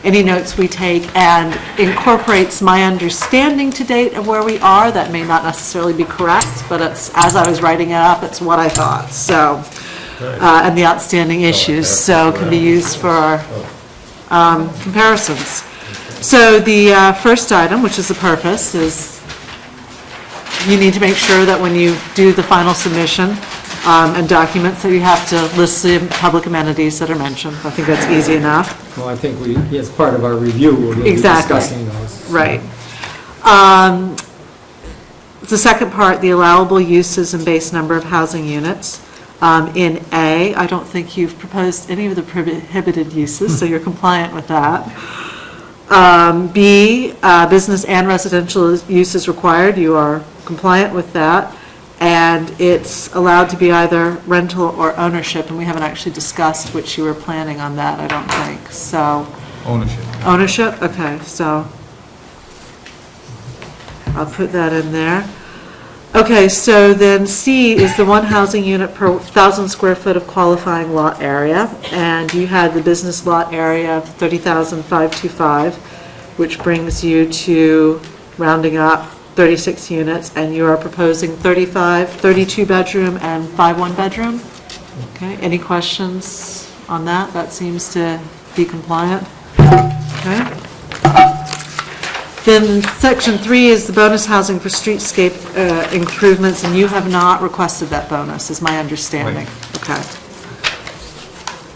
any notes we take, and incorporates my understanding to date of where we are. That may not necessarily be correct, but it's, as I was writing it up, it's what I thought, so, and the outstanding issues, so can be used for our comparisons. So the first item, which is the purpose, is you need to make sure that when you do the final submission and documents, that you have to list the public amenities that are mentioned. I think that's easy enough. Well, I think as part of our review, we'll be discussing those. Right. The second part, the allowable uses and base number of housing units. In A, I don't think you've proposed any of the prohibited uses, so you're compliant with that. B, business and residential uses required, you are compliant with that. And it's allowed to be either rental or ownership, and we haven't actually discussed which you were planning on that, I don't think, so. Ownership. Ownership, okay, so I'll put that in there. Okay, so then C is the one housing unit per 1,000 square foot of qualifying lot area, and you had the business lot area of 30,525, which brings you to, rounding up, 36 units, and you are proposing 32 bedroom and 5 one-bedroom. Okay, any questions on that? That seems to be compliant. Okay. Then section 3 is the bonus housing for streetscape improvements, and you have not requested that bonus, is my understanding. Okay.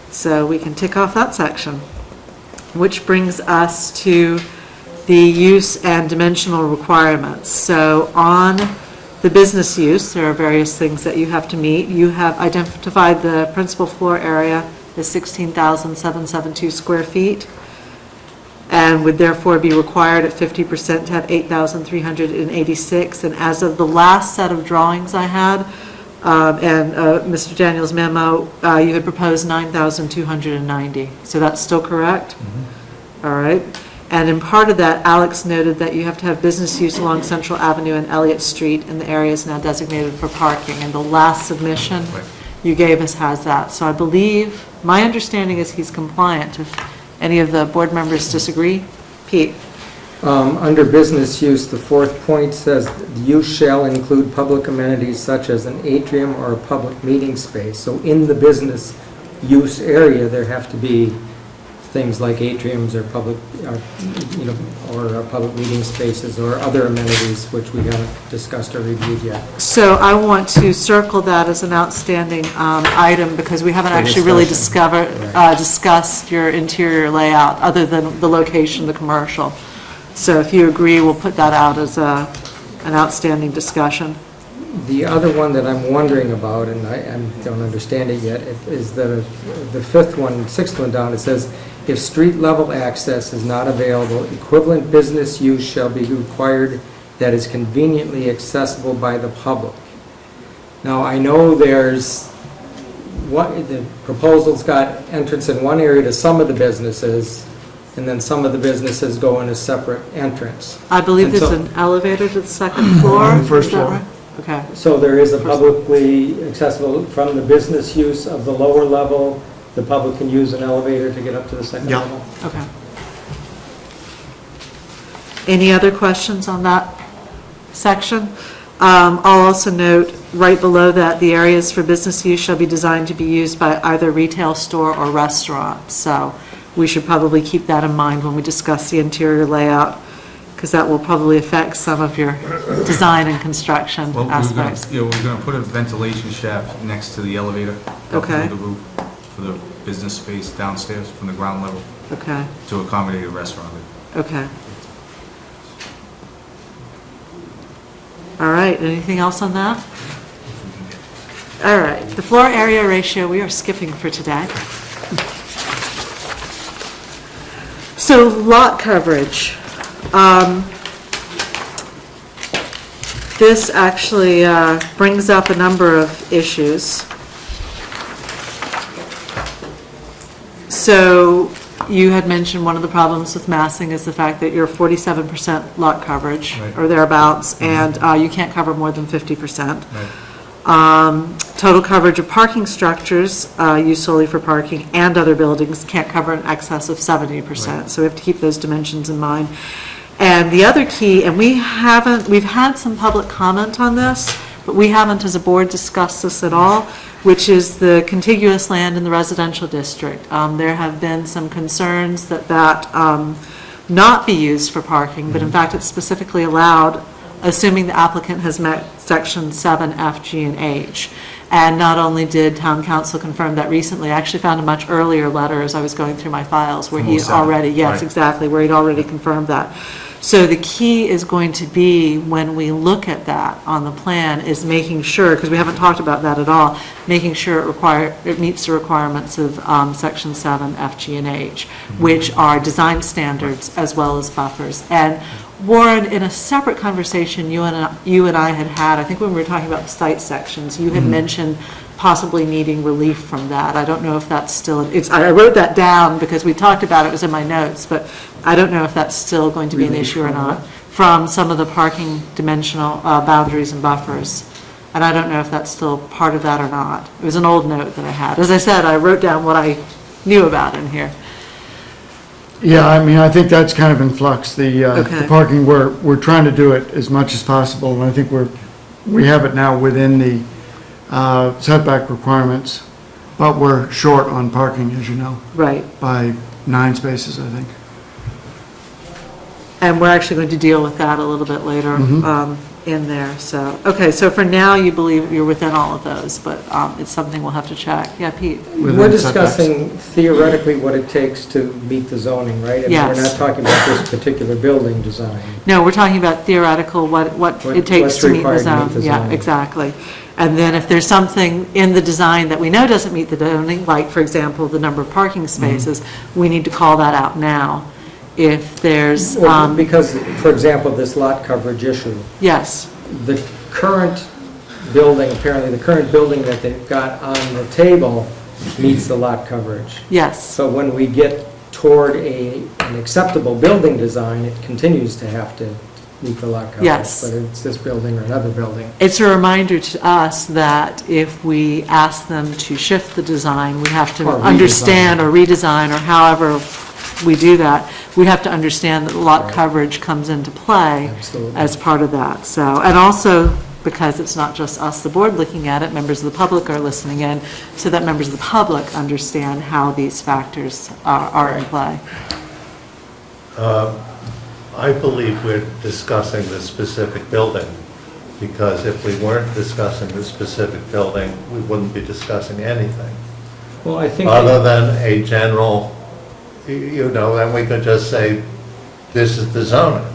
So we can tick off that section, which brings us to the use and dimensional requirements. So on the business use, there are various things that you have to meet. You have identified the principal floor area as 16,772 square feet, and would therefore be required at 50% to have 8,386. And as of the last set of drawings I had, and Mr. Daniels' memo, you had proposed 9,290. So that's still correct? Mm-hmm. All right. And in part of that, Alex noted that you have to have business use along Central Avenue and Elliott Street in the areas now designated for parking. And the last submission you gave us has that. So I believe, my understanding is he's compliant. If any of the board members disagree? Pete? Under business use, the fourth point says, the use shall include public amenities such as an atrium or a public meeting space. So in the business use area, there have to be things like atriums or public, or public meeting spaces or other amenities which we haven't discussed or reviewed yet. So I want to circle that as an outstanding item, because we haven't actually really discussed your interior layout, other than the location, the commercial. So if you agree, we'll put that out as an outstanding discussion. The other one that I'm wondering about, and I don't understand it yet, is the sixth one down. It says, if street level access is not available, equivalent business use shall be required that is conveniently accessible by the public. Now, I know the proposal's got entrance in one area to some of the businesses, and then some of the businesses go in a separate entrance. I believe And there's so- an elevator to the second floor. On the first Is that floor. right? Okay. So there is a publicly accessible, from the business use of the lower level, the public can use an elevator to get up to the second Yeah. level? Okay. Any other questions on that section? I'll also note, right below that, the areas for business use shall be designed to be used by either retail store or restaurant. So we should probably keep that in mind when we discuss the interior layout, because that will probably affect some of your design and construction Well, aspects. we're going to put a ventilation shaft next to the elevator. Up Okay. through the roof for the business space downstairs from the ground level Okay, to accommodate a restaurant. okay. All right, anything else on that? All right, the floor area ratio, we are skipping for today. So lot coverage. This actually brings up a number of issues. So you had mentioned one of the problems with massing is the fact that you're 47% lot coverage, Right. or thereabouts, and you can't cover more than 50%. Right. Total coverage of parking structures used solely for parking and other buildings can't cover in excess of 70%. So we have to keep those dimensions in mind. And the other key, and we've had some public comment on this, but we haven't as a board discussed this at all, which is the contiguous land in the residential district. There have been some concerns that not be used for parking, but in fact it's specifically allowed, assuming the applicant has met section 7, F, G, and H. And not only did town council confirm that recently, I actually found a much earlier letter as I was going through my files where he already, yes, Right. exactly, where he'd already confirmed that. So the key is going to be, when we look at that on the plan, is making sure, because we haven't talked about that at all, making sure it meets the requirements of section 7, F, G, and H, which are design standards as well as buffers. And Warren, in a separate conversation you and I had, I think when we were talking about the site sections, you had mentioned possibly needing relief from that. I don't know if that's still, I wrote that down because we talked about it, it was in my notes, but I don't know if that's still going to be an issue or not, from some of the parking dimensional boundaries and buffers. And I don't know if that's still part of that or not. It was an old note that I had. As I said, I wrote down what I knew about in here. Yeah, I mean, I think that's kind of in flux, the Okay. parking, we're trying to do it as much as possible, and I think we have it now within the setback requirements, but we're short on parking, as you know, Right. by 9 spaces, I think. And we're actually going to deal with that a little bit later in there, so. Okay, so for now, you believe you're within all of those, but it's something we'll have to check. Yeah, Pete? We're discussing theoretically what it takes to meet the zoning, right? I mean, Yes. we're not talking about this particular building design. No, we're talking about theoretical, what it takes What's to meet the required to meet zone. the Yeah, zoning. exactly. And then if there's something in the design that we know doesn't meet the zoning, like, for example, the number of parking spaces, we need to call that out now. If there's, Well, because, for example, this lot coverage issue, yes, the current building, apparently the current building that they've got on the table meets the lot coverage. yes, So when we get toward an acceptable building design, it continues to have to meet the lot coverage. Yes. Whether it's this building or another building. it's a reminder to us that if we ask them to shift the design, we have to Or redesign. understand, or redesign, or however we do that, we have to understand that lot Right. coverage comes into play Absolutely. as part of that. So, and also, because it's not just us, the board, looking at it, members of the public are listening in, so that members of the public understand how these factors are in play. I believe we're discussing the specific building, because if we weren't discussing the specific building, we wouldn't be discussing anything. Well, I think. Other than a general, then we could just say, this is the zoning.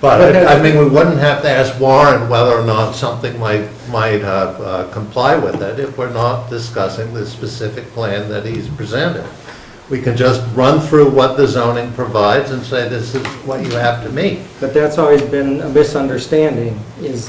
But, I mean, we wouldn't have to ask Warren whether or not something might comply with it if we're not discussing the specific plan that he's presented. We can just run through what the zoning provides and say this is what you have to meet. But that's always been a misunderstanding, is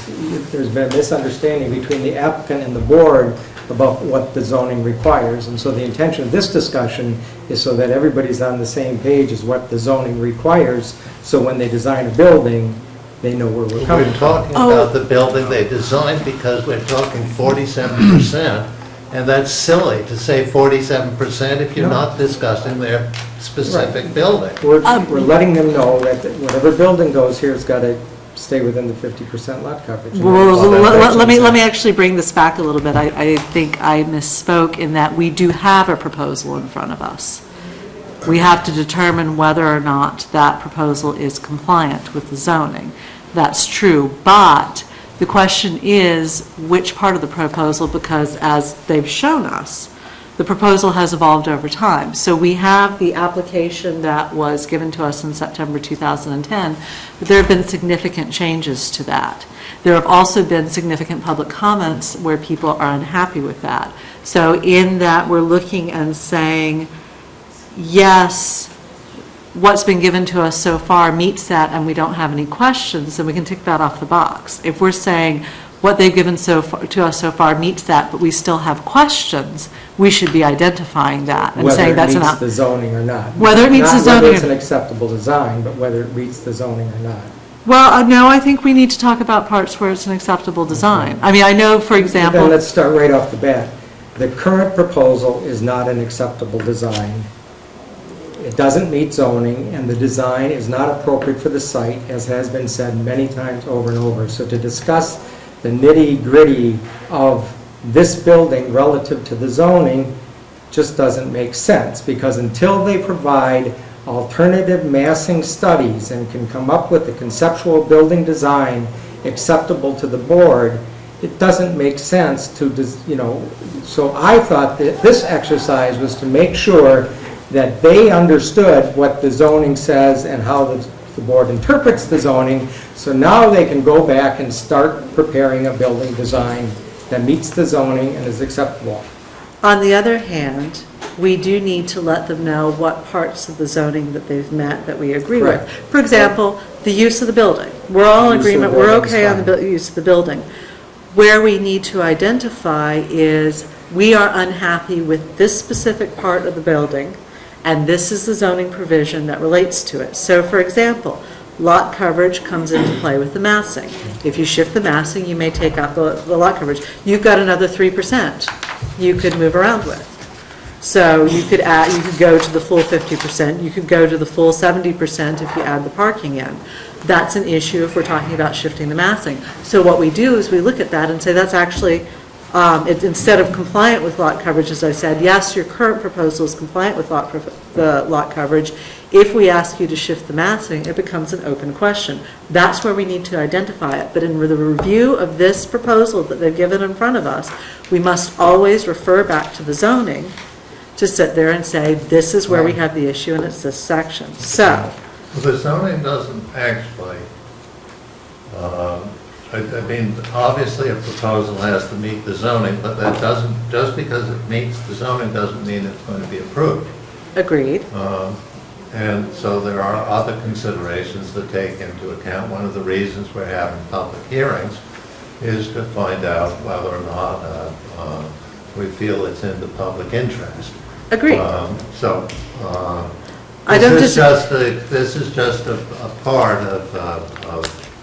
there's been a misunderstanding between the applicant and the board about what the zoning requires. And so the intention of this discussion is so that everybody's on the same page as what the zoning requires, so when they design a building, they know where we're coming We're from. talking about the building they designed because we're talking 47%, and that's silly to say 47% if you're not discussing their specific building. We're letting them know that whatever building goes here has got to stay within the 50% lot coverage. Well, let me actually bring this back a little bit. I think I misspoke in that we do have a proposal in front of us. We have to determine whether or not that proposal is compliant with the zoning. That's true, but the question is which part of the proposal, because as they've shown us, the proposal has evolved over time. So we have the application that was given to us in September 2010, but there have been significant changes to that. There have also been significant public comments where people are unhappy with that. So in that, we're looking and saying, yes, what's been given to us so far meets that and we don't have any questions, then we can tick that off the box. If we're saying what they've given to us so far meets that, but we still have questions, we should be identifying that and saying that's enough. Whether it meets the zoning or not. Whether it meets the zoning. Not whether it's an acceptable design, but whether it meets the zoning or not. Well, no, I think we need to talk about parts where it's an acceptable design. I mean, I know, for example. Then let's start right off the bat. The current proposal is not an acceptable design. It doesn't meet zoning, and the design is not appropriate for the site, as has been said many times over and over. So to discuss the nitty-gritty of this building relative to the zoning just doesn't make sense, because until they provide alternative massing studies and can come up with a conceptual building design acceptable to the board, it doesn't make sense to, so I thought that this exercise was to make sure that they understood what the zoning says and how the board interprets the zoning, so now they can go back and start preparing a building design that meets the zoning and is acceptable. On the other hand, we do need to let them know what parts of the zoning that they've met that we agree with. For example, the use of the building. We're all in agreement, we're okay on the use of the building. Where we need to identify is we are unhappy with this specific part of the building, and this is the zoning provision that relates to it. So, for example, lot coverage comes into play with the massing. If you shift the massing, you may take out the lot coverage. You've got another 3% you could move around with. So you could go to the full 50%, you could go to the full 70% if you add the parking in. That's an issue if we're talking about shifting the massing. So what we do is we look at that and say that's actually, instead of compliant with lot coverage, as I said, yes, your current proposal is compliant with the lot coverage. If we ask you to shift the massing, it becomes an open question. That's where we need to identify it. But in the review of this proposal that they've given in front of us, we must always refer back to the zoning to sit there and say, this is where we have the issue and it's this section. So. The zoning doesn't actually, I mean, obviously a proposal has to meet the zoning, but that doesn't, just because it meets the zoning doesn't mean it's going to be approved. Agreed. And so there are other considerations to take into account. One of the reasons we're having public hearings is to find out whether or not we feel it's in the public interest. Agreed. This is just a part of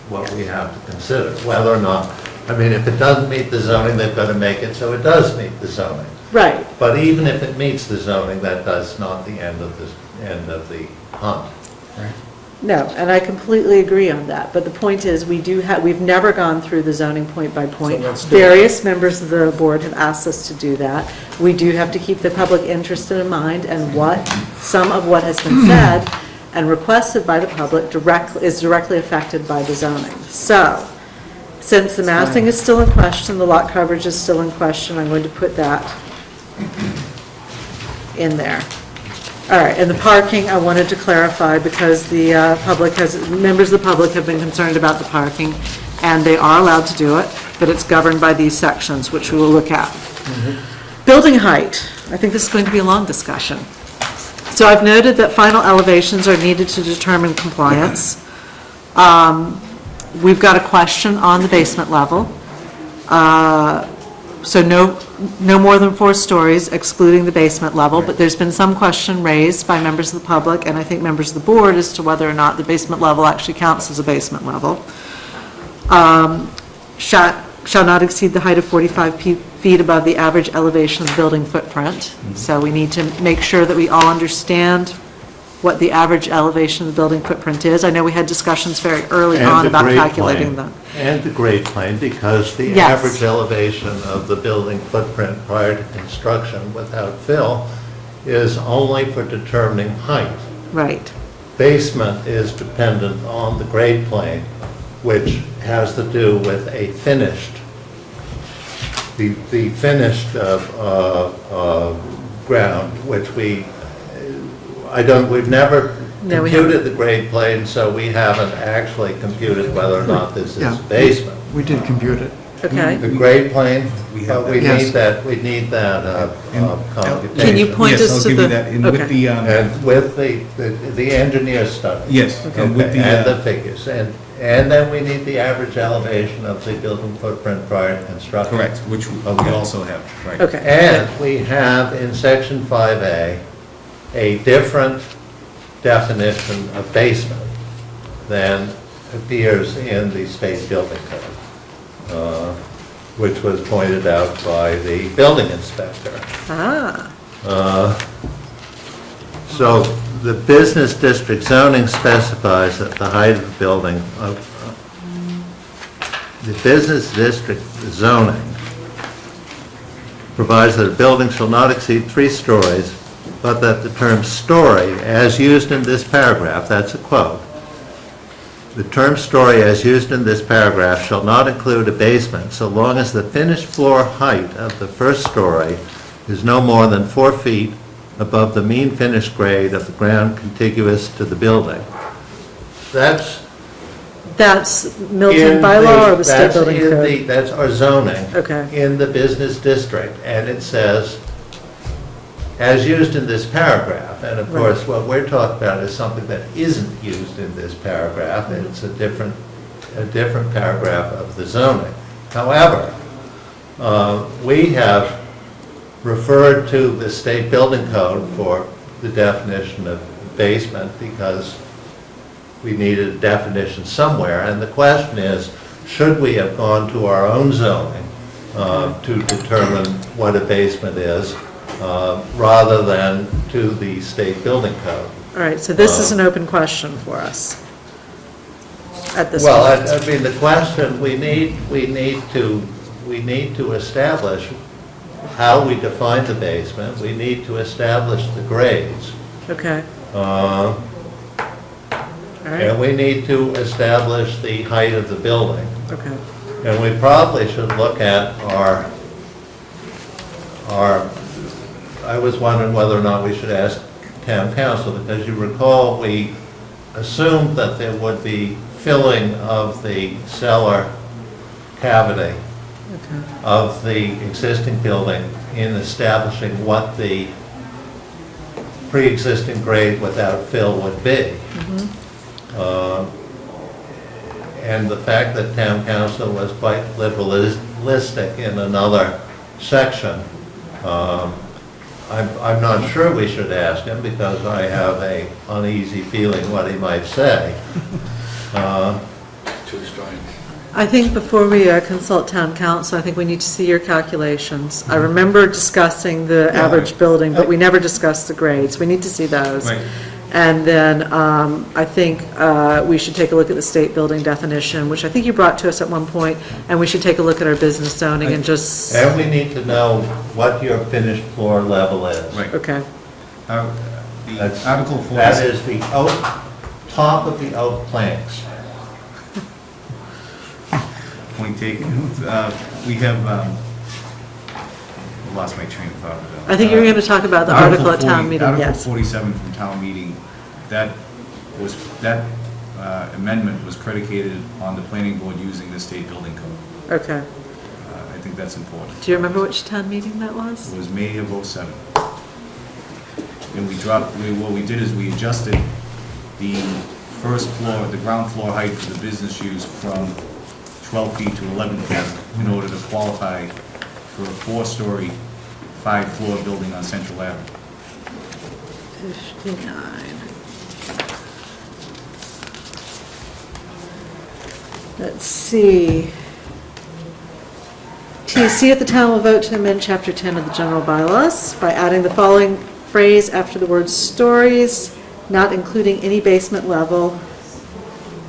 what we have to consider, whether or not, I mean, if it doesn't meet the zoning, they've got to make it so it does meet the zoning. Right. But even if it meets the zoning, that does not the end of the hunt. Right. No, and I completely agree on that. But the point is, we've never gone through the zoning point by point. Various members of the board have asked us to do that. We do have to keep the public interest in mind, and some of what has been said and requested by the public is directly affected by the zoning. So, since the massing is still in question, the lot coverage is still in question, I'm going to put that in there. All right, and the parking, I wanted to clarify, because the members of the public have been concerned about the parking, and they are allowed to do it, but it's governed by these sections, which we will look at. Building height, I think this is going to be a long discussion. So I've noted that final elevations are needed to determine compliance. We've got a question on the basement level. So no more than 4 stories, excluding the basement level, but there's been some question raised by members of the public, and I think members of the board, as to whether or not the basement level actually counts as a basement level. Shall not exceed the height of 45 feet above the average elevation of the building footprint. So we need to make sure that we all understand what the average elevation of the building footprint is. I know we had discussions very early on about calculating that. And the grade plane, because the Yes. average elevation of the building footprint prior to construction without fill is only for determining height. Right. Basement is dependent on the grade plane, which has to do with a finished, the finished ground, which we've never No, we computed the grade plane, so we haven't actually computed whether or not this is Yeah. basement. We did compute it. Okay. The grade plane, We have we that. need that, we need that computation. Can you point Yes, us I'll to give the? you that, and with okay. the, And with the engineer study. yes, and with the, And the figures, and then we need the average elevation of the building footprint prior to construction. correct, which we Okay. also have, right. Okay. And we have in section 5A, a different definition of basement than appears in the state building code, which was pointed out by the building inspector. So the business district zoning specifies that the height of the building, the business district zoning provides that a building shall not exceed 3 stories, but that the term story, as used in this paragraph, that's a quote, the term story as used in this paragraph shall not include a basement so long as the finished floor height of the first story is no more than 4 feet above the mean finished grade of the ground contiguous to the building. That's Milton bylaw or the state building code? That's our zoning. Okay. In the business district, and it says, as used in this paragraph, and of course, what we're talking about is something that isn't used in this paragraph, and it's a different paragraph of the zoning. However, we have referred to the state building code for the definition of basement because we needed a definition somewhere, and the question is, should we have gone to our own zoning to determine what a basement is, rather than to the state building code? All right, so this is an open question for us at this Well, point. I mean, the question, we need to establish how we define the basement. We need to establish the grades. Okay, Uh, all right, And we need to establish the height of the building. okay. And we probably should look at our, I was wondering whether or not we should ask town council, because you recall, we assumed that there would be filling of the cellar cavity of the existing building in establishing what the pre-existing grade without fill would be. And the fact that town council was quite liberalistic in another section, I'm not sure we should ask him because I have an uneasy feeling what he might say. Too strong. I think before we consult town council, I think we need to see your calculations. I remember discussing the average building, but we never discussed the grades. We need to see those. Right. And then I think we should take a look at the state building definition, which I think you brought to us at one point, and we should take a look at our business zoning and just... And we need to know what your finished floor level is. Right. Okay. That's- Article 4. That is the oak, top of the oak planks. Point taken. We have, lost my train of thought. I think you were going to talk about the article at town meeting, Article yes. 47 from town meeting, that amendment was predicated on the planning board using the state building code. Okay. I think that's important. Do you remember which town meeting that was? It was May of '07. And what we did is we adjusted the first floor, the ground floor height for the business use from 12 feet to 11 feet in order to qualify for a 4-story, 5-floor building on Central Avenue. 59. Let's see. TC at the town will vote to amend Chapter 10 of the general bylaws by adding the following phrase after the word stories, not including any basement level,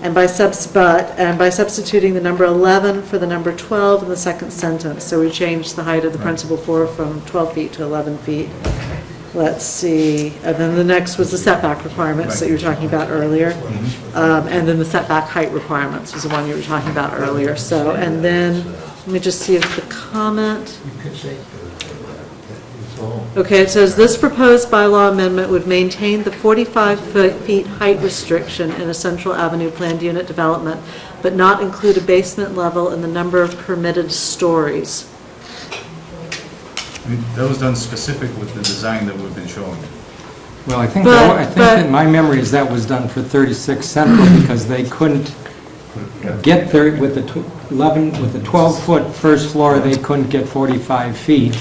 and by substituting the number 11 for the number 12 in the second sentence. So we changed the height of the principal floor from 12 feet to 11 feet. Let's see, and then the next was the setback requirements that you were talking about earlier. And then the setback height requirements was the one you were talking about earlier. So, and then, let me just see if the comment. Okay, it says, this proposed bylaw amendment would maintain the 45 feet height restriction in a Central Avenue planned unit development, but not include a basement level and the number of permitted stories. I mean, that was done specific with the design that we've been showing. Well, I think that my memory is that was done for 36 Central because they couldn't get there with the 12-foot first floor, they couldn't get 45 feet.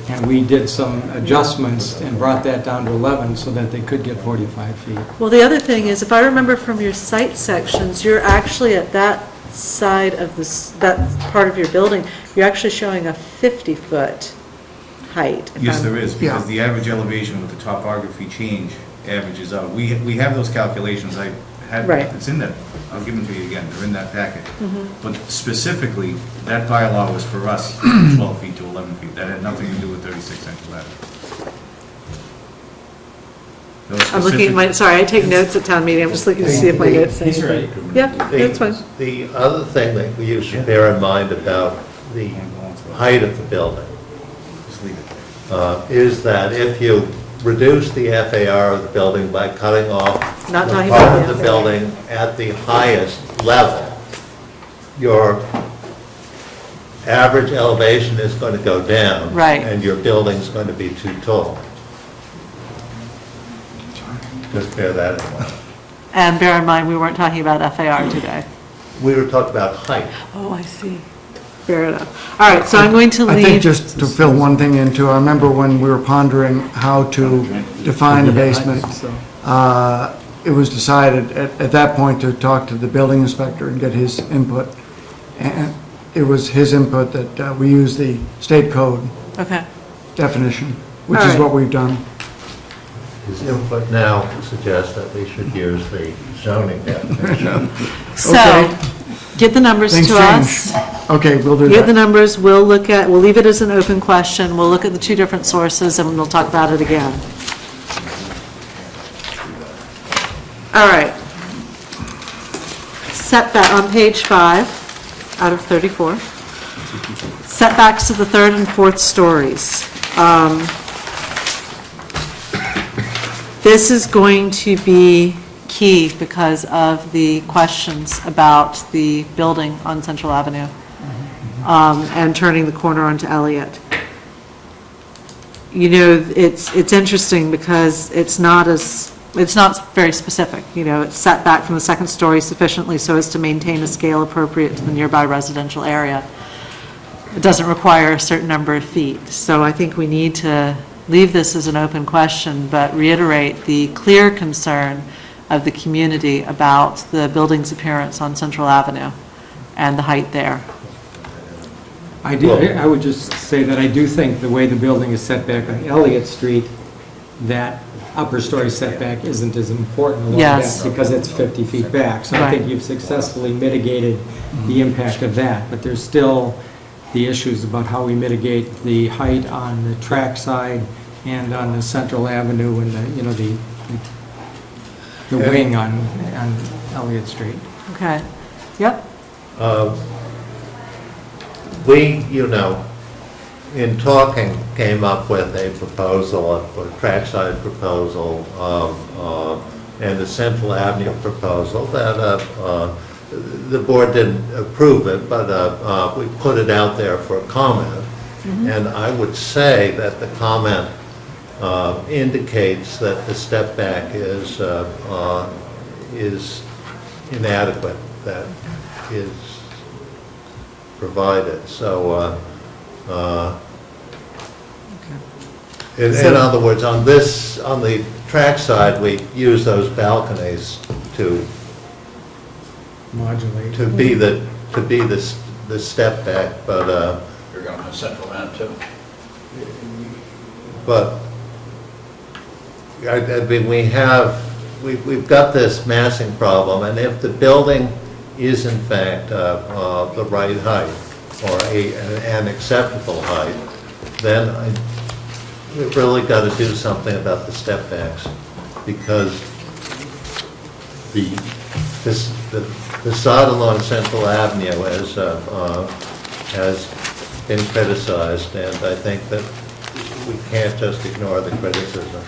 And we did some adjustments and brought that down to 11 so that they could get 45 feet. Well, the other thing is, if I remember from your site sections, you're actually at that side of this, that part of your building, you're actually showing a 50-foot height. Yes, there is, because the average elevation with the topography change averages out. We have those calculations, I had, it's in there, I'll give them to you again, they're in that packet. But specifically, that bylaw was for us, 12 feet to 11 feet, that had nothing to do with 36 Central Avenue. I'm looking at my, sorry, I take notes at town meeting, I'm just looking to see if my notes say. He's right. Yeah, that's fine. The other thing that you should bear in mind about the height of the building is that if you reduce the FAR of the building by cutting off Not the talking part about of the the FAR. building at the highest level, your average elevation is going to go down. Right. And your building's going to be too tall. Just bear that in mind. And bear in mind, we weren't talking about FAR today. We were talking about height. Oh, I see. Fair enough. All right, so I'm going to leave. I think just to fill one thing into, I remember when we were pondering how to define a basement, it was decided at that point to talk to the building inspector and get his input. And it was his input that we use the state code definition, which is what we've done. His input now suggests that we should use the zoning definition. So, get the numbers Things to change. us. Okay, we'll do Get that. the numbers, we'll leave it as an open question, we'll look at the two different sources, and we'll talk about it again. All right. Setback, on page 5, out of 34. Setbacks to the third and fourth stories. This is going to be key because of the questions about the building on Central Avenue and turning the corner onto Elliott. You know, it's interesting because it's not very specific. You know, it's set back from the second story sufficiently so as to maintain a scale appropriate to the nearby residential area. It doesn't require a certain number of feet. So I think we need to leave this as an open question, but reiterate the clear concern of the community about the building's appearance on Central Avenue and the height there. I would just say that I do think the way the building is set back on Elliott Street, that upper story setback isn't as important along Yes. that because it's 50 feet back. So I think you've successfully mitigated the impact of that. But there's still the issues about how we mitigate the height on the track side and on the Central Avenue and the, you know, the wing on Elliott Street. Okay. Yep. We, you know, in talking, came up with a proposal, a trackside proposal, and a Central Avenue proposal that the board didn't approve it, but we put it out there for comment. And I would say that the comment indicates that the step back is inadequate, that is provided. So, in other words, on the trackside, we use those balconies to Modulate. to be the step back, but You're going to have central end too. but I mean, we've got this massing problem, and if the building is in fact the right height or an acceptable height, then we've really got to do something about the step backs, because the facade along Central Avenue has been criticized, and I think that we can't just ignore the criticism.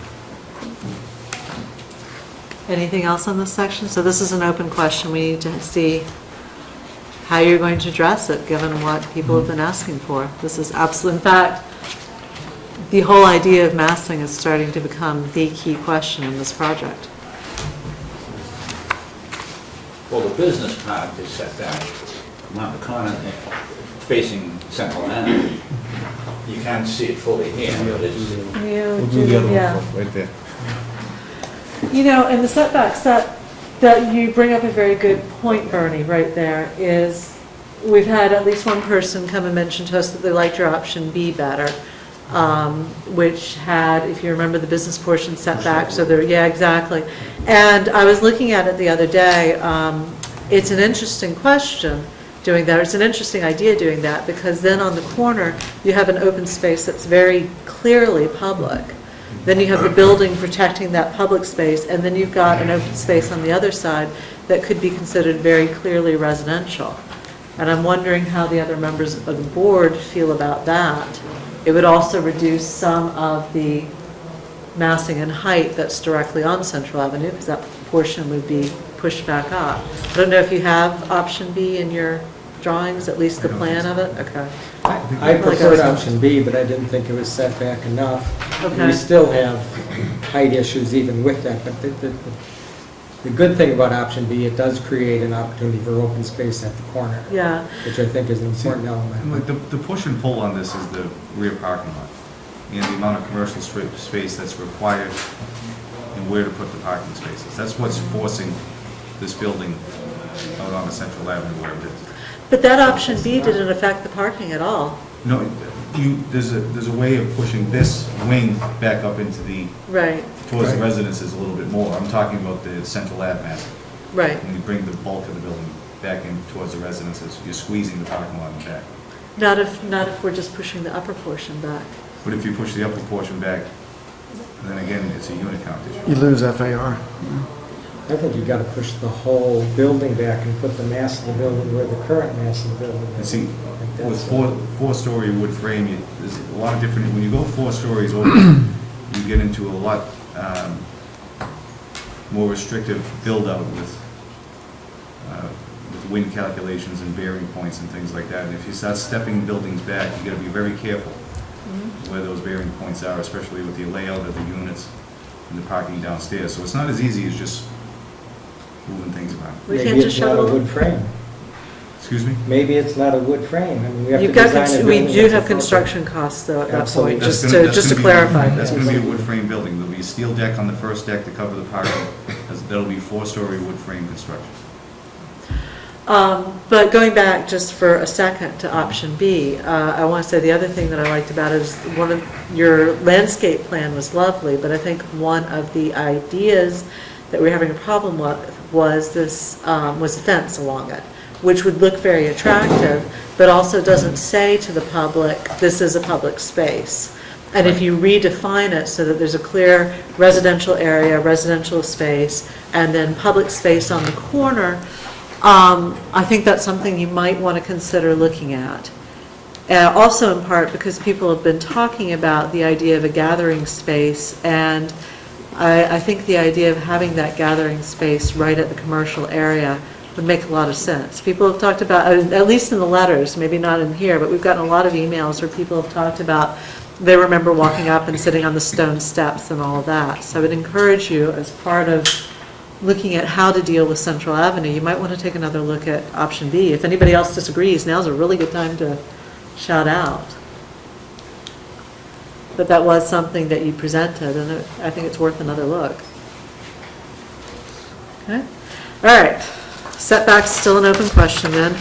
Anything else on this section? So this is an open question. We need to see how you're going to address it, given what people have been asking for. This is absolute. In fact, the whole idea of massing is starting to become the key question in this project. Well, the business part is set back around the corner facing Central Avenue. You can't see it fully here, but it's... We'll do the other one right there. You know, and the setbacks that you bring up a very good point, Bernie, right there, is we've had at least one person come and mention to us that they liked your option B better, which had, if you remember, the business portion setback, so there, yeah, exactly. And I was looking at it the other day. It's an interesting question doing that. It's an interesting idea doing that, because then on the corner, you have an open space that's very clearly public. Then you have the building protecting that public space, and then you've got an open space on the other side that could be considered very clearly residential. And I'm wondering how the other members of the board feel about that. It would also reduce some of the massing and height that's directly on Central Avenue, because that portion would be pushed back up. I don't know if you have option B in your drawings, at least the plan of it? Okay. I preferred option B, but I didn't think it was set back enough. Okay. We still have height issues even with that, but the good thing about option B, it does create an opportunity for open space at the corner. Yeah. Which I think is an important element. The push and pull on this is the rear parking lot and the amount of commercial space that's required and where to put the parking spaces. That's what's forcing this building out on the Central Avenue where it is. But that option B didn't affect the parking at all. No, there's a way of pushing this wing back up into the, Right, towards the residences a little bit more. I'm talking about the Central Ave mass. right. When you bring the bulk of the building back in towards the residences, you're squeezing the parking lot in the back. Not if we're just pushing the upper portion back. But if you push the upper portion back, then again, it's a unit count issue. You lose FAR. I think you gotta push the whole building back and put the mass of the building where the current mass of the building And is. see, I think with that's- four-story wood frame, there's a lot of different, when you go 4 stories over, you get into a lot more restrictive build-out with wind calculations and bearing points and things like that. And if you start stepping buildings back, you gotta be very careful where those bearing points are, especially with the layout of the units and the parking downstairs. So it's not as easy as just moving things around. We Maybe can't it's just not a shovel. wood frame. Excuse me? Maybe it's not a wood frame. I mean, we have to You've got, design a we building do that's have appropriate. construction costs though at that Absolutely. point, That's just to gonna be- clarify. That's gonna be a wood frame building. There'll be a steel deck on the first deck to cover the parking. That'll be 4-story wood frame construction. But going back just for a second to option B, I want to say the other thing that I liked about it is one of your landscape plan was lovely, but I think one of the ideas that we're having a problem with was this, was a fence along it, which would look very attractive, but also doesn't say to the public, this is a public space. And if you redefine it so that there's a clear residential area, residential space, and then public space on the corner, I think that's something you might want to consider looking at. Also in part because people have been talking about the idea of a gathering space, and I think the idea of having that gathering space right at the commercial area would make a lot of sense. People have talked about, at least in the letters, maybe not in here, but we've gotten a lot of emails where people have talked about they remember walking up and sitting on the stone steps and all of that. So I would encourage you, as part of looking at how to deal with Central Avenue, you might want to take another look at option B. If anybody else disagrees, now's a really good time to shout out. But that was something that you presented, and I think it's worth another look. Okay? All right. Setback's still an open question then.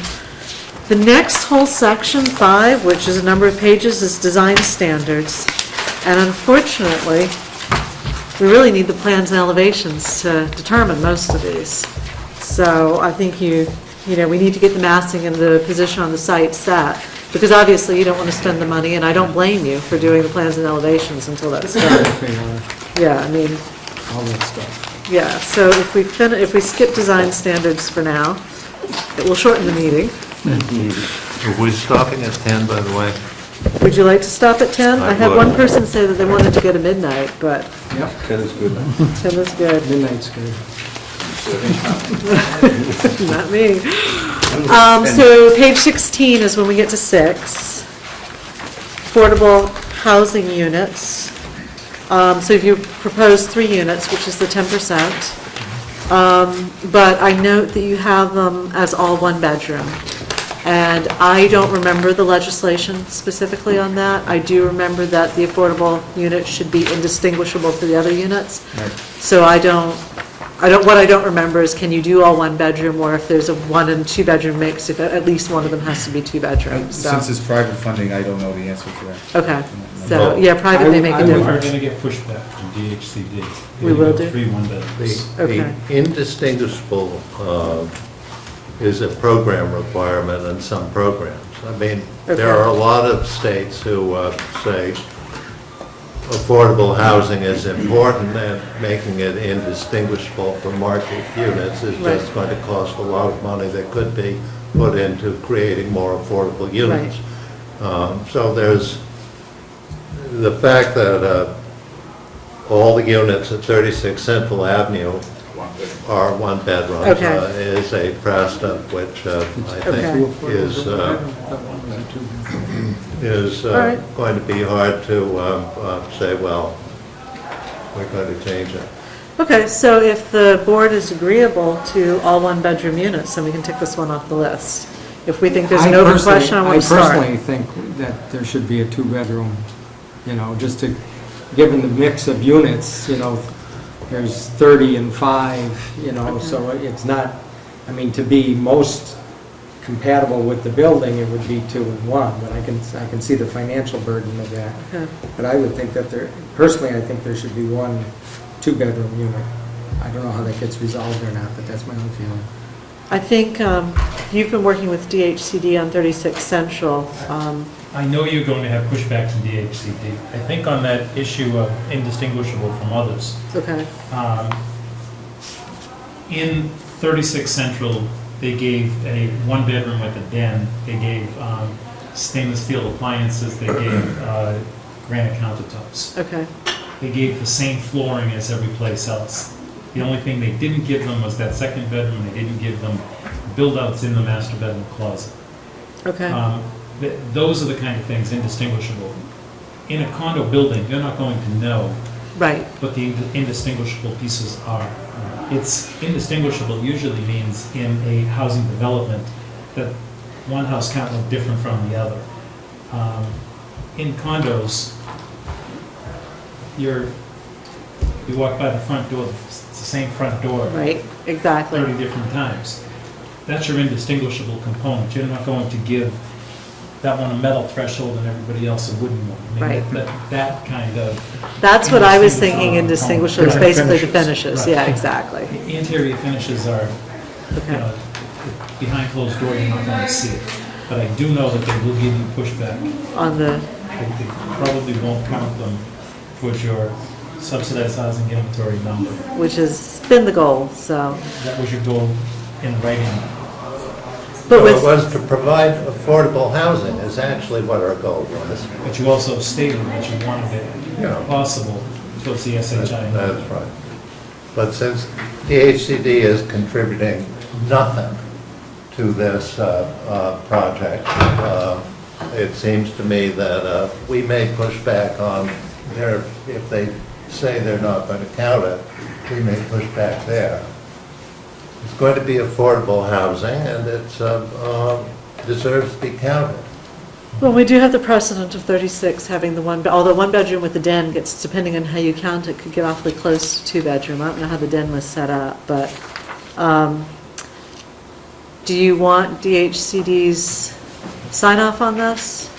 The next whole section, 5, which is a number of pages, is design standards. And unfortunately, we really need the plans and elevations to determine most of these. So I think you know, we need to get the massing and the position on the site set, because obviously you don't want to spend the money, and I don't blame you for doing the plans and elevations until that's done. Yeah, I mean, all that stuff. yeah, so if we skip design standards for now, it will shorten the meeting. Are we stopping at 10, by the way? Would you like to stop at 10? I had would. one person say that they wanted to go to midnight, but Yep, 10 is good. 10 is good. Midnight's good. Not me. So page 16 is when we get to 6. Affordable housing units. So if you propose 3 units, which is the 10%, but I note that you have them as all 1 bedroom. And I don't remember the legislation specifically on that. I do remember that the affordable unit should be indistinguishable from the other units. Right. So what I don't remember is, can you do all 1 bedroom, or if there's a 1 and 2 bedroom mix, if at least one of them has to be 2 bedrooms, so. Since it's private funding, I don't know the answer to that. Okay, so, yeah, private may make a We're difference. going to get pushback from DHCD. We will do? 3 one-bedrooms. Okay. The indistinguishable is a program requirement in some programs. I mean, there are a lot of states who say affordable housing is important, and making it indistinguishable from market units is just going to cost a lot of money that could be put into creating more affordable units. So there's the fact that all the units at 36 Central Avenue are 1 bedroom is a precedent which I think is going to be hard to say, well, we're going to change it. Okay, so if the board is agreeable to all 1 bedroom units, then we can tick this one off the list. If we think there's an open question on where to start. I personally think that there should be a 2-bedroom, you know, just to, given the mix of units, you know, there's 30 and 5, you know, so it's not, I mean, to be most compatible with the building, it would be 2 and 1, but I can see the financial burden of that. But I would think that personally, I think there should be 1 2-bedroom unit. I don't know how that gets resolved or not, but that's my own feeling. I think you've been working with DHCD on 36 Central. I know you're going to have pushback from DHCD. I think on that issue of indistinguishable from others. Okay. In 36 Central, they gave a 1-bedroom with a den. They gave stainless steel appliances. They gave granite countertops. Okay. They gave the same flooring as every place else. The only thing they didn't give them was that 2nd bedroom. They didn't give them build-outs in the master bedroom closet. Okay. Those are the kind of things indistinguishable. In a condo building, you're not going to know what the indistinguishable pieces are. It's indistinguishable usually means in a housing development that one house can't look different from the other. In condos, you walk by the front door, it's the same front door. Right, exactly. 30 different times. That's your indistinguishable component. You're not going to give that one a metal threshold and everybody else a wooden one. I mean, that kind of... That's what I was thinking, indistinguishable, is basically the finishes. Yeah, exactly. The interior finishes are, you know, behind closed door, you're not going to see it. But I do know that they will give you pushback. On the... They probably won't count them towards your subsidized housing inventory number. Which has been the goal, so... That was your goal in writing. But So with- it was to provide affordable housing is actually what our goal was. But you also stated that you wanted it Yeah. possible towards the SHI. That's right. But since DHCD is contributing nothing to this project, it seems to me that we may push back on their, if they say they're not going to count it, we may push back there. It's going to be affordable housing, and it deserves to be counted. Well, we do have the precedent of 36 having the one, although one bedroom with the den gets, depending on how you count it, could get awfully close to two bedroom. I don't know how the den was set up, but do you want DHCD's sign off on this?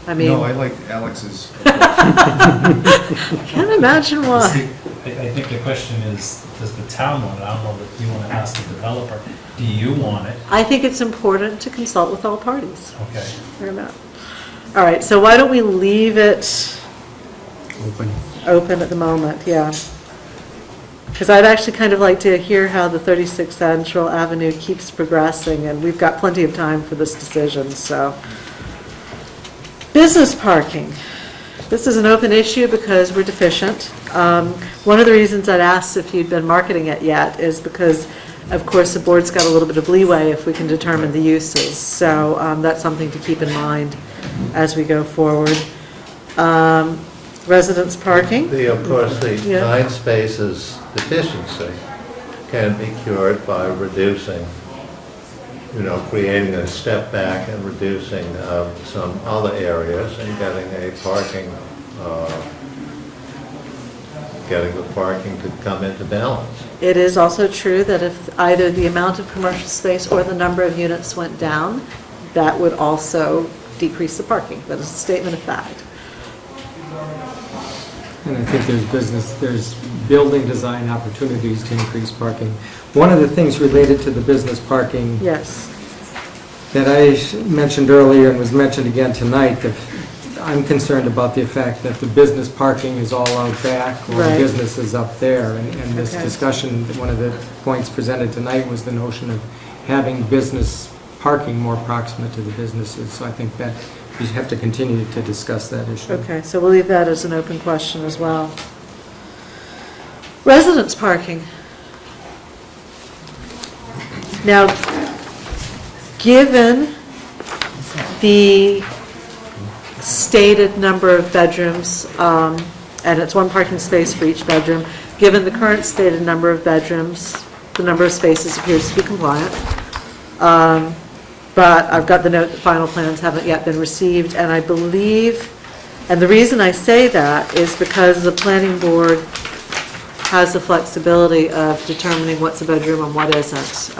I mean, No, I like Alex's. I can't imagine why. I think the question is, does the town want it? I don't know that you want to ask the developer. Do you want it? I think it's important to consult with all parties. Okay. Fair enough. All right, so why don't we leave it open at the moment, yeah. Because I'd actually kind of like to hear how the 36 Central Avenue keeps progressing, and we've got plenty of time for this decision, so. Business parking. This is an open issue because we're deficient. One of the reasons I'd asked if you'd been marketing it yet is because, of course, the board's got a little bit of leeway if we can determine the uses. So that's something to keep in mind as we go forward. Residence parking. Of course, the Yeah. 9 spaces deficiency can be cured by reducing, creating a step back and reducing some other areas and getting the parking to come into balance. It is also true that if either the amount of commercial space or the number of units went down, that would also decrease the parking. That is a statement of fact. And I think there's building design opportunities to increase parking. One of the things related to the business parking Yes. that I mentioned earlier and was mentioned again tonight, that I'm concerned about the fact that the business parking is all out back or Right. business is up there. And this Okay. discussion, one of the points presented tonight was the notion of having business parking more proximate to the businesses. So I think that we have to continue to discuss that issue. Okay, so we'll leave that as an open question as well. Residence parking. Now, given the stated number of bedrooms, and it's one parking space for each bedroom, given the current stated number of bedrooms, the number of spaces appears to be compliant. But I've got the note that final plans haven't yet been received, and I believe, and the reason I say that is because the planning board has the flexibility of determining what's a bedroom and what isn't.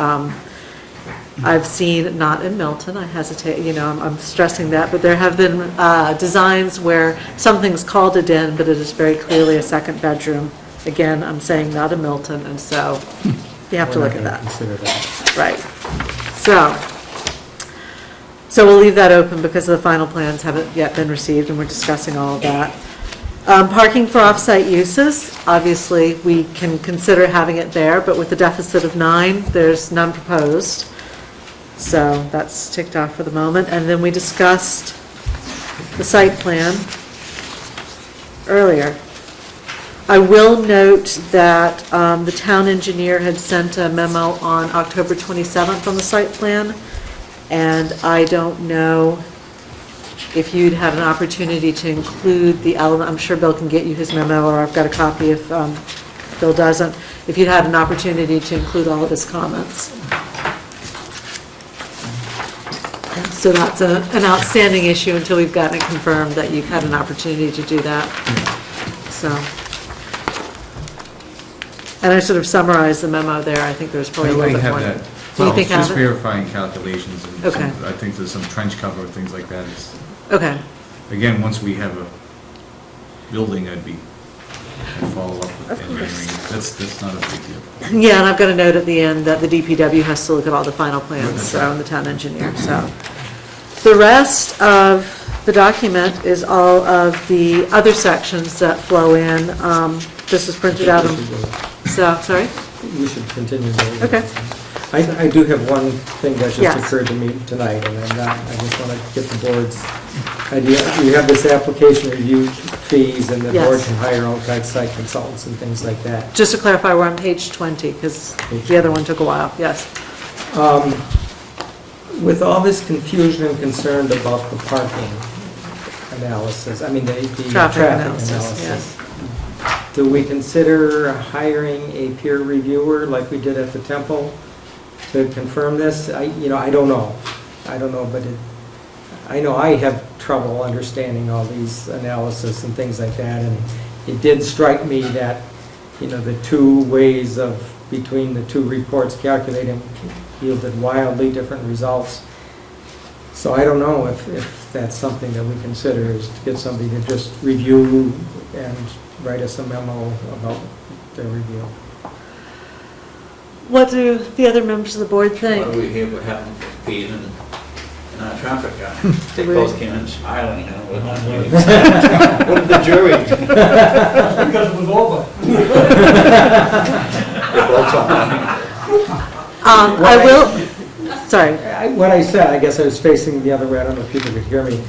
I've seen, not in Milton, I hesitate, I'm stressing that, but there have been designs where something's called a den, but it is very clearly a second bedroom. Again, I'm saying not in Milton, and so you have to look at that. Consider that. Right. So we'll leave that open because the final plans haven't yet been received, and we're discussing all of that. Parking for off-site uses, obviously, we can consider having it there, but with a deficit of 9, there's none proposed. So that's ticked off for the moment. And then we discussed the site plan earlier. I will note that the town engineer had sent a memo on October 27th on the site plan, and I don't know if you'd had an opportunity to include the element, I'm sure Bill can get you his memo, or I've got a copy if Bill doesn't, if you'd had an opportunity to include all of his comments. So that's an outstanding issue until we've gotten it confirmed that you've had an opportunity to do that. So. And I sort of summarized the memo there. I think there's probably a little bit more. that. Do you think I Just have it? verifying calculations. And Okay. I think there's some trench cover, things like that. Okay. Again, once we have a building, I'd follow up with engineering. That's not a big deal. Yeah, and I've got a note at the end that the DPW has to look at all the final plans, so, and the town engineer, so. The rest of the document is all of the other sections that flow in. This is printed out, so, sorry? We should continue. Okay. I do have one thing that just Yes. occurred to me tonight, and I just want to get the board's idea. You have this application review fees, and the board Yes. can hire outside site consultants and things like that. Just to clarify, we're on page 20, because the other one took a while, yes. With all this confusion and concern about the parking analysis, I mean, the Traffic traffic analysis, analysis, do we consider hiring a peer reviewer like we did at the Temple to confirm this? I don't know. I don't know, but I know I have trouble understanding all these analysis and things like that, and it did strike me that, the two ways between the two reports calculating yielded wildly different results. So I don't know if that's something that we consider, is to get somebody to just review and write us a memo about their review. What do the other members of the board think? What do we hear what happened to Pete and our traffic guy? They both came in smiling, What did the jury? Because it was over. They both smiling. I will, sorry. What I said, I guess I was facing the other way, I don't know if people could hear me.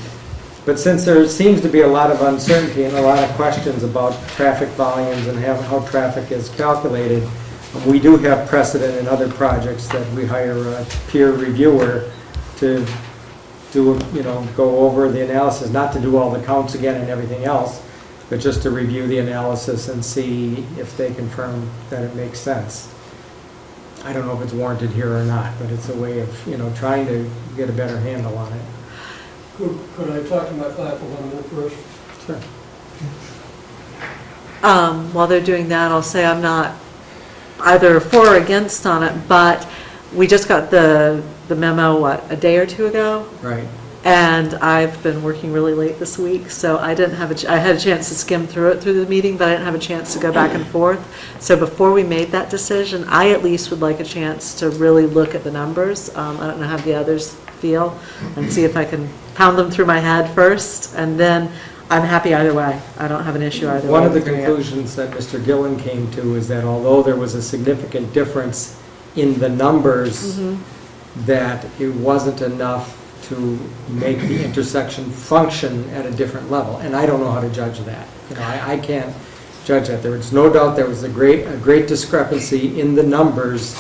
But since there seems to be a lot of uncertainty and a lot of questions about traffic volumes and how traffic is calculated, we do have precedent in other projects that we hire a peer reviewer to do, go over the analysis, not to do all the counts again and everything else, but just to review the analysis and see if they confirm that it makes sense. I don't know if it's warranted here or not, but it's a way of, trying to get a better handle on it. Could I talk to my client for 1 minute first? Sure. While they're doing that, I'll say I'm not either for or against on it, but we just got the memo, a day or two ago? Right. And I've been working really late this week, so I didn't have I had a chance to skim through it through the meeting, but I didn't have a chance to go back and forth. So before we made that decision, I at least would like a chance to really look at the numbers. I don't know how the others feel, and see if I can pound them through my head first, and then I'm happy either way. I don't have an issue either way. One of the with doing it. conclusions that Mr. Gillen came to is that although there was a significant difference in the numbers, that it wasn't enough to make the intersection function at a different level. And I don't know how to judge that. I can't judge that. There was no doubt there was a great discrepancy in the numbers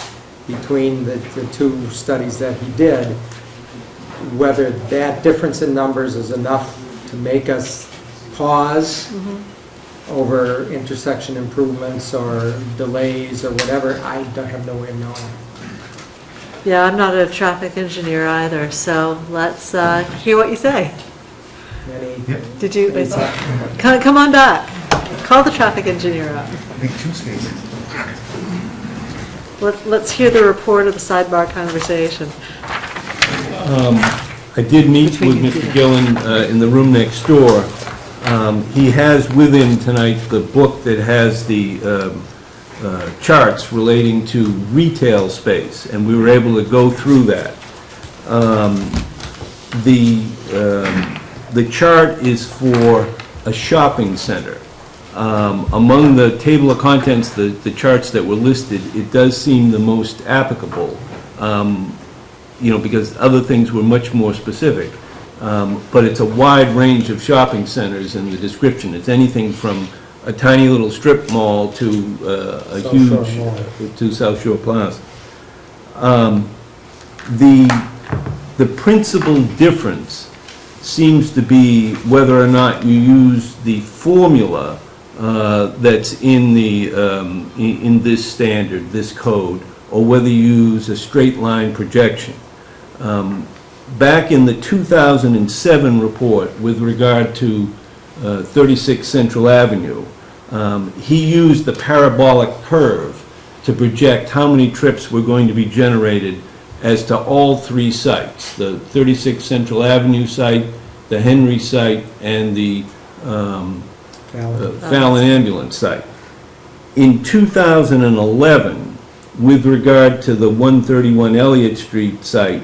between the two studies that he did. Whether that difference in numbers is enough to make us pause over intersection improvements or delays or whatever, I have no way of knowing. Yeah, I'm not a traffic engineer either, so let's hear what you say. Did you, come on back. Call the traffic engineer up. Let's hear the report of the sidebar conversation. I did meet with Mr. Gillen in the room next door. He has with him tonight the book that has the charts relating to retail space, and we were able to go through that. The chart is for a shopping center. Among the table of contents, the charts that were listed, it does seem the most applicable, because other things were much more specific. But it's a wide range of shopping centers in the description. It's anything from a tiny little strip mall to a huge, to South Shore Plaza. The principal difference seems to be whether or not you use the formula that's in in this standard, this code, or whether you use a straight line projection. Back in the 2007 report with regard to 36 Central Avenue, he used the parabolic curve to project how many trips were going to be generated as to all three sites, the 36 Central Avenue site, the Henry site, and the Fallon Ambulance site. In 2011, with regard to the 131 Elliott Street site,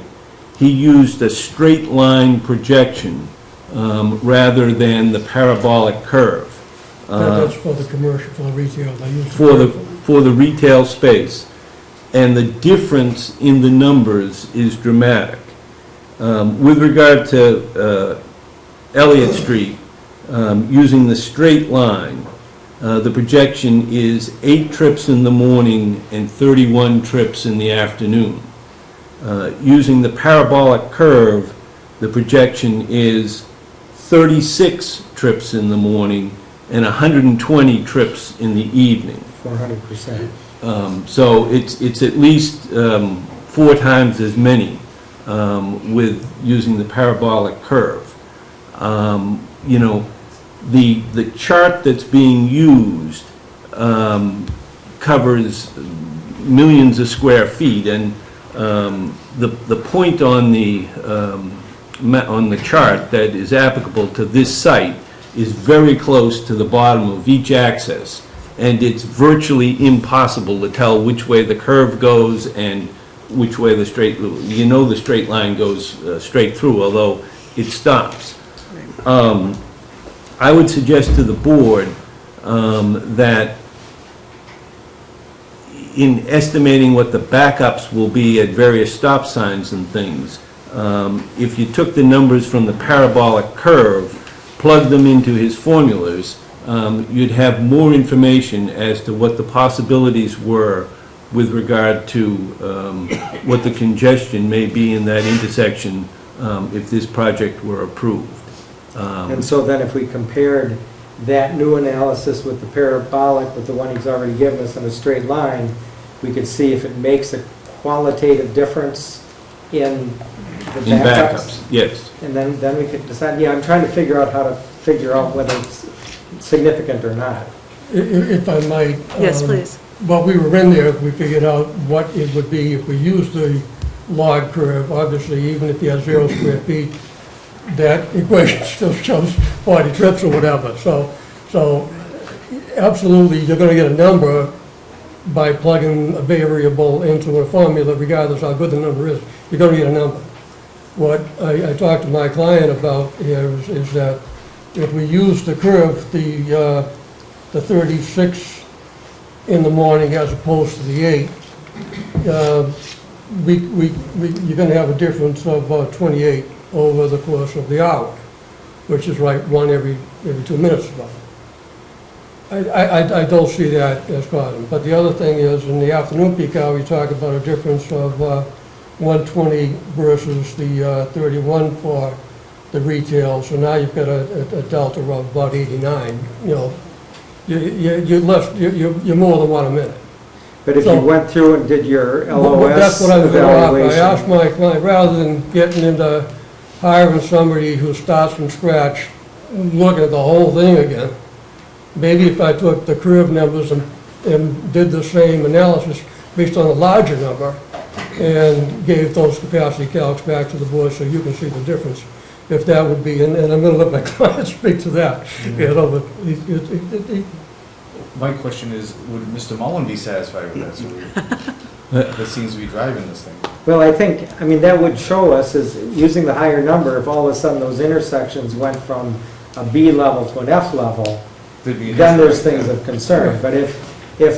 he used a straight line projection rather than the parabolic curve. That's for the commercial, for the retail, they use For the retail space. and the difference in the numbers is dramatic. With regard to Elliott Street, using the straight line, the projection is 8 trips in the morning and 31 trips in the afternoon. Using the parabolic curve, the projection is 36 trips in the morning and 120 trips in the evening. 400%. So it's at least 4 times as many with using the parabolic curve. You know, the chart that's being used covers millions of square feet, and the point on the chart that is applicable to this site is very close to the bottom of each axis, and it's virtually impossible to tell which way the curve goes and which way the straight, you know, the straight line goes straight through, although it stops. I would suggest to the board that in estimating what the backups will be at various stop signs and things, if you took the numbers from the parabolic curve, plugged them into his formulas, you'd have more information as to what the possibilities were with regard to what the congestion may be in that intersection if this project were approved. And so then if we compared that new analysis with the parabolic, with the one he's already given us in a straight line, we could see if it makes a qualitative difference in the backups. In backups, yes. And then we could decide, yeah, I'm trying to figure out how to figure out whether it's significant or not. If I might. Yes, please. While we were in there, we figured out what it would be if we used the log curve. Obviously, even if you have 0 square feet, that equation still shows 40 trips or whatever. So absolutely, you're going to get a number by plugging a variable into a formula, regardless how good the number is. You're going to get a number. What I talked to my client about here is that if we use the curve, the 36 in the morning as opposed to the 8, you're going to have a difference of 28 over the course of the hour, which is like 1 every 2 minutes about. I don't see that as causing. But the other thing is, in the afternoon peak hour, you talk about a difference of 120 versus the 31 for the retail. So now you've got a delta of about 89. You know, you're more than 1 a minute. But if you went through and did your LOS that's what I was going to evaluation. I asked my client, rather than getting into hiring somebody who starts from scratch, look at the whole thing again, maybe if I took the curve numbers and did the same analysis based on a larger number and gave those capacity calcs back to the board so you can see the difference, if that would be, and I'm going to let my client speak to that. You know, but My question is, would Mr. Mullen be satisfied with that solution? That seems to be driving this thing. Well, I mean, that would show us is using the higher number, if all of a sudden those intersections went from a B level to an F level, then there's things of concern. But if,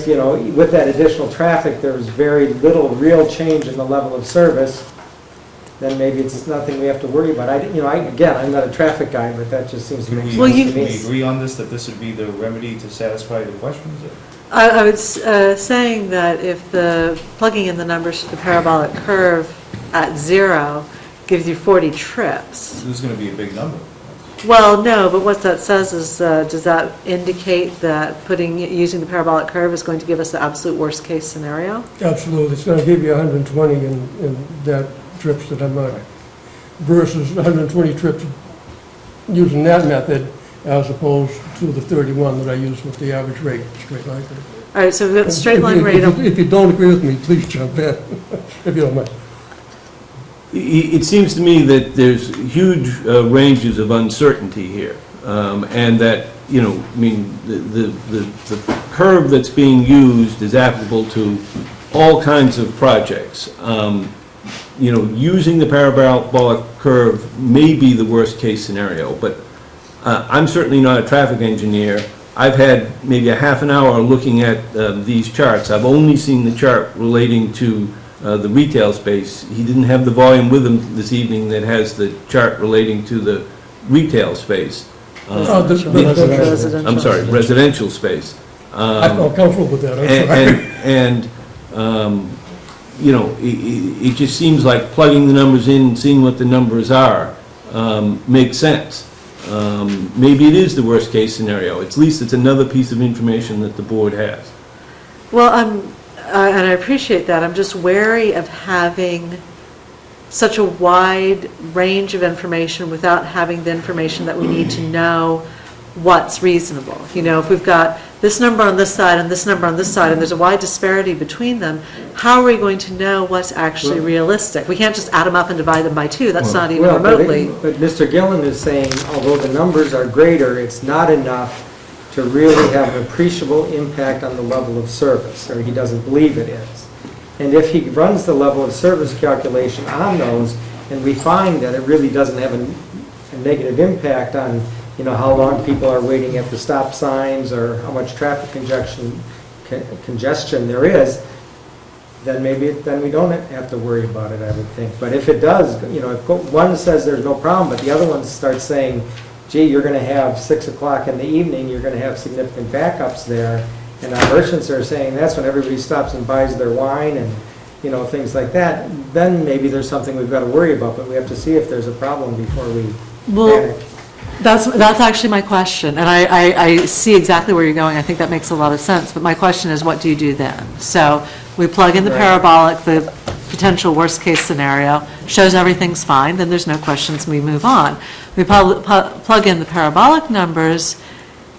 you know, with that additional traffic, there's very little real change in the level of service, then maybe it's nothing we have to worry about. Again, I'm not a traffic guy, but that just seems to make sense to me. Can we agree on this, that this would be the remedy to satisfy the questions? I was saying that if the plugging in the numbers to the parabolic curve at 0 gives you 40 trips. This is going to be a big number. Well, no, but what that says is, does that indicate that using the parabolic curve is going to give us the absolute worst case scenario? Absolutely, it's going to give you 120 in that trips that I'm on, versus 120 trips using that method as opposed to the 31 that I use with the average rate, straight line. All right, so we've got the straight line rate. If you don't agree with me, please jump in, if you don't mind. It seems to me that there's huge ranges of uncertainty here, and that, you know, I mean, the curve that's being used is applicable to all kinds of projects. You know, using the parabolic curve may be the worst case scenario, but I'm certainly not a traffic engineer. I've had maybe a half an hour looking at these charts. I've only seen the chart relating to the retail space. He didn't have the volume with him this evening that has the chart relating to the retail space. I'm sorry, residential space. I felt comfortable with that, I'm sorry. You know, it just seems like plugging the numbers in, and seeing what the numbers are, makes sense. Maybe it is the worst-case scenario. At least it's another piece of information that the board has. Well, and I appreciate that. I'm just wary of having such a wide range of information without having the information that we need to know what's reasonable. You know, if we've got this number on this side and this number on this side, and there's a wide disparity between them, how are we going to know what's actually realistic? We can't just add them up and divide them by 2. That's not even remotely. But Mr. Gillen is saying, although the numbers are greater, it's not enough to really have an appreciable impact on the level of service, or he doesn't believe it is. And if he runs the level of service calculation on those, and we find that it really doesn't have a negative impact on, you know, how long people are waiting at the stop signs or how much traffic congestion there is, then then we don't have to worry about it, I would think. But if it does, you know, if one says there's no problem, but the other one starts saying, gee, you're going to have 6 o'clock in the evening, you're going to have significant backups there, and our merchants are saying that's when everybody stops and buys their wine and, you know, things like that, then maybe there's something we've got to worry about, but we have to see if there's a problem before we panic. That's actually my question, and I see exactly where you're going. I think that makes a lot of sense, but my question is, what do you do then? So we plug in the parabolic, the potential worst-case scenario, shows everything's fine, then there's no questions, we move on. We plug in the parabolic numbers,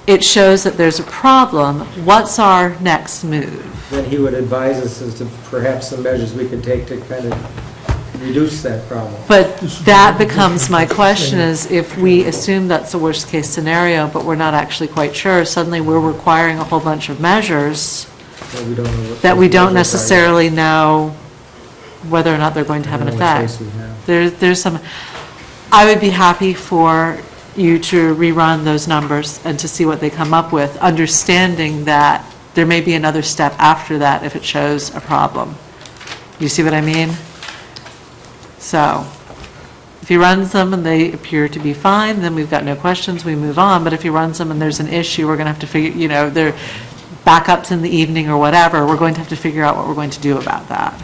it shows that there's a problem. What's our next move? Then he would advise us as to perhaps some measures we could take to kind of reduce that problem. But that becomes my question, is if we assume that's the worst-case scenario, but we're not actually quite sure, suddenly we're requiring a whole bunch of measures that we don't necessarily know whether or not they're going to have an effect. There's some, I would be happy for you to rerun those numbers and to see what they come up with, understanding that there may be another step after that if it shows a problem. You see what I mean? So if he runs them and they appear to be fine, then we've got no questions, we move on. But if he runs them and there's an issue, we're going to have to figure, you know, there are backups in the evening or whatever, we're going to have to figure out what we're going to do about that.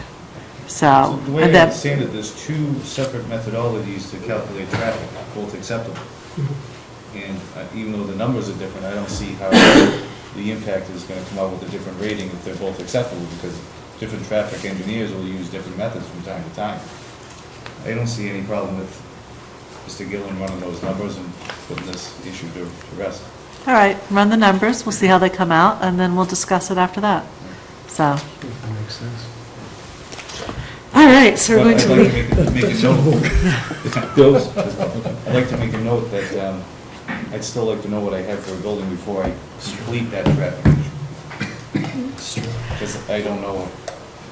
So The way I understand it, there's 2 separate methodologies to calculate traffic, both acceptable. And even though the numbers are different, I don't see how the impact is going to come out with a different rating if they're both acceptable, because different traffic engineers will use different methods from time to time. I don't see any problem with Mr. Gillen running those numbers and putting this issue to rest. all right, run the numbers, we'll see how they come out, and then we'll discuss it after that. So, That makes sense. all right, so we're going to I'd leave. like to make a note. I'd like to make a note that I'd still like to know what I have for a building before I complete that traffic issue. Because I don't know,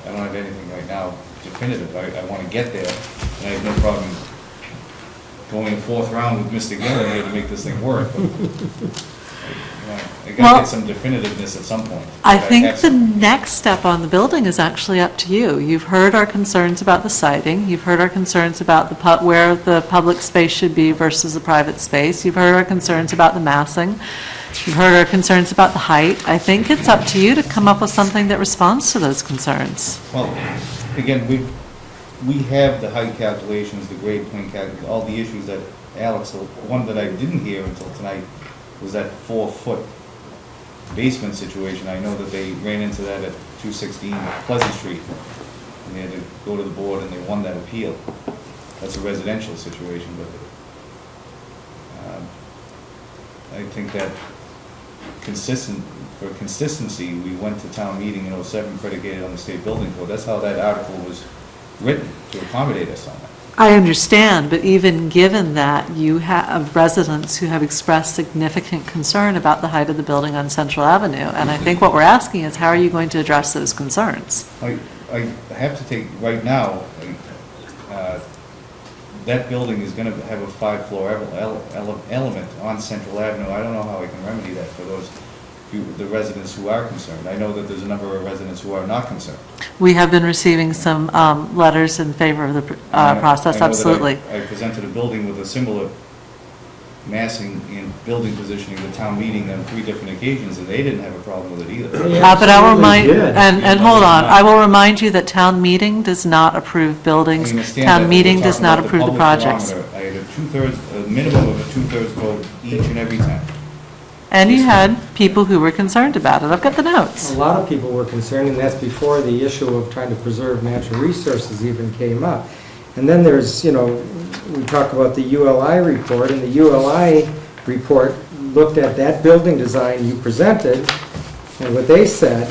I don't have anything right now definitive. I want to get there, and I have no problem going a 4th round with Mr. Gillen here to make this thing work. But, I got to get some definitiveness at some point. I think the next step on the building is actually up to you. You've heard our concerns about the siding, you've heard our concerns about where the public space should be versus the private space, you've heard our concerns about the massing, you've heard our concerns about the height. I think it's up to you to come up with something that responds to those concerns. Well, again, we have the height calculations, the grade plane calculations, all the issues that Alex, the one that I didn't hear until tonight was that 4-foot basement situation. I know that they ran into that at 216 Pleasant Street, and they had to go to the board and they won that appeal. That's a residential situation, but I think that for consistency, we went to town meeting in 07 predicated on the state building code. That's how that article was written, to accommodate us on that. I understand, but even given that, you have residents who have expressed significant concern about the height of the building on Central Avenue, and I think what we're asking is, how are you going to address those concerns? I have to take, right now, that building is going to have a 5-floor element on Central Avenue. I don't know how I can remedy that for those the residents who are concerned. I know that there's a number of residents who are not concerned. We have been receiving some letters in favor of the process, I know that absolutely. I presented a building with a similar massing and building positioning at the town meeting on 3 different occasions, and they didn't have a problem with it either. But I will remind, did. and hold on, I will remind you that town meeting does not approve I buildings. understand Town that, but meeting we're does talking not about approve the public projects. barometer. I had a minimum of a 2/3 vote each and every time. And you had people who were concerned about it. I've got the notes. A lot of people were concerned, and that's before the issue of trying to preserve natural resources even came up. And then there's, we talk about the ULI report, and the ULI report looked at that building design you presented, and what they said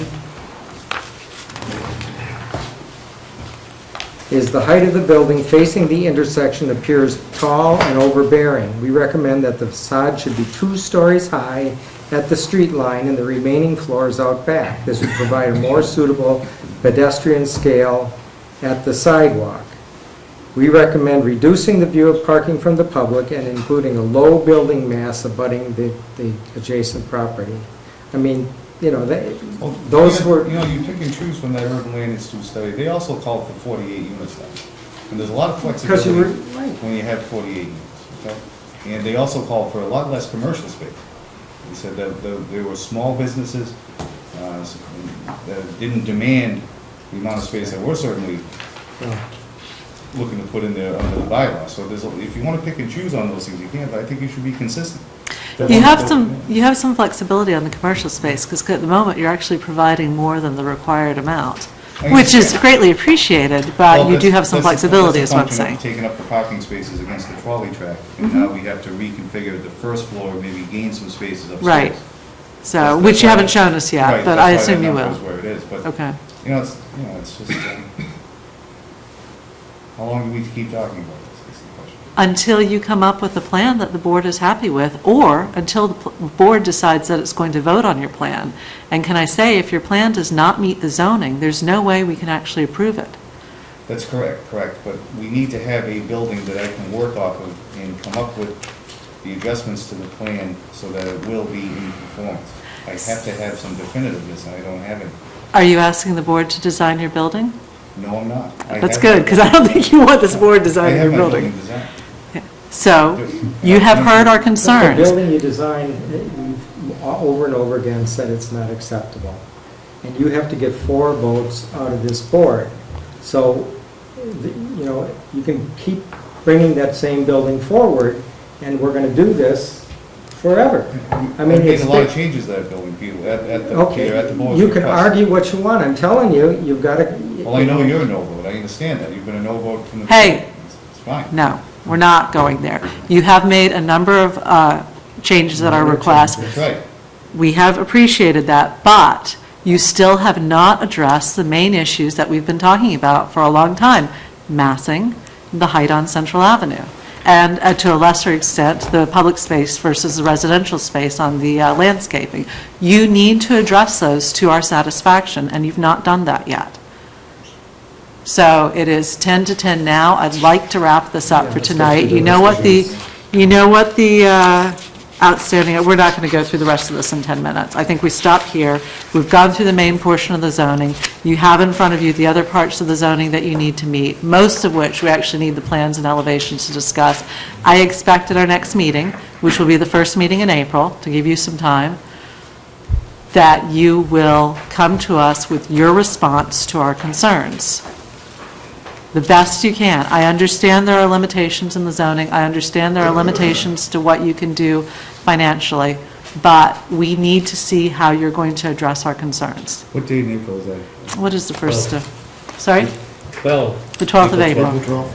is the height of the building facing the intersection appears tall and overbearing. We recommend that the facade should be 2 stories high at the street line and the remaining floors out back. This would provide a more suitable pedestrian scale at the sidewalk. We recommend reducing the view of parking from the public and including a low building mass abutting the adjacent property. I mean, those were... You pick and choose from that Urban Land Institute study. They also called for 48 units then. And there's a lot of flexibility when you have 48 units, okay? And they also called for a lot less commercial space. They said that there were small businesses that didn't demand the amount of space that we're certainly looking to put in there under the bylaw. So if you want to pick and choose on those things, you can, but I think you should be consistent. You have some flexibility on the commercial space, because at the moment, you're actually providing more than the required amount, which is greatly appreciated, but you do have some flexibility, is what I'm saying. Taking up the parking spaces against the trolley track, and now we have to reconfigure the first floor, maybe gain some spaces upstairs. Right. So, which you haven't shown us yet, Right, but that's I why assume that you number will. is where it is, but, Okay. it's just, how long do we keep talking about this, is the question. Until you come up with a plan that the board is happy with, or until the board decides that it's going to vote on your plan. And can I say, if your plan does not meet the zoning, there's no way we can actually approve it. That's correct, but we need to have a building that I can work off of and come up with the adjustments to the plan so that it will be in conformance. I have to have some definitiveness, and I don't have it. Are you asking the board to design your building? No, I'm not. That's good, because I don't think you want this board designing your building. I have my building designed. So, you have heard our The concerns. building you designed, we've over and over again said it's not acceptable. And you have to get 4 votes out of this board. So, you can keep bringing that same building forward, and we're going to do this forever. I mean, There's a lot of changes to that building, Peter, at the board's you can request. argue what you want. I'm telling you, you've got to... Well, I know you're a no vote, I understand that, you've been a no vote from the... Hey. It's fine. No, we're not going there. You have made a number of changes at our request. That's right. We have appreciated that, but you still have not addressed the main issues that we've been talking about for a long time: massing, the height on Central Avenue, and to a lesser extent, the public space versus the residential space on the landscaping. You need to address those to our satisfaction, and you've not done that yet. So it is 10 to 10 now. I'd like to wrap this up for tonight. You know what the outstanding, we're not going to go through the rest of this in 10 minutes. I think we stop here. We've gone through the main portion of the zoning. You have in front of you the other parts of the zoning that you need to meet, most of which we actually need the plans and elevations to discuss. I expect at our next meeting, which will be the first meeting in April, to give you some time, that you will come to us with your response to our concerns. The best you can. I understand there are limitations in the zoning. I understand there are limitations to what you can do financially, but we need to see how you're going to address our concerns. What date in April is that? What is the first, sorry? 12. The 12th of April.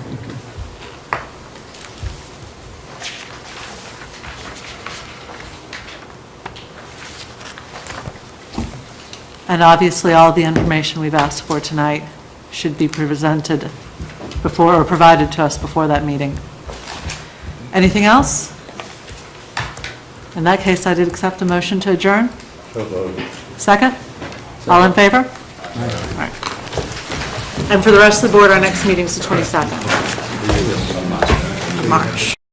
And obviously, all the information we've asked for tonight should be presented before, or provided to us before that meeting. Anything else? In that case, I did accept a motion to adjourn. Second? All in favor? All right. And for the rest of the board, our next meeting is the 22nd. March.